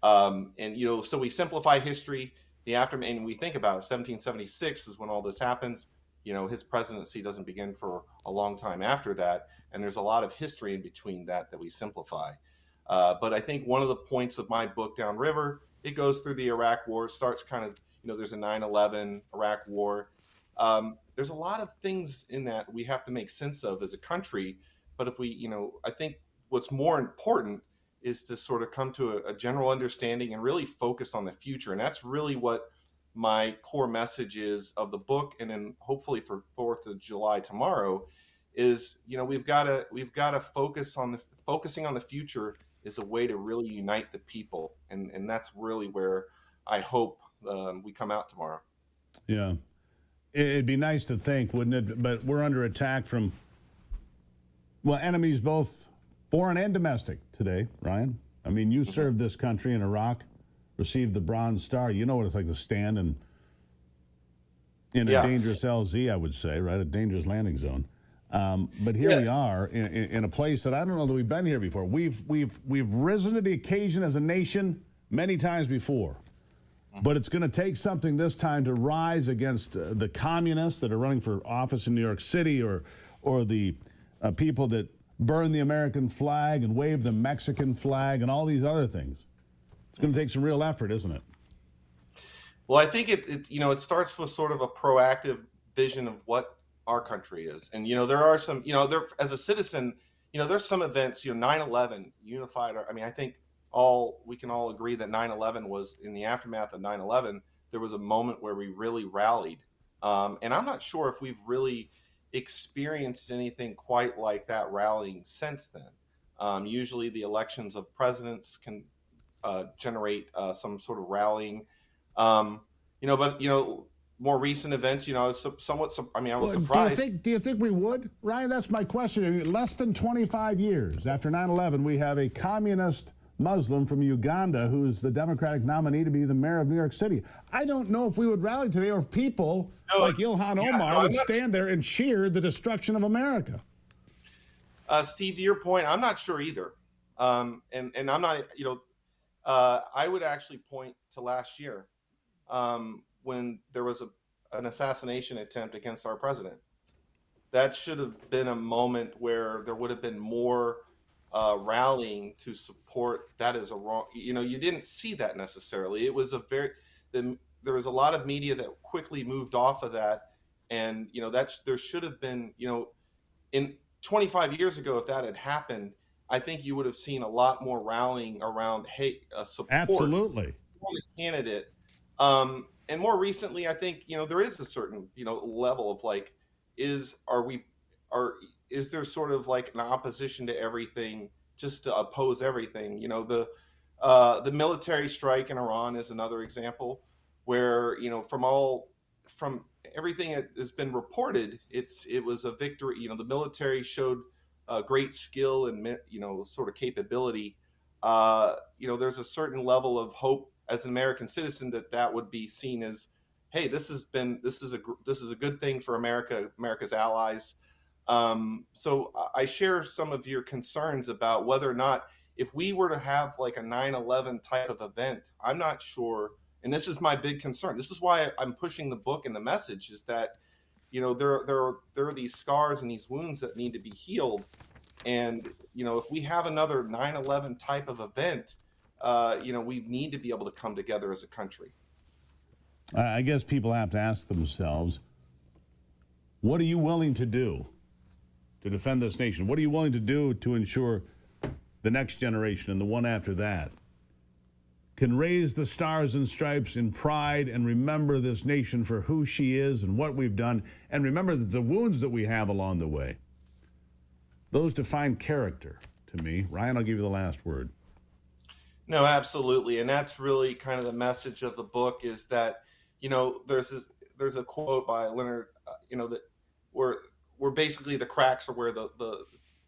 And, you know, so we simplify history, and we think about it, 1776 is when all this happens. You know, his presidency doesn't begin for a long time after that, and there's a lot of history in between that we simplify. But I think one of the points of my book, Downriver, it goes through the Iraq War. It starts kind of, you know, there's a 9/11 Iraq War. There's a lot of things in that we have to make sense of as a country. But if we, you know, I think what's more important is to sort of come to a general understanding and really focus on the future. And that's really what my core message is of the book. And then hopefully for 4th of July tomorrow is, you know, we've got to focusing on the future is a way to really unite the people. And that's really where I hope we come out tomorrow. Yeah. It'd be nice to think, wouldn't it? But we're under attack from, well, enemies both foreign and domestic today, Ryan. I mean, you served this country in Iraq, received the Bronze Star. You know what it's like to stand in a dangerous LZ, I would say, right? A dangerous landing zone. But here we are in a place that I don't know that we've been here before. We've risen to the occasion as a nation many times before. But it's going to take something this time to rise against the communists that are running for office in New York City, or the people that burn the American flag and wave the Mexican flag and all these other things. It's going to take some real effort, isn't it? Well, I think it you know, it starts with sort of a proactive vision of what our country is. And, you know, there are some, you know, as a citizen, you know, there's some events, you know, 9/11 unified. I mean, I think we can all agree that 9/11 was, in the aftermath of 9/11, there was a moment where we really rallied. And I'm not sure if we've really experienced anything quite like that rallying since then. Usually the elections of presidents can generate some sort of rallying. You know, but, you know, more recent events, you know, I was surprised. Do you think we would, Ryan? That's my question. I mean, less than 25 years after 9/11, we have a communist Muslim from Uganda who's the Democratic nominee to be the mayor of New York City. I don't know if we would rally today, or if people like Ilhan Omar would stand there and cheer the destruction of America. Steve, to your point, I'm not sure either. And I'm not, you know, I would actually point to last year when there was an assassination attempt against our president. That should have been a moment where there would have been more rallying to support that as a wrong. You know, you didn't see that necessarily. It was there was a lot of media that quickly moved off of that, and, you know, there should have been, you know, in 25 years ago, if that had happened, I think you would have seen a lot more rallying around support Absolutely. for the candidate. And more recently, I think, there is a certain, level of like, is there sort of like an opposition to everything, just to oppose everything? The military strike in Iran is another example where, from everything that has been reported, it was a victory. The military showed great skill and, sort of capability. There's a certain level of hope as an American citizen that would be seen as, hey, this is a good thing for America's allies. So I share some of your concerns about whether or not, if we were to have like a 9/11 type of event, I'm not sure. And this is my big concern. This is why I'm pushing the book and the message, is that, there are these scars and these wounds that need to be healed. And, if we have another 9/11 type of event, we need to be able to come together as a country. I guess people have to ask themselves, what are you willing to do to defend this nation? What are you willing to do to ensure the next generation and the one after that can raise the stars and stripes in pride and remember this nation for who she is and what we've done, and remember that the wounds that we have along the way, those define character to me. Ryan, I'll give you the last word. No, absolutely. And that's really kind of the message of the book, is that, there's a quote by Leonard, that where basically the cracks are where the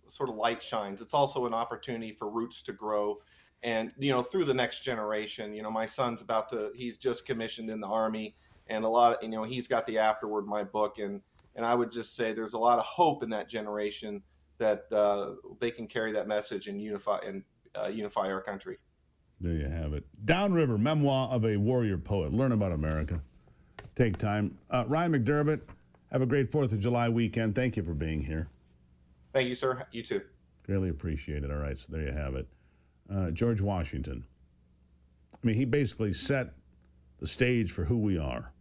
sort of light shines. It's also an opportunity for roots to grow. And, through the next generation, my son's he's just commissioned in the Army, and a lot of, he's got the afterword, my book. And I would just say there's a lot of hope in that generation that they can carry that message and unify our country. There you have it. Downriver, Memoir of a Warrior Poet. Learn about America. Take time. Ryan McDermott, have a great 4th of July weekend. Thank you for being here. Thank you, sir. You too. Greatly appreciate it. All right, so there you have it. George Washington. I mean, he basically set the stage for who we are.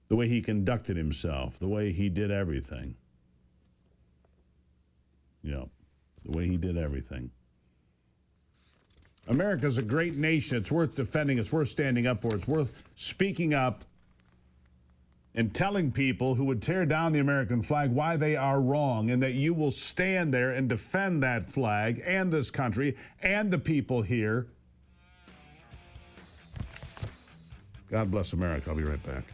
The way he conducted himself, the way he did everything. The way he did everything. America's a great nation. It's worth defending. It's worth standing up for. It's worth speaking up and telling people who would tear down the American flag why they are wrong, and that you will stand there and defend that flag and this country and the people here. God bless America. I'll be right back.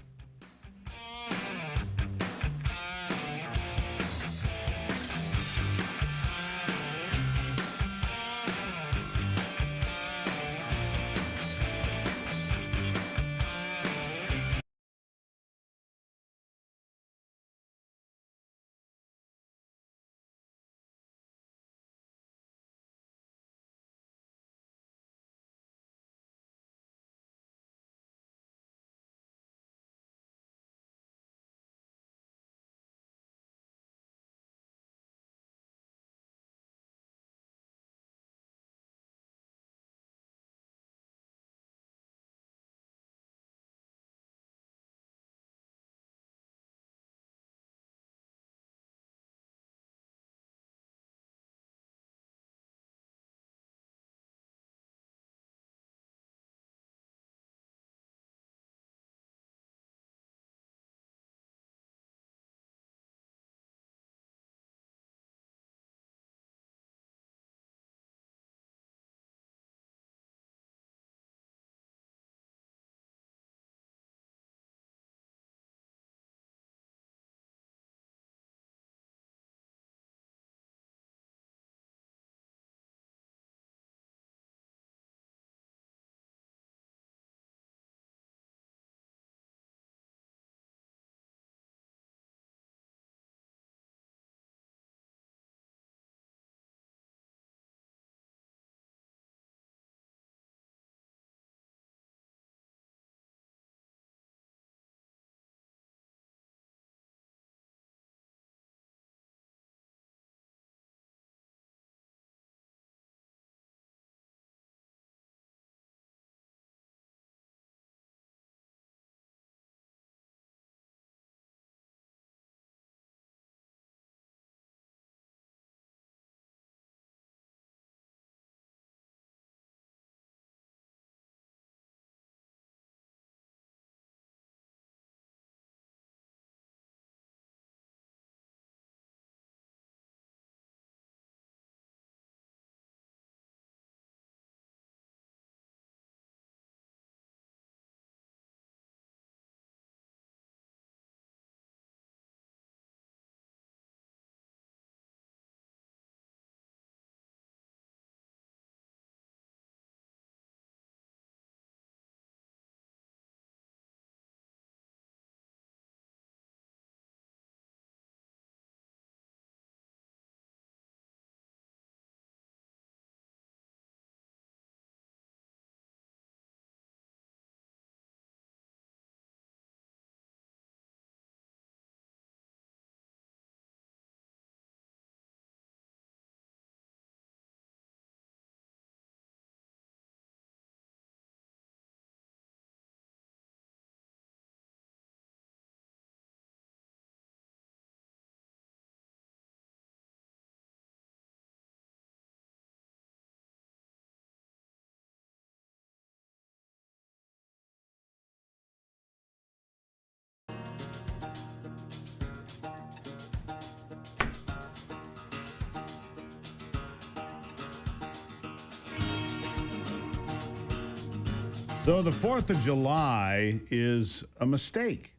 So the 4th of July is a mistake.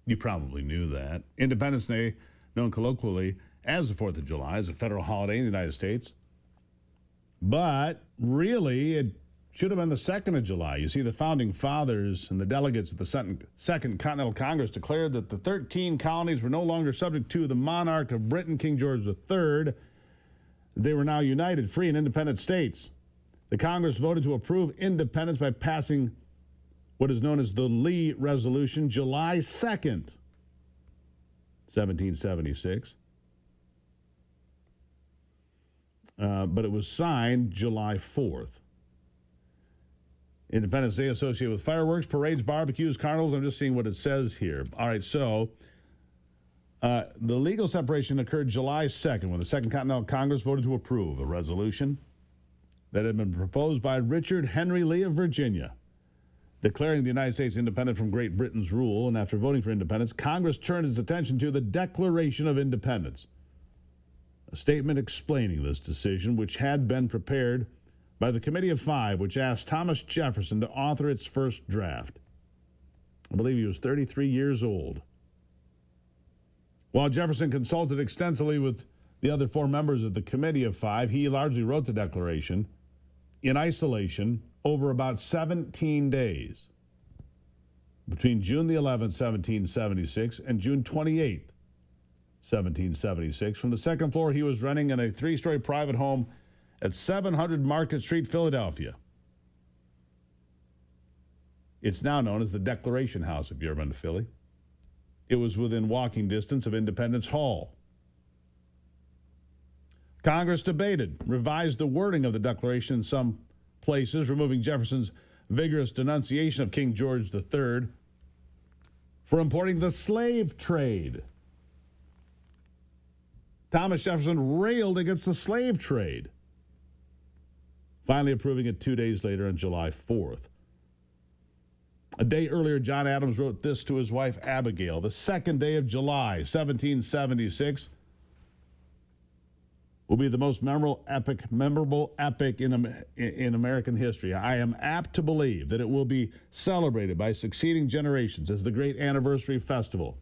You probably knew that. Independence Day, known colloquially as the 4th of July, is a federal holiday in the United States. But really, it should have been the 2nd of July. You see, the founding fathers and the delegates at the Second Continental Congress declared that the 13 colonies were no longer subject to the monarch of Britain, King George III. They were now united, free, and independent states. The Congress voted to approve independence by passing what is known as the Lee Resolution, July 2nd, 1776. But it was signed July 4th. Independence Day associated with fireworks, parades, barbecues, carnivals. I'm just seeing what it says here. All right, so the legal separation occurred July 2nd when the Second Continental Congress voted to approve a resolution that had been proposed by Richard Henry Lee of Virginia, declaring the United States independent from Great Britain's rule. And after voting for independence, Congress turned its attention to the Declaration of Independence, a statement explaining this decision, which had been prepared by the Committee of Five, which asked Thomas Jefferson to author its first draft. I believe he was 33 years old. While Jefferson consulted extensively with the other 4 members of the Committee of Five, he largely wrote the Declaration in isolation over about 17 days between June the 11th, 1776 and June 28th, 1776. From the second floor, he was renting in a 3-story private home at 700 Market Street, Philadelphia. It's now known as the Declaration House, if you've ever been to Philly. It was within walking distance of Independence Hall. Congress debated, revised the wording of the Declaration in some places, removing Jefferson's vigorous denunciation of King George III for importing the slave trade. Thomas Jefferson railed against the slave trade, finally approving it 2 days later on July 4th. A day earlier, John Adams wrote this to his wife, Abigail: the 2nd day of July, 1776, will be the most memorable epic in American history. I am apt to believe that it will be celebrated by succeeding generations as the great anniversary festival.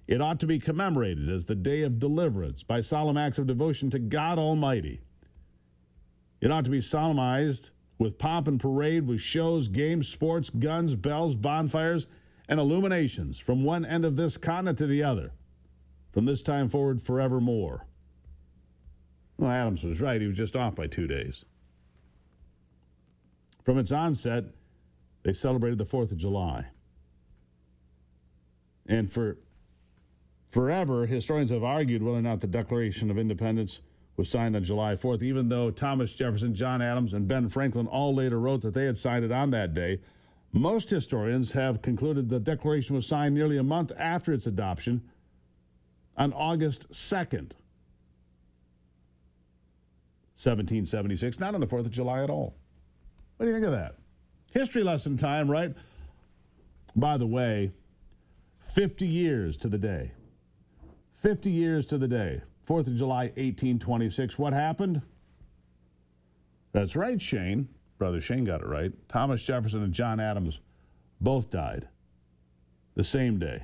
It ought to be commemorated as the day of deliverance by solemn acts of devotion to God Almighty. It ought to be solemnized with pomp and parade, with shows, games, sports, guns, bells, bonfires, and illuminations from one end of this continent to the other, from this time forward forevermore. Well, Adams was right. He was just off by 2 days. From its onset, they celebrated the 4th of July. And for forever, historians have argued whether or not the Declaration of Independence was signed on July 4th, even though Thomas Jefferson, John Adams, and Ben Franklin all later wrote that they had signed it on that day. Most historians have concluded the Declaration was signed nearly a month after its adoption on August 2nd. 1776, not on the 4th of July at all. What do you think of that? History lesson time, right? By the way, 50 years to the day. 50 years to the day. 4th of July, 1826. What happened? That's right, Shane. Brother Shane got it right. Thomas Jefferson and John Adams both died the same day.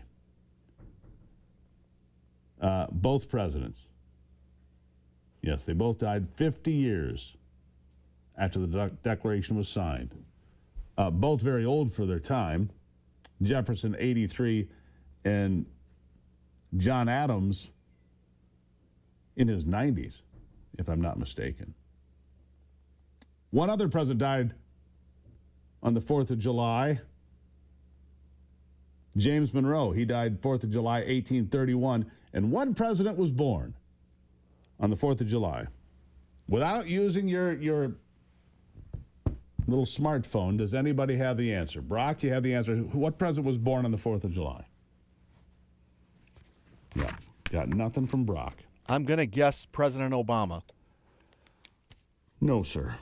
Both presidents. Yes, they both died 50 years after the Declaration was signed. Both very old for their time. Jefferson, 83, and John Adams in his 90s, if I'm not mistaken. One other president died on the 4th of July. James Monroe. He died 4th of July, 1831. And one president was born on the 4th of July. Without using your little smartphone, does anybody have the answer? Brock, you have the answer. What president was born on the 4th of July? Yeah, got nothing from Brock. I'm going to guess President Obama. No, sir.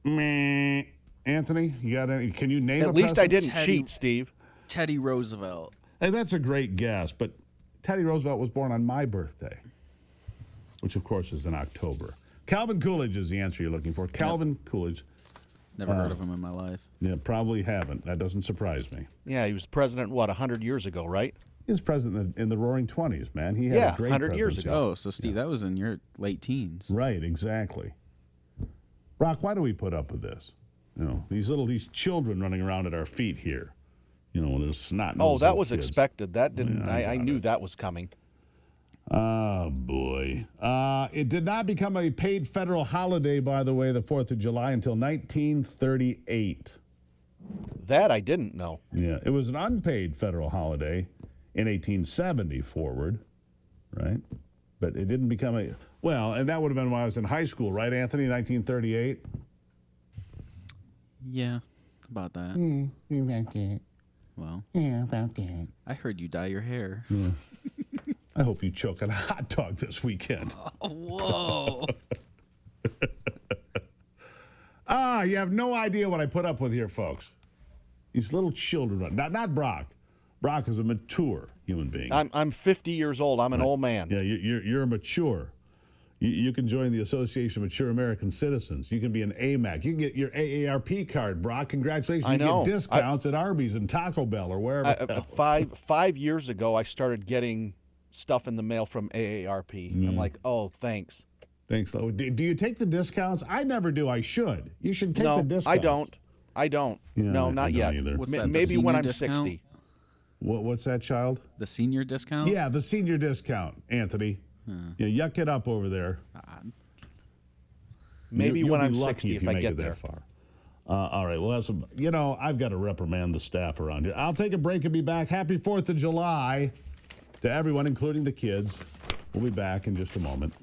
Meh. Anthony, you got any? Can you name At least I didn't cheat, Steve. Teddy Roosevelt. Hey, that's a great guess, but Teddy Roosevelt was born on my birthday, which, of course, is in October. Calvin Coolidge is the answer you're looking for. Calvin Coolidge. Never heard of him in my life. Yeah, probably haven't. That doesn't surprise me. Yeah, he was president, what, 100 years ago, right? He was president in the Roaring '20s, man. He had a great 100 years presidency. ago. Oh, so Steve, that was in your late teens. Right, exactly. Brock, why do we put up with this? You know, these children running around at our feet here. You know, there's snot. Oh, that was expected. That didn't. I knew that was coming. Oh, boy. It did not become a paid federal holiday, by the way, the 4th of July, until 1938. That I didn't know. Yeah, it was an unpaid federal holiday in 1870 forward, right? But it didn't become a... Well, and that would have been when I was in high school, right, Anthony, 1938? Yeah, about that. About that. Well, yeah, about that. I heard you dye your hair. Yeah. I hope you choke on a hot dog this weekend. Oh, whoa. You have no idea what I put up with here, folks. These little children. Not Brock. Brock is a mature human being. I'm 50 years old. I'm an old man. Yeah, you're mature. You can join the Association of Mature American Citizens. You can be an AMAC. You can get your AARP card, Brock. Congratulations. I know. You get discounts at Arby's and Taco Bell or wherever. 5 years ago, I started getting stuff in the mail from AARP. I'm like, oh, thanks. Thanks, though. Do you take the discounts? I never do. I should. You should take the discounts. I don't. Yeah, no, not yet. Either. What's that, maybe when I'm discount? 60. What's that, child? The senior discount? Yeah, the senior discount, Anthony. Yeah, yuck it up over there. Maybe when I'm 60 if if I make get it there. that far. All right, well, I've got to reprimand the staff around here. I'll take a break and be back. Happy 4th of July to everyone, including the kids. We'll be back in just a moment.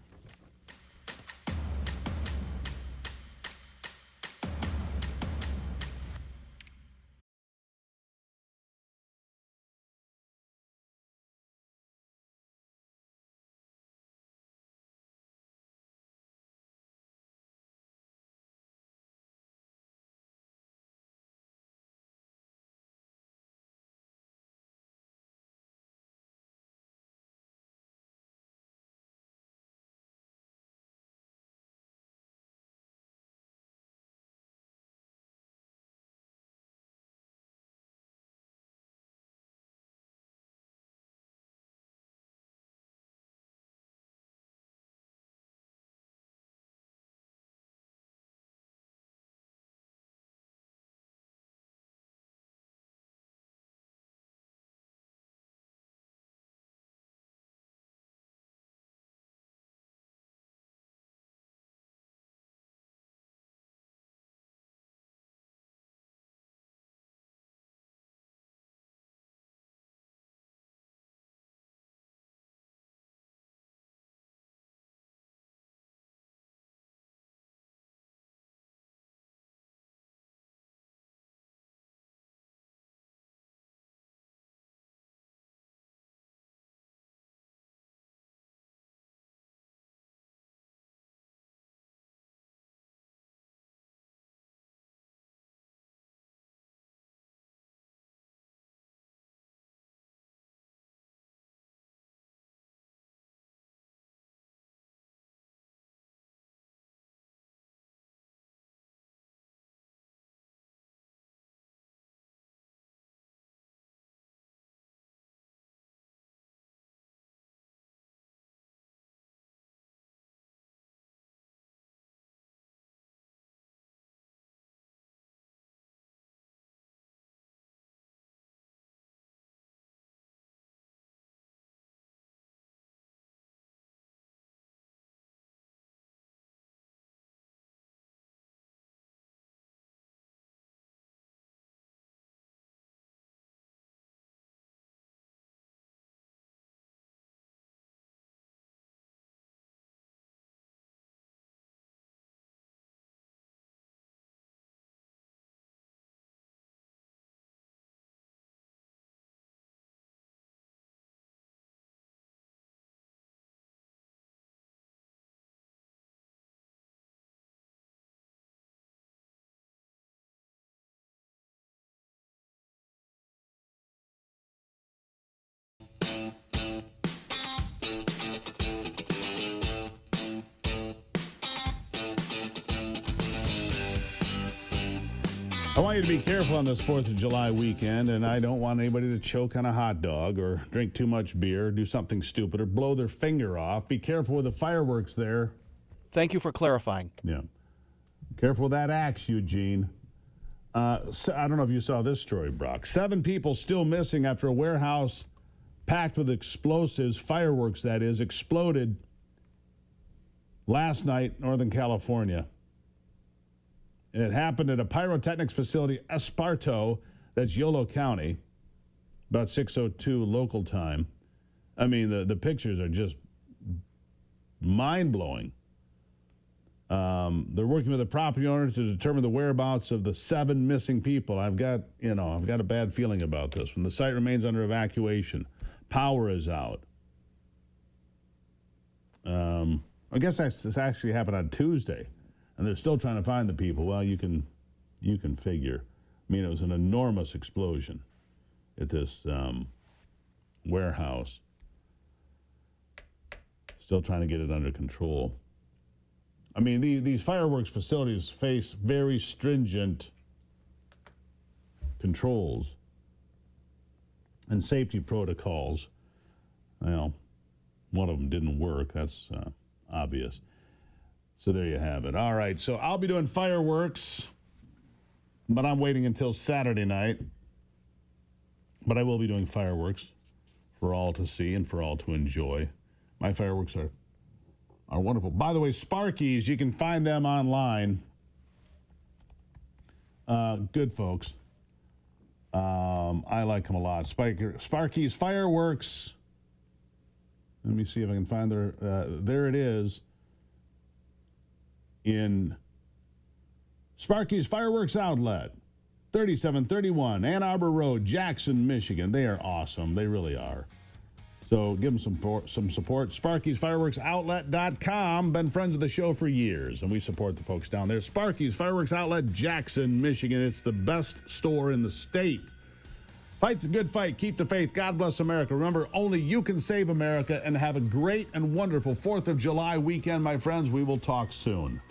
I want you to be careful on this 4th of July weekend, and I don't want anybody to choke on a hot dog or drink too much beer, do something stupid, or blow their finger off. Be careful with the fireworks there. Thank you for clarifying. Yeah. Careful with that axe, Eugene. So, I don't know if you saw this story, Brock. 7 people still missing after a warehouse packed with explosives, fireworks that is, exploded last night in Northern California. It happened at a pyrotechnics facility, Esparto, that's Yolo County, about 6:02 local time. I mean, the pictures are just mind-blowing. They're working with the property owner to determine the whereabouts of the 7 missing people. I've got a bad feeling about this one. The site remains under evacuation. Power is out. I guess this actually happened on Tuesday, and they're still trying to find the people. Well, you can figure. I mean, it was an enormous explosion at this warehouse. Still trying to get it under control. I mean, these fireworks facilities face very stringent controls and safety protocols. Well, one of them didn't work. That's obvious. So there you have it. All right, so I'll be doing fireworks, but I'm waiting until Saturday night. But I will be doing fireworks for all to see and for all to enjoy. My fireworks are wonderful. By the way, Sparky's, you can find them online. Good folks. I like them a lot. Sparky's Fireworks. Let me see if I can find there it is. In Sparky's Fireworks Outlet, 3731 Ann Arbor Road, Jackson, Michigan. They are awesome. They really are. So give them some support. Sparky's Fireworks Outlet.com. Been friends of the show for years, and we support the folks down there. Sparky's Fireworks Outlet, Jackson, Michigan. It's the best store in the state. Fight's a good fight. Keep the faith. God bless America. Remember, only you can save America, and have a great and wonderful 4th of July weekend, my friends. We will talk soon.